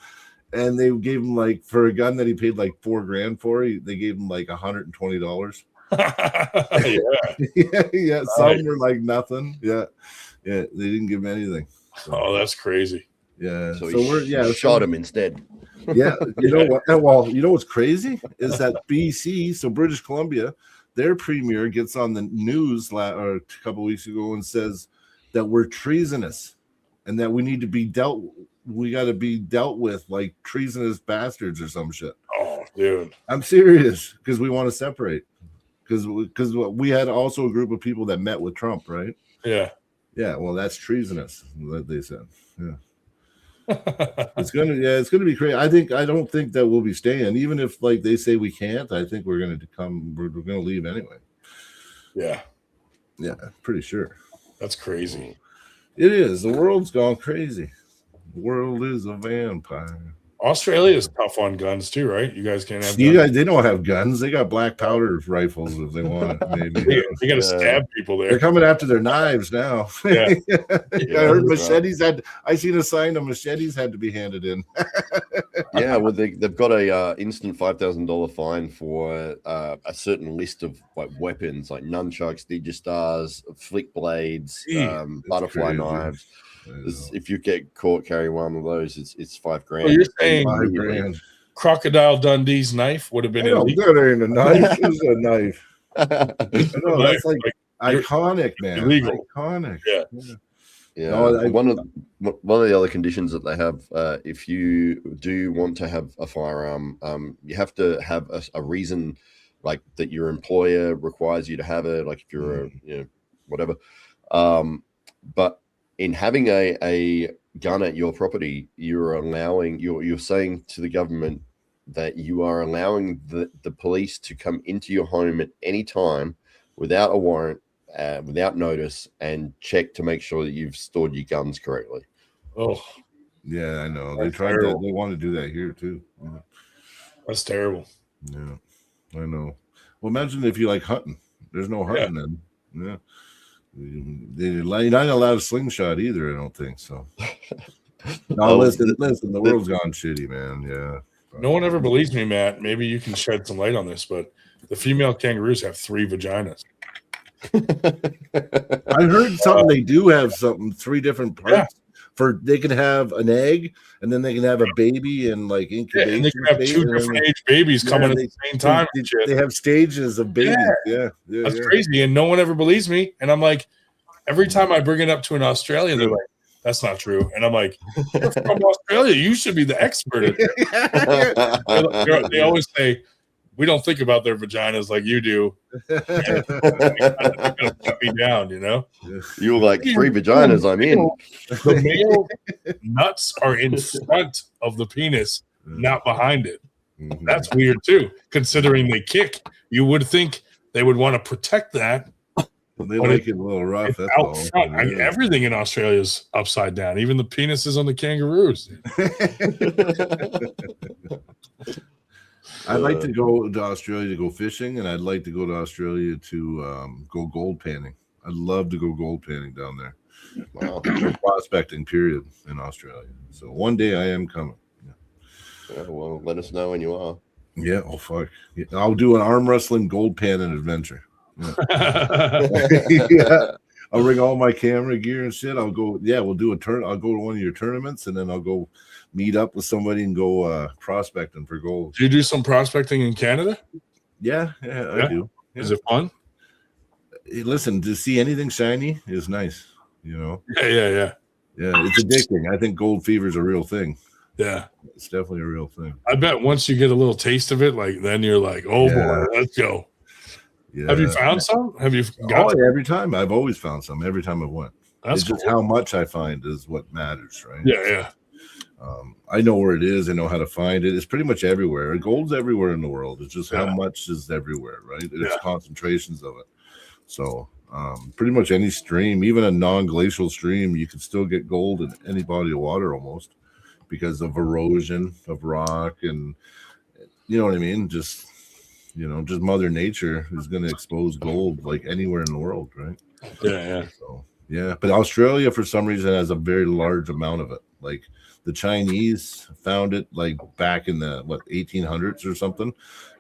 And they gave him like for a gun that he paid like $4,000 for. They gave him like $120. Yeah. Some were like nothing. Yeah. They didn't give him anything. So. Oh, that's crazy. Yeah. So we're shot him instead. Yeah. You know what? Well, you know what's crazy is that BC, so British Columbia, their premier gets on the news a couple of weeks ago and says that we're treasonous and that we need to be dealt. We got to be dealt with like treasonous bastards or some shit. Oh, dude. I'm serious because we want to separate. Because we had also a group of people that met with Trump, right? Yeah. Yeah. Well, that's treasonous, that they said. Yeah. It's gonna be crazy. I don't think that we'll be staying, even if like they say we can't. I think we're gonna leave anyway. Yeah. Yeah, pretty sure. That's crazy. It is. The world's gone crazy. The world is a vampire. Australia is tough on guns too, right? You guys can't have You guns. guys, they don't have guns. They got black powder rifles if they want it. Maybe They got to stab people they're there. coming after their knives now. Yeah. I heard machetes had. I seen a sign of machetes had to be handed in. Yeah, well, they've got a instant $5,000 fine for a certain list of like weapons, like nunchucks, digistars, flick blades, butterfly crazy. knives. If you get caught carrying one of those, it's $5,000. So you're saying $5,000. Crocodile Dundee's knife would have been illegal? That ain't a knife. It's a knife. I know, that's like iconic, man. Illegal. Iconic. Yeah. Yeah, No, one of the other conditions that they have, if you do want to have a firearm, you have to have a reason, like that your employer requires you to have it, like if you're whatever. But in having a gun at your property, you're saying to the government that you are allowing the police to come into your home at any time without a warrant, without notice, and check to make sure that you've stored your guns correctly. Oh, yeah, I know. That's They tried terrible. that. They want to do that here too. Yeah. that's terrible. Yeah, I know. Well, imagine if you like hunting. There's no hunting then. Yeah. You're not allowed a slingshot either, I don't think so. No, listen, the world's gone shitty, man. Yeah. No one ever believes me, Matt. Maybe you can shed some light on this, but the female kangaroos have 3 vaginas. I heard something. They do have something, 3 different parts. For they can have an egg, and then they can have a baby and like incubation. And they can have 2 different age babies coming at the same time. They have stages of babies. Yeah. That's crazy, and no one ever believes me. And I'm like, every time I bring it up to an Australian, they're like, "That's not true." And I'm like, "You're from Australia. You should be the expert at it." They always say, "We don't think about their vaginas like you do." They gotta put me down, you know. You were like 3 vaginas. I'm in. The male nuts are in front of the penis, not behind it. That's weird too, considering they kick. You would think they would want to protect that. They like it a little rough. That's all. Front. I mean, everything in Australia is upside down, even the penises on the kangaroos. I'd like to go to Australia to go fishing, and I'd like to go to Australia to go gold panning. I'd love to go gold panning down there. Wow. Prospecting period in Australia. So one day I am coming. Yeah, well, let us know when you are. Yeah. Oh fuck. Yeah, I'll do an arm wrestling gold panning adventure. Yeah. I'll bring all my camera gear and shit. I'll go. Yeah, we'll do a turn. I'll go to one of your tournaments, and then I'll go meet up with somebody and go prospecting for gold. Do you do some prospecting in Canada? Yeah, I do. Yeah. Is it fun? Hey, listen, to see anything shiny is nice. You know. Yeah. It's addicting. I think gold fever is a real thing. Yeah, it's definitely a real thing. I bet once you get a little taste of it, like then you're like, oh boy, let's go. Yeah. Have you found some? Have you got every time? I've always found some every time I've went. That's just how much I find is what matters, right? Yeah. I know where it is. I know how to find it. It's pretty much everywhere. Gold's everywhere in the world. It's just how much is everywhere, right? It's concentrations of it. So pretty much any stream, even a non-glacial stream, you can still get gold in any body of water almost because of erosion of rock, and you know what I mean? Just Mother Nature is going to expose gold like anywhere in the world, right? Yeah. So, but Australia for some reason has a very large amount of it. Like the Chinese found it like back in the 1800s or something,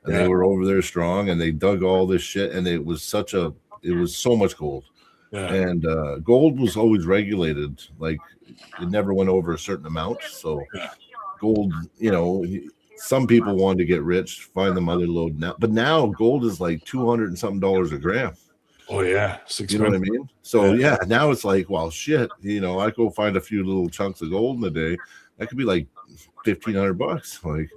and they were over there strong, and they dug all this shit, and it was so much gold. Yeah. And gold was always regulated, like it never went over a certain amount. So gold, some people wanted to get rich, find the mother lode now, but now gold is like $200 and something a gram. Oh yeah, you know what I mean? So now it's like, well, shit. I go find a few little chunks of gold in a day. That could be like $1,500. Like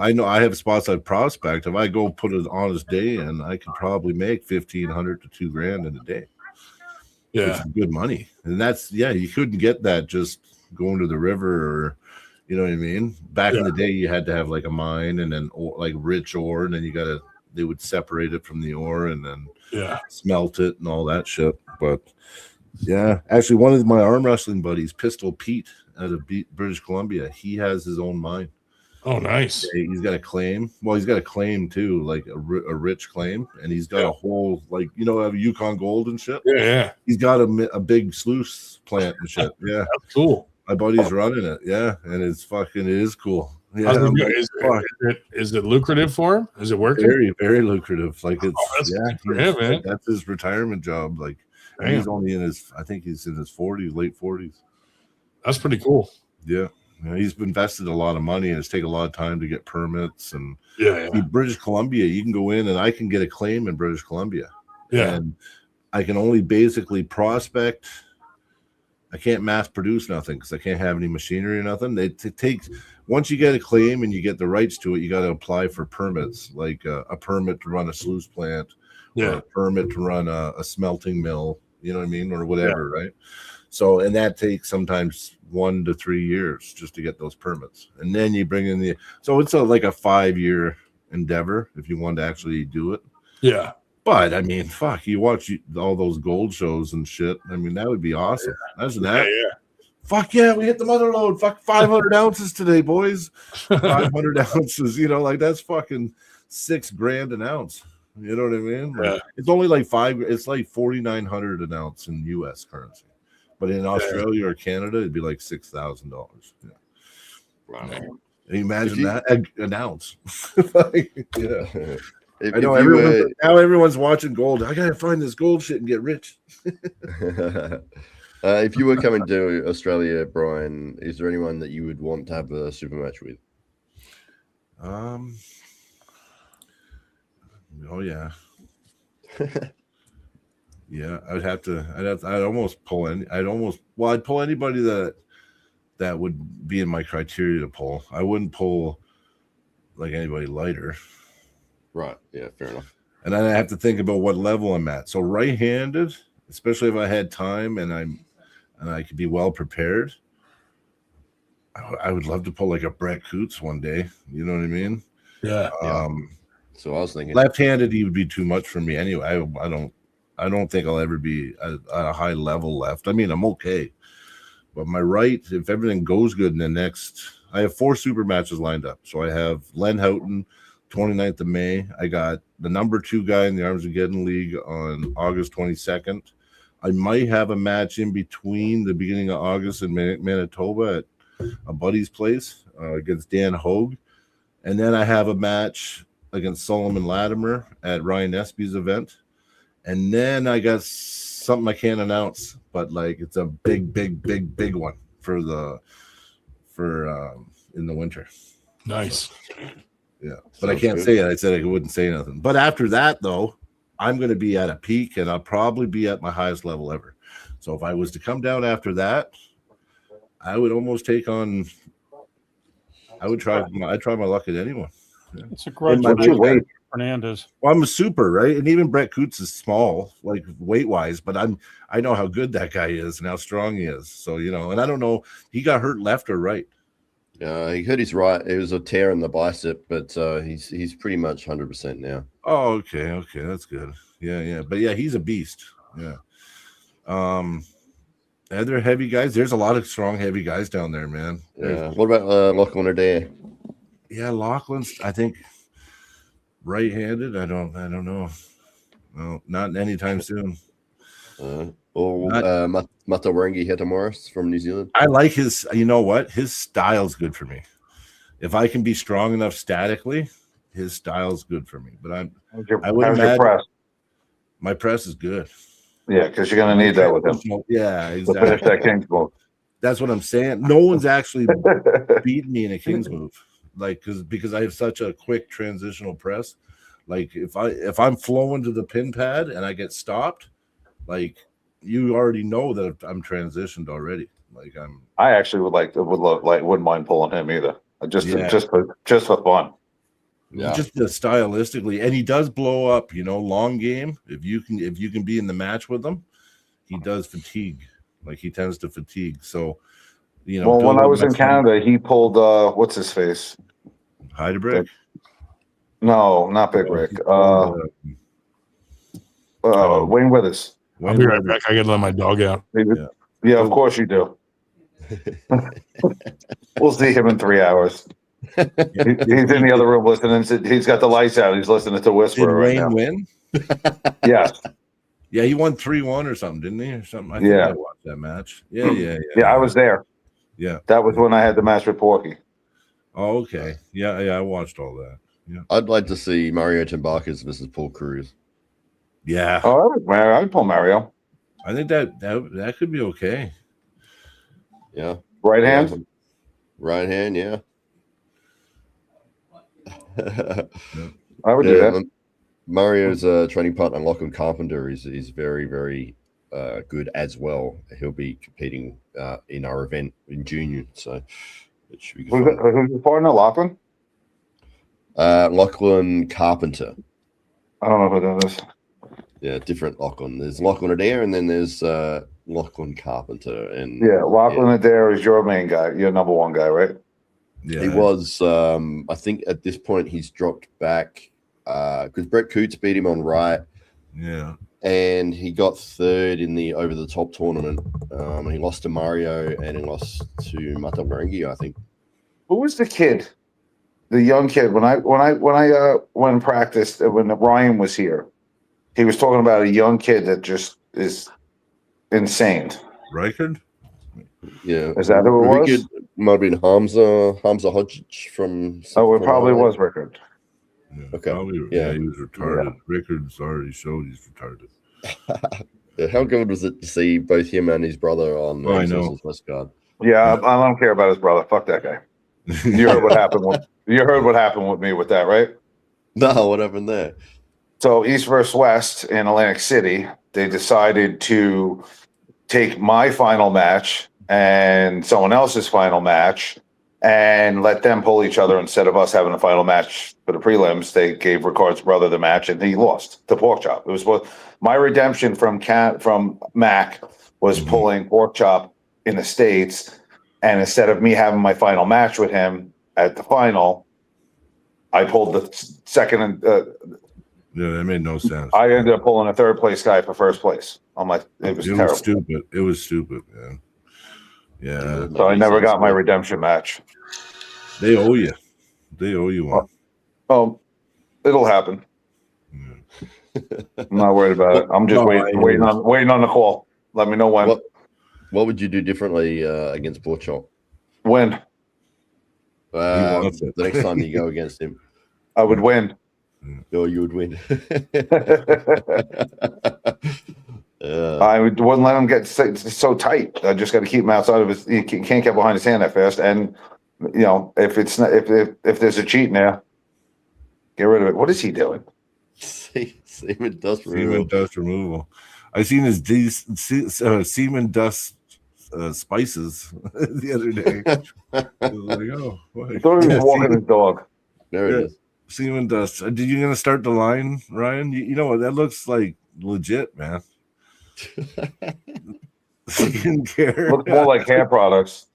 I know I have spots I prospect. If I go put an honest day in, I could probably make $1,500 to $2,000 in a day. Yeah, it's good money, and that's you couldn't get that just going to the river or. You know what I mean? Back in the day, you had to have like a mine and then like rich ore, and then they would separate it from the ore and then smelt it and all that shit. But actually, one of my arm wrestling buddies, Pistol Pete, British Columbia. He has his own mine. Oh, nice. He's got a claim. Well, he's got a claim too, like a rich claim, and he's got a whole have Yukon Gold and shit. Yeah. He's got a big sluice plant and shit. Yeah, that's cool. My buddy's running it. Yeah, and it is cool. Yeah, is it lucrative for him? Is it working? Very, very lucrative. Like it's that's good for him, man. That's his retirement job. Like he's only in his, I think he's in his 40s, late 40s. That's pretty cool. Yeah. He's invested a lot of money, and it's taken a lot of time to get permits. And British Columbia, you can go in, and I can get a claim in British Columbia. Yeah, and I can only basically prospect. I can't mass produce nothing because I can't have any machinery or nothing. It takes, once you get a claim and you get the rights to it, you got to apply for permits, like a permit to run a sluice plant, or a permit to run a smelting mill. You know what I mean, or whatever, right? So, and that takes sometimes 1 to 3 years just to get those permits, and then you bring in so it's like a 5-year endeavor if you want to actually do it. Yeah, but I mean, fuck, you watch all those gold shows and shit. I mean, that would be awesome. Imagine that. Fuck yeah, we hit the mother load. Fuck 500 ounces today, boys. 500 ounces. Like that's fucking $6,000 an ounce. You know what I mean? Like, it's only like it's like 4,900 an ounce in U.S. currency. But in Australia or Canada, it'd be like $6,000. Yeah. Wow. Can you imagine that? An ounce. I know everyone's watching gold. I gotta find this gold shit and get rich. If you were coming to Australia, Brian, is there anyone that you would want to have a super match with? Oh yeah. Yeah, I'd almost pull I'd pull anybody that would be in my criteria to pull. I wouldn't pull like anybody lighter. Right. Yeah, fair enough. And I have to think about what level I'm at. So right-handed, especially if I had time and I could be well prepared, I would love to pull like a Brett Coots one day. You know what I mean? Yeah. So I was thinking left-handed, he would be too much for me anyway. I don't think I'll ever be at a high level left. I mean, I'm okay. But my right, if everything goes good in the next, I have 4 super matches lined up. So I have Len Houghton, 29th of May. I got the number 2 guy in the Armsmageddon League on August 22nd. I might have a match in between the beginning of August in Manitoba at a buddy's place against Dan Hogue. And then I have a match against Solomon Latimer at Ryan Espy's event. And then I got something I can't announce, but like it's a big one for in the winter. Nice. Yeah, but I can't say it. I said I wouldn't say nothing. But after that, though, I'm going to be at a peak, and I'll probably be at my highest level ever. So if I was to come down after that, I would almost take on. I'd try my luck at anyone. Yeah. It's a grudge. Weight? Fernandez. Well, I'm a super, right? And even Brett Coots is small, like weight-wise, but I know how good that guy is and how strong he is. So, and I don't know, he got hurt left or right. He hurt his right. It was a tear in the bicep, but he's pretty much 100% now. Oh, okay, that's good. Yeah. But yeah, he's a beast. Yeah. Other heavy guys. There's a lot of strong, heavy guys down there, man. Yeah. What about Lachlan Adair? Yeah, Lachlan's, I think, right-handed. I don't know. No, not anytime soon. Matawarangi Hetamoris from New Zealand. I like his. You know what? His style's good for me. If I can be strong enough statically, his style's good for me. But I would imagine press? My press is good. Yeah, because you're gonna need that with him. Yeah, exactly. To finish that King's move. That's what I'm saying. No one's actually beaten me in a King's move, like because I have such a quick transitional press. Like if I'm flowing to the pin pad and I get stopped, like you already know that I'm transitioned already. Like I actually wouldn't mind pulling him either. Just for fun. Yeah. Just stylistically, and he does blow up. Long game. If you can be in the match with him, he does fatigue. Like he tends to fatigue. So, Well, when I was in Canada, he pulled what's his face? Heidebrick? No, not Big Rick. Wayne Withers. I'll be right back. I gotta let my dog out. Yeah, of course you do. We'll see him in 3 hours. He's in the other room listening. He's got the lights out. He's listening to Did Whisperer right now. Wayne win? Yes. Yeah, he won 3-1 or something, didn't he? Or something. I think I watched that match. Yeah. Yeah, I was there. Yeah. That was when I had the match with Porky. Oh, okay. Yeah, I watched all that. Yeah. I'd like to see Mario Tambakas versus Paul Cruz. Yeah. Oh, I'd pull Mario. I think that could be okay. Yeah. Right hand? Right hand, yeah. I would do that. Mario's training partner, Lachlan Carpenter, is very, very good as well. He'll be competing in our event in junior, so it should be good. Who's your partner, Lachlan? Lachlan Carpenter. I don't know who that is. Yeah, different Lachlan. There's Lachlan Adair, and then there's Lachlan Carpenter. And yeah, Lachlan Adair is your main guy, your number one guy, right? Yeah. He was. I think at this point he's dropped back because Brett Coots beat him on right. Yeah. And he got third in the over the top tournament. He lost to Mario and he lost to Mata Marengi, I think. Who was the kid? The young kid when I practiced when Ryan was here. He was talking about a young kid that just is insane. Reichard? Yeah. Is that who it was? Might have been Hamza Hodge from. Oh, it probably was Rickard. Yeah, okay. Probably, yeah, he was retarded. Yeah. Rickard's already showed he's retarded. Yeah, how good was it to see both him and his brother on I know. Westgard? Yeah, I don't care about his brother. Fuck that guy. You heard what happened with me with that, right? No, what happened there? So East versus West in Atlantic City, they decided to take my final match and someone else's final match and let them pull each other instead of us having a final match for the prelims. They gave Ricard's brother the match and he lost to Pork Chop. It was my redemption from Mac was pulling Pork Chop in the States, and instead of me having my final match with him at the final, I pulled the second and yeah, that made no sense. I ended up pulling a third place guy for first place. I'm like, it was terrible. Stupid. It was stupid, man. Yeah. So I never got my redemption match. They owe you. They owe you one. Oh, it'll happen. Yeah. I'm not worried about it. I'm just waiting on the call. Let me know when. What would you do differently against Pork Chop? When? The next time you go against him. I would win. Or you would win. I wouldn't let him get so tight. I just got to keep him outside of his. You can't get behind his hand that fast. And you know, if there's a cheat now, get rid of it. What is he doing? Semen dust removal. Semen dust removal. I seen his semen dust spices the other day. I was like, oh, I thought he was walking his dog. There it is. Semen dust. Did you gonna start the line, Ryan? You know what? That looks like legit, man. Skincare. Looks more like hair products.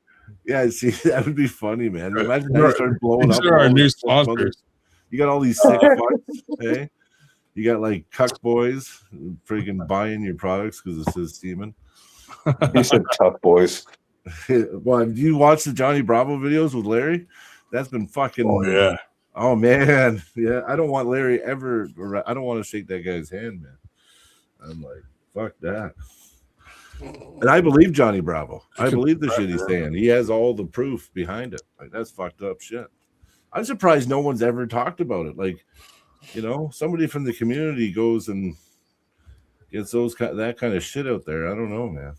Yeah, see, that would be funny, man. Imagine they start blowing up. Our new sponsors. You got all these sick fucks, hey? You got like cuck boys freaking buying your products because it says semen. He said tough boys. Well, do you watch the Johnny Bravo videos with Larry? That's been fucking. Oh, yeah. Oh, man. Yeah, I don't want Larry ever. I don't want to shake that guy's hand, man. I'm like, fuck that. And I believe Johnny Bravo. I believe the shit he's saying. He has all the proof behind it. Like, that's fucked up shit. I'm surprised no one's ever talked about it. Like, you know, somebody from the community goes and gets that kind of shit out there. I don't know, man.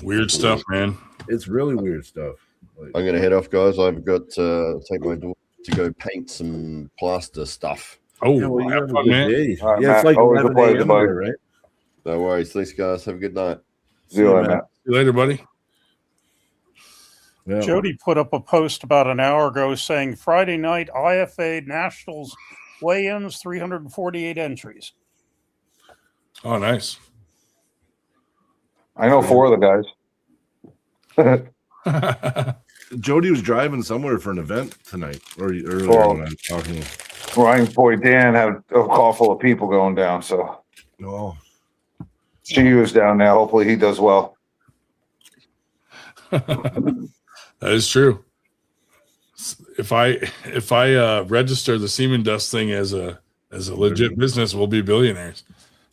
Weird stuff, man. It's really weird stuff. Like, I'm going to head off, guys. I've got to take my daughter to go paint some plaster stuff. Oh, yeah, well, you have a good man. day. Right, yeah, it's like 11 a.m. there, right? No worries. Thanks, guys. Have a good night. See you later, Matt. See you later, buddy. Yeah. Jody put up a post about an hour ago saying Friday night IFA Nationals weigh-ins, 348 entries. Oh, nice. I know 4 of the guys. Jody was driving somewhere for an event tonight or earlier when I was talking. Ryan's boy Dan had a call full of people going down, so Oh, she was down there. Hopefully he does well. That is true. If I register the semen dust thing as a legit business, we'll be billionaires.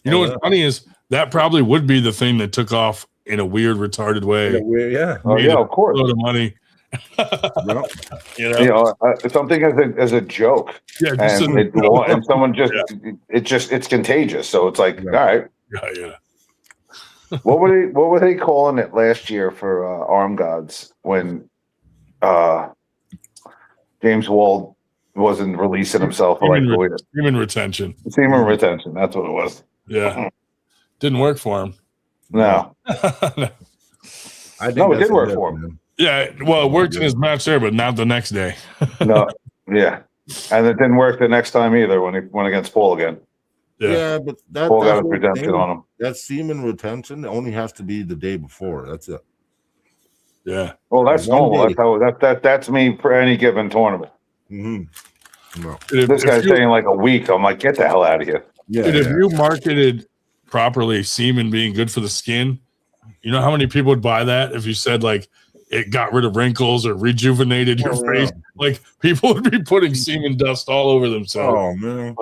You know what's funny is that probably would be the thing that took off in a weird, retarded way. Yeah. Oh yeah, of course. A lot of money. Yep. You know? Something as a joke, Yeah, and someone it's contagious. So it's like, all right. Yeah. What were they calling it last year for Arm Gods when James Wald wasn't releasing himself for like a week? Semen retention. Semen retention. That's what it was. Yeah. Didn't work for him. No. I think it did work for him. Man. Yeah, well, it worked in his match there, but not the next day. No, yeah, and it didn't work the next time either when he went against Paul again. Yeah, but Paul got a redemption on him. That semen retention only has to be the day before. That's it. Yeah. Well, that's normal. That's me for any given tournament. Mm-hmm. No. This guy's saying like a week. I'm like, get the hell out of here. Yeah. Dude, if you marketed properly semen being good for the skin, you know how many people would buy that if you said like it got rid of wrinkles or rejuvenated your face? Like people would be putting semen dust all over themselves. Oh man,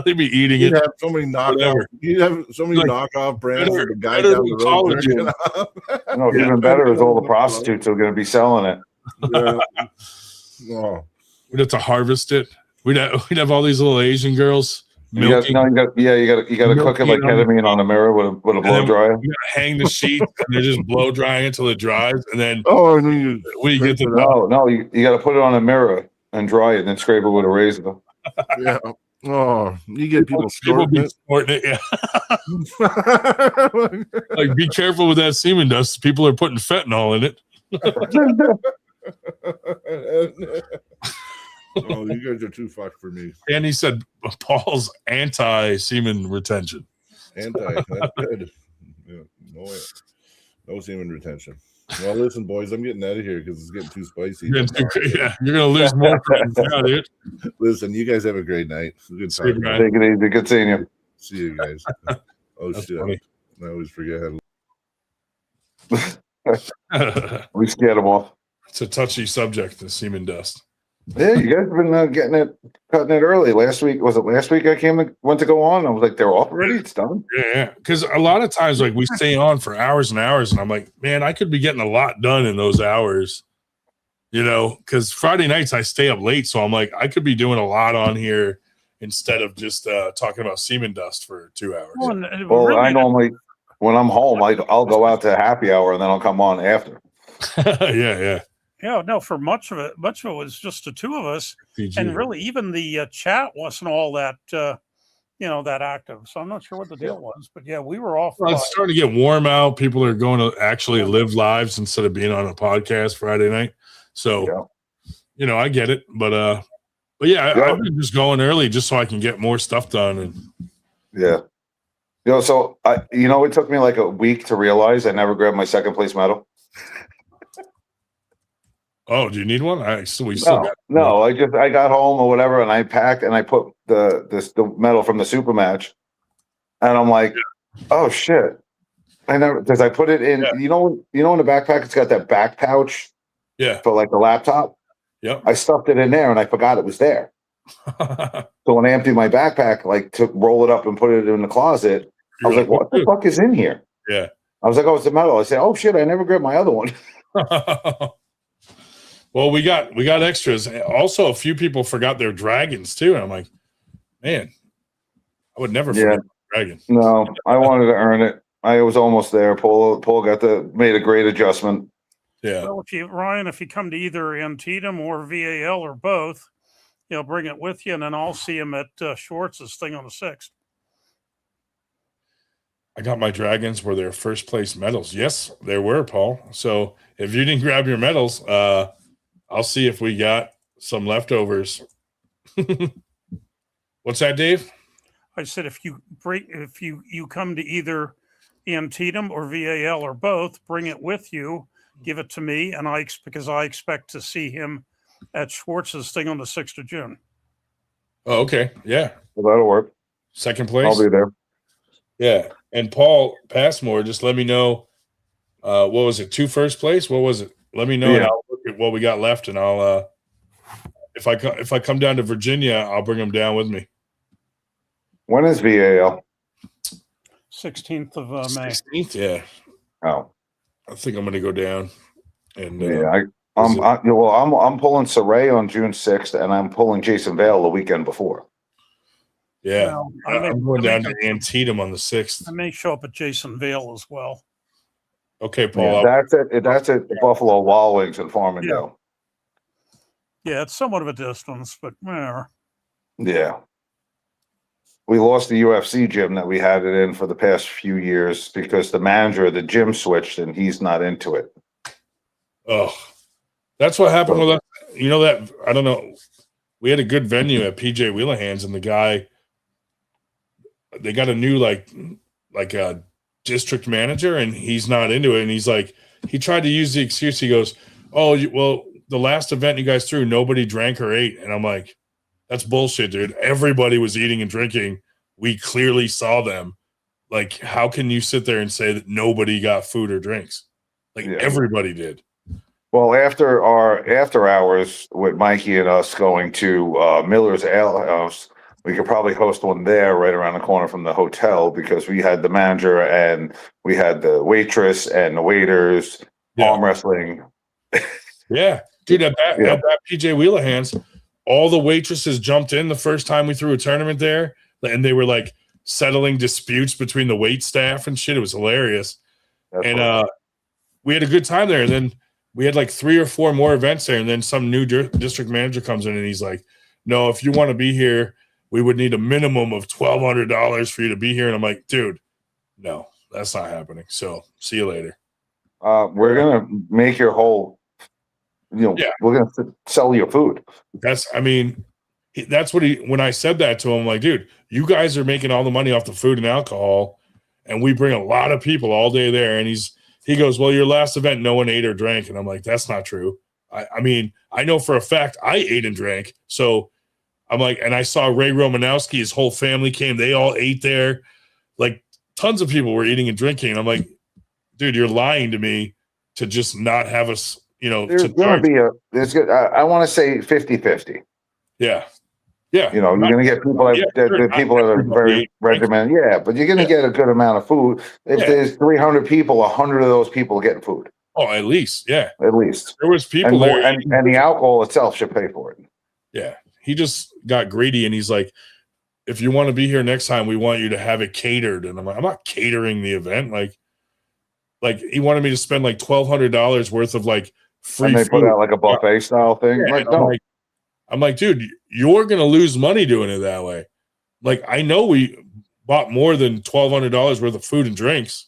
they'd be eating you'd it. have so many knockoff. You'd have so many knockoff brands of the guy better down the road. No, even better is all the prostitutes are going to be selling it. Yeah. Oh. We'd have to harvest it. We'd have all these little Asian girls. You got to cook it like ketamine on a mirror with a blow dryer. You got to hang the sheet and they're just blow drying until it dries, and then we get the you got to put it on a mirror and dry it, and then scrape it with a razor. Yeah. Oh, you get people snorting it. Yeah. Like, be careful with that semen dust. People are putting fentanyl in it. Oh, you guys are too fucked for me. And he said Paul's anti-semen retention. That's good. Yeah, no semen retention. Well, listen, boys, I'm getting out of here because it's getting too spicy. You're gonna lose more friends now, dude. Listen, you guys have a great night. Good time. Take it easy. Good seeing you. See you guys. Oh shit! Funny. I always forget how we scared them off. It's a touchy subject, the semen dust. Yeah, you guys have been cutting it early. Last week, was it last week I went to go on? I was like, they're off already? It's done? Yeah, because a lot of times, like, we stay on for hours and hours, and I'm like, man, I could be getting a lot done in those hours, you know, because Friday nights I stay up late, so I'm like, I could be doing a lot on here instead of just talking about semen dust for 2 hours. Well, really, I normally, when I'm home, I'll go out to happy hour, and then I'll come on after. Yeah. Yeah, no, for much of it was just the two of us. FTG. And really even the chat wasn't all that, that active. So I'm not sure what the deal was, but yeah, we were off. Well, it's starting to get warm out. People are going to actually live lives instead of being on a podcast Friday night. So, I get it, but yeah, I've been just going early just so I can get more stuff done. And so it took me like a week to realize I never grabbed my second place medal. Oh, do you need one? I got home or whatever, and I packed and I put the medal from the super match, and I'm like, oh shit! I never, because I put it in. Yeah. You know, in the backpack, it's got that back pouch. Yeah. For like the laptop. Yep. I stuffed it in there, and I forgot it was there. So when I emptied my backpack, like to roll it up and put it in the closet, I was like, what the fuck is in here? Yeah. I was like, oh, it's the medal. I said, oh shit, I never grabbed my other one. Well, we got extras. Also, a few people forgot their dragons too, and I'm like, man, I would never forget dragon. No, I wanted to earn it. I was almost there. Paul made a great adjustment. Yeah. Well, if you come to either Antietam or VAL or both, bring it with you, and then I'll see him at Schwartz's thing on the 6th. I got my dragons were their first place medals. Yes, there were, Paul. So if you didn't grab your medals, I'll see if we got some leftovers. What's that, Dave? I said if you come to either Antietam or VAL or both, bring it with you, give it to me, and because I expect to see him at Schwartz's thing on the 6th of June. Oh, okay. Yeah. Well, that'll work. Second place? I'll be there. Yeah. And Paul Passmore, just let me know What was it? 2 first place? What was it? Let me know, and I'll look at what we got left, and I'll if I come down to Virginia, I'll bring them down with me. When is VAL? 16th of May. 16th, yeah. Oh, I think I'm going to go down. And I'm pulling Saray on June 6th, and I'm pulling Jason Vale the weekend before. yeah, Well, I'm going down to Antietam on the 6th. I may show up at Jason Vale as well. Okay, Paul. Yeah, that's at Buffalo Wild Wings in Farmingdale. Yeah, it's somewhat of a distance, but whatever. Yeah. We lost the UFC gym that we had it in for the past few years because the manager of the gym switched and he's not into it. Oh, that's what happened with us. You know that, I don't know. We had a good venue at PJ Wheelahands, and the guy, they got a new like a district manager, and he's not into it. And he's like, he tried to use the excuse. He goes, "Oh, well, the last event you guys threw, nobody drank or ate." And I'm like, that's bullshit, dude. Everybody was eating and drinking. We clearly saw them. Like, how can you sit there and say that nobody got food or drinks? Like, everybody did. Well, after our after hours with Mikey and us going to Miller's Ale House, we could probably host one there right around the corner from the hotel because we had the manager and we had the waitress and the waiters, arm wrestling. Yeah. Dude, at that PJ Wheelahands, all the waitresses jumped in the first time we threw a tournament there, and they were like settling disputes between the wait staff and shit. It was hilarious. We had a good time there. And then we had like 3 or 4 more events there. And then some new district manager comes in and he's like, "No, if you want to be here, we would need a minimum of $1,200 for you to be here." And I'm like, dude, no, that's not happening. So see you later. We're going to make your whole, we're going to sell your food. That's what when I said that to him, like, dude, you guys are making all the money off the food and alcohol, and we bring a lot of people all day there. And he goes, "Well, your last event, no one ate or drank." And I'm like, that's not true. I mean, I know for a fact I ate and drank. So I'm like, and I saw Ray Romanowski, his whole family came. They all ate there. Like, tons of people were eating and drinking. And I'm like, dude, you're lying to me to just not have us, There's going to be I want to say 50-50. Yeah. Yeah. You're going to get people that are very regimented. Yeah, but you're going to get a good amount of food. If there's 300 people, 100 of those people are getting food. Oh, at least. Yeah. At least. There was people there. And the alcohol itself should pay for it. Yeah. He just got greedy, and he's like, "If you want to be here next time, we want you to have it catered." And I'm like, I'm not catering the event. Like he wanted me to spend like $1,200 worth of like free and they food. Put out like a buffet style thing. Yeah, I'm like, dude, you're gonna lose money doing it that way. Like, I know we bought more than $1,200 worth of food and drinks.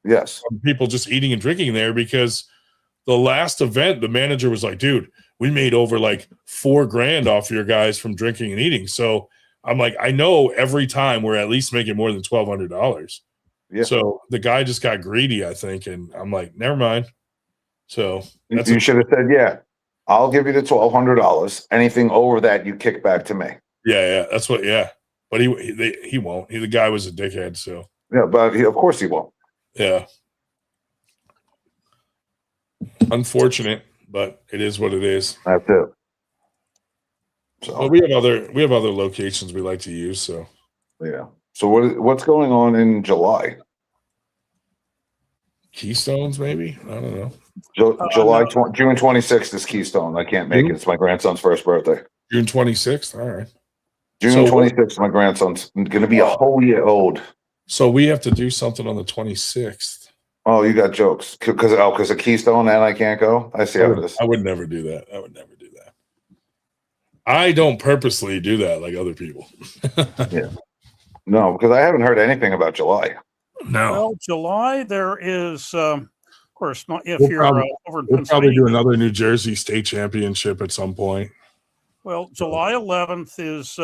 Yes, from people just eating and drinking there, because the last event, the manager was like, "Dude, we made over like $4,000 off your guys from drinking and eating." So I'm like, I know every time we're at least making more than $1,200. Yeah. So the guy just got greedy, I think, and I'm like, never mind. So you should have said, "Yeah, I'll give you the $1,200. Anything over that, you kick back to me." Yeah, that's what. Yeah, but he won't. The guy was a dickhead. So yeah, but of course he won't. Yeah, unfortunate, but it is what it is. That's it. So but we have other locations we like to use. So yeah. So what's going on in July? Keystones, maybe? I don't know. June 26th is Keystone. I can't make it. It's my grandson's first birthday. June 26th. All right. June 26th. My grandson's going to be a whole year old. So we have to do something on the 26th. Oh, you got jokes because of Keystone and I can't go. I see how it is. I would never do that. I don't purposely do that like other people. Yeah. No, because I haven't heard anything about July. No. Well, July there is, of course, not if you're over in We'll Pennsylvania. probably do another New Jersey state championship at some point. Well, July 11th is,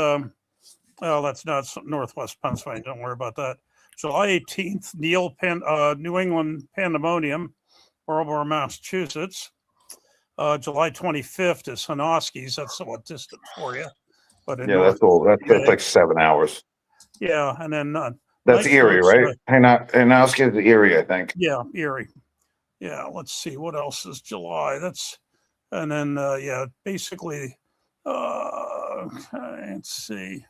that's not Northwest Pennsylvania. Don't worry about that. July 18th, New England Pandemonium, Marlborough, Massachusetts. July 25th is Hanoski's. That's somewhat distant for you. But that's all. That's like 7 hours. Yeah, and then that's Erie, right? Hanoski's is Erie, I think. Yeah, Erie. Yeah, let's see what else is July. And then basically, let's see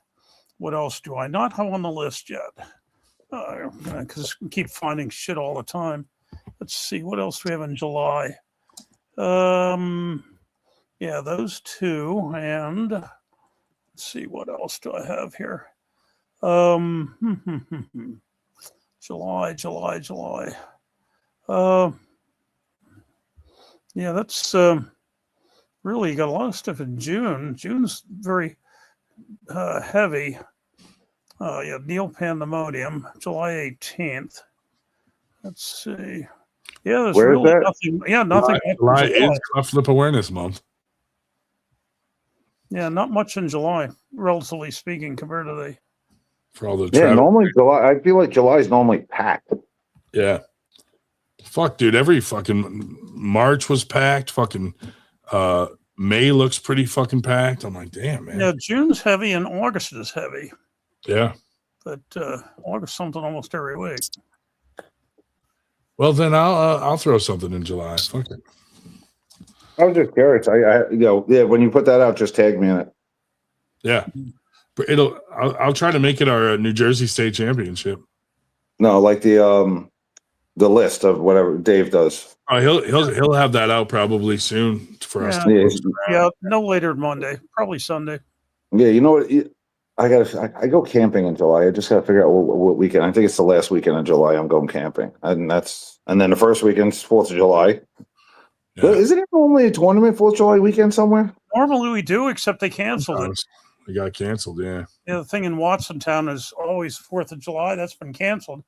what else do I not have on the list yet? Because we keep finding shit all the time. Let's see what else do we have in July. Those two, and let's see what else do I have here. July. That's really got a lot of stuff in June. June's very heavy. Neil Pandemonium, July 18th. Let's see. Yeah, there's Where is really that? nothing. Yeah, nothing. July is Cleft Lip Awareness Month. Yeah, not much in July, relatively speaking, compared to the. For all the Normally July. I feel like July is normally packed. Yeah. Fuck, dude. Every fucking March was packed. Fucking May looks pretty fucking packed. I'm like, damn, man. Yeah, June's heavy and August is heavy. Yeah. But August something almost every week. Well, then I'll throw something in July. Fuck it. I was just curious. When you put that out, just tag me in it. Yeah. But I'll try to make it our New Jersey State Championship. No, like the list of whatever Dave does. Oh, he'll have that out probably soon for us. Yeah, no later than Monday, probably Sunday. Yeah, you know what? I go camping in July. I just got to figure out what weekend. I think it's the last weekend in July. I'm going camping, and then the first weekend's 4th of July. Yeah. Isn't it normally a tournament 4th of July weekend somewhere? Normally we do, except they canceled it. It got canceled. Yeah. Yeah, the thing in Watsontown is always 4th of July. That's been canceled.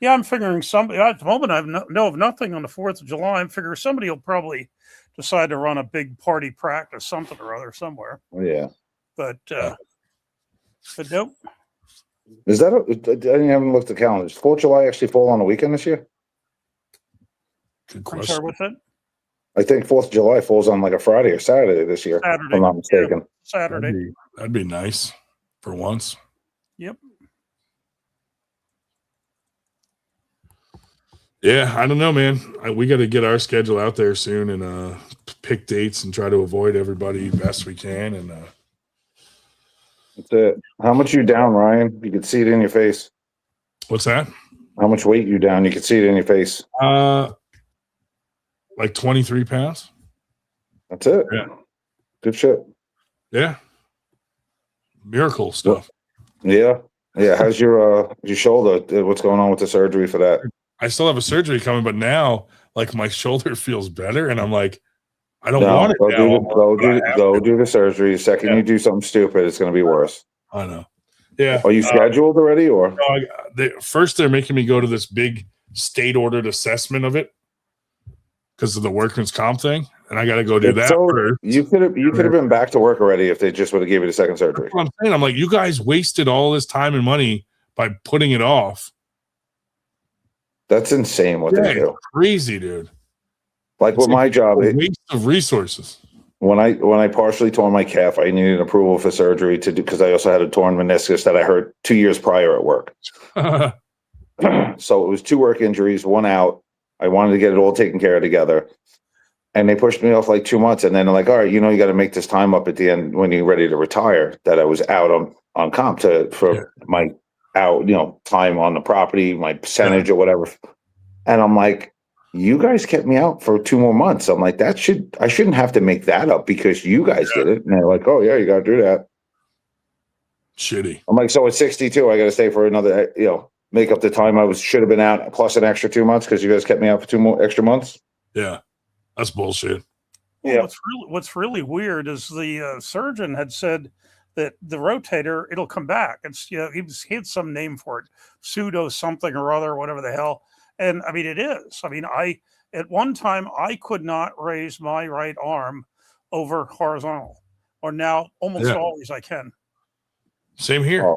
Yeah, I'm figuring somebody at the moment. I know of nothing on the 4th of July. I'm figuring somebody will probably decide to run a big party practice, something or other somewhere. Yeah, but nope. Is that? I haven't looked at the calendar. Does 4th of July actually fall on a weekend this year? Good I'm question. sorry, what's that? I think 4th of July falls on like a Friday or Saturday this year. Saturday, if I'm not mistaken. Yeah, Saturday. That'd be nice for once. Yep. Yeah, I don't know, man. We got to get our schedule out there soon and pick dates and try to avoid everybody best we can. And that's it. How much you down, Ryan? You can see it in your face. What's that? How much weight you down? You can see it in your face. Like 23 pounds. That's it. Yeah. Good shit. Yeah. Miracle stuff. Yeah. How's your shoulder? What's going on with the surgery for that? I still have a surgery coming, but now like my shoulder feels better, and I'm like, I don't want it now. Go do the surgery. The second you do something stupid, it's going to be worse. I know. Yeah. Are you scheduled already, or? First, they're making me go to this big state-ordered assessment of it because of the workman's comp thing, and I got to go do that. You could have been back to work already if they just would have gave you the second surgery. That's what I'm saying. I'm like, you guys wasted all this time and money by putting it off. That's insane what they do. Crazy, dude. Like with my job, waste of resources. When I partially tore my calf, I needed approval for surgery to do because I also had a torn meniscus that I hurt 2 years prior at work. So it was 2 work injuries, 1 out. I wanted to get it all taken care of together. And they pushed me off like 2 months. And then they're like, all right, you got to make this time up at the end when you're ready to retire, that I was out on comp for my time on the property, my percentage or whatever. And I'm like, you guys kept me out for 2 more months. I'm like, I shouldn't have to make that up because you guys did it. And they're like, oh yeah, you got to do that. Shitty. I'm like, so at 62, I got to stay for another, make up the time I should have been out plus an extra 2 months because you guys kept me out for 2 more extra months. Yeah, that's bullshit. Well, yeah. What's really weird is the surgeon had said that the rotator, it'll come back. It's he had some name for it, pseudo something or other, whatever the hell. And I mean, it is. I mean, at one time I could not raise my right arm over horizontal, or now almost always I can. Same here.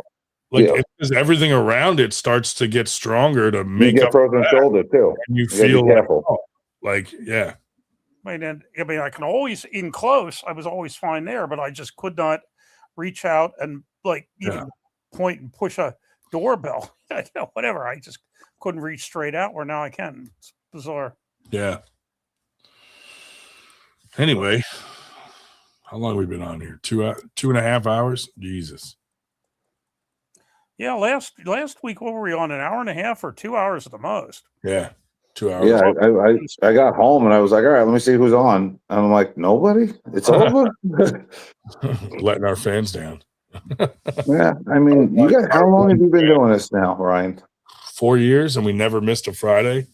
Because everything around it starts to get stronger to make you get up frozen shoulder too. And you feel like I mean, I can always in close. I was always fine there, but I just could not reach out and even point and push a doorbell. Whatever. I just couldn't reach straight out. Where now I can. It's bizarre. Yeah. Anyway, how long have we been on here? 2.5 hours? Jesus. Yeah, last week, what were we on? An hour and a half or 2 hours at the most? Yeah. 2 hours. Yeah, I got home and I was like, all right, let me see who's on. And I'm like, nobody? It's over? Letting our fans down. Yeah, I mean, how long have you been doing this now, Ryan? 4 years, and we never missed a Friday.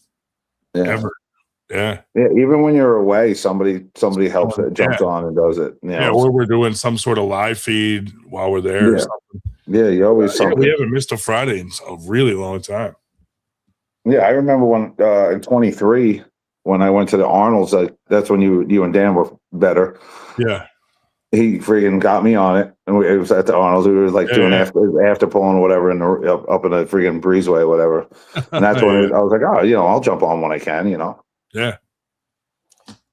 Yeah. Ever. Yeah. Yeah, even when you're away, somebody helps jumps on and does it. You know? Yeah, or we're doing some sort of live feed while we're there. Yeah. Or something. Yeah, you always something. We haven't missed a Friday in a really long time. Yeah, I remember when in 23 when I went to the Arnolds. That's when you and Dan were better. Yeah, he freaking got me on it, and it was at the Arnolds. We were like doing after pulling or whatever in the up in the freaking breezeway or whatever. And that's when I was like, oh, I'll jump on when I can. Yeah,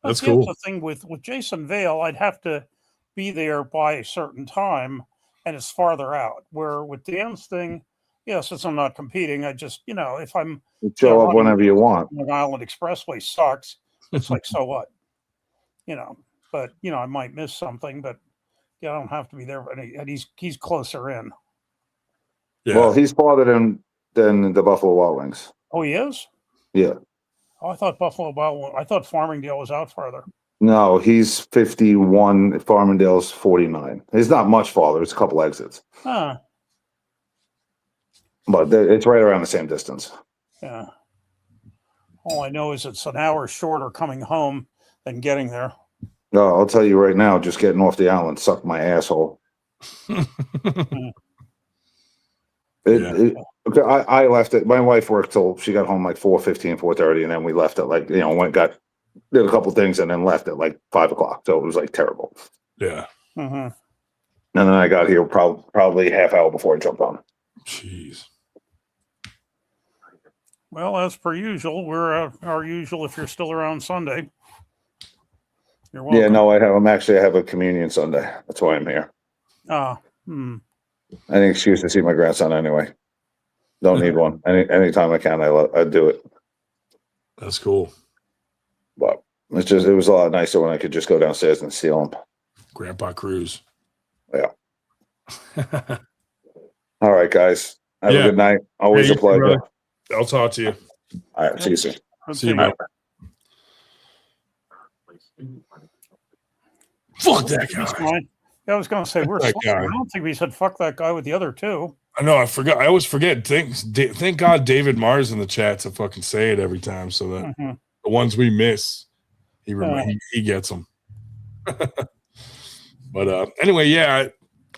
that's cool. cool. The thing with Jason Vale, I'd have to be there by a certain time, and it's farther out. Where with Dan's thing, since I'm not competing, I just if I'm show up whenever you want. Long Island Expressway sucks. It's like, so what? But I might miss something, but I don't have to be there. And he's closer in. Yeah. Well, he's farther than the Buffalo Wild Wings. Oh, he is? Yeah. Oh, I thought I thought Farmingdale was out farther. No, he's 51. Farmingdale's 49. It's not much farther. It's a couple exits. Huh. But it's right around the same distance. Yeah. All I know is it's an hour shorter coming home than getting there. No, I'll tell you right now, just getting off the island sucked my asshole. I left it. My wife worked till she got home like 4:15, 4:30, and then we left at like, did a couple things and then left at like 5 o'clock. So it was like terrible. Yeah. Mm-hmm. And then I got here probably half hour before I jumped on. Jeez. Well, as per usual, we're our usual. If you're still around Sunday, you're welcome. Yeah, no, I have a communion Sunday. That's why I'm here. Any excuse to see my grandson anyway. Don't need one. Anytime I can, I do it. That's cool. But it was a lot nicer when I could just go downstairs and see him. Grandpa Cruz. Yeah. All right, guys. Have a good night. Always a pleasure. I'll talk to you. All right. See you soon. See you, man. Fuck that guy. I was going to say, I don't think we said fuck that guy with the other two. I know. I forgot. I always forget. Thank God David Mars in the chat to fucking say it every time so that the ones we miss, he gets them. But anyway,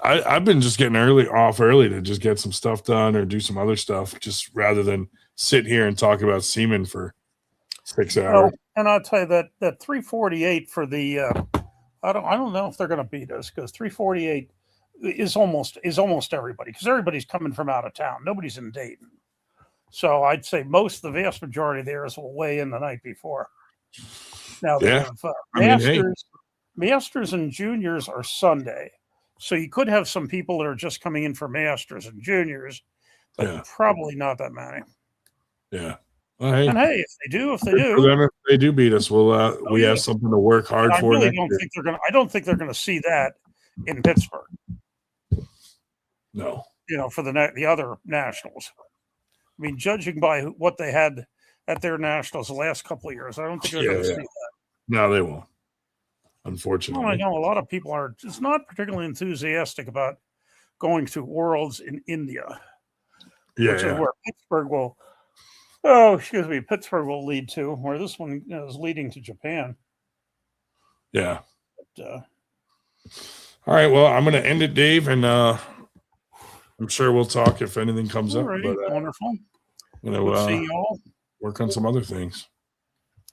I've been just getting off early to just get some stuff done or do some other stuff, just rather than sit here and talk about semen for 6 hours. And I'll tell you that 348 for the I don't know if they're going to beat us, because 348 is almost everybody, because everybody's coming from out of town. Nobody's in Dayton, so I'd say the vast majority of theirs will weigh in the night before. Now they have Masters and Juniors are Sunday. So you could have some people that are just coming in for Masters and Juniors, but probably not that many. Yeah. Well, and hey, if they do, if they do beat us, we have something to work hard for. I don't think they're gonna see that in Pittsburgh. No. For the other nationals. I mean, judging by what they had at their nationals the last couple of years, I don't think they're gonna see that. No, they won't. Unfortunately. Well, I know a lot of people are just not particularly enthusiastic about going to Worlds in India. Which is where Pittsburgh will lead to, where this one is leading to Japan. Yeah. But, all right. Well, I'm going to end it, Dave, and I'm sure we'll talk if anything comes up. But, wonderful. We'll see you all. Work on some other things.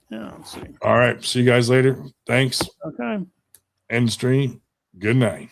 Yeah, let's see. All right. See you guys later. Thanks. Okay. End stream. Good night.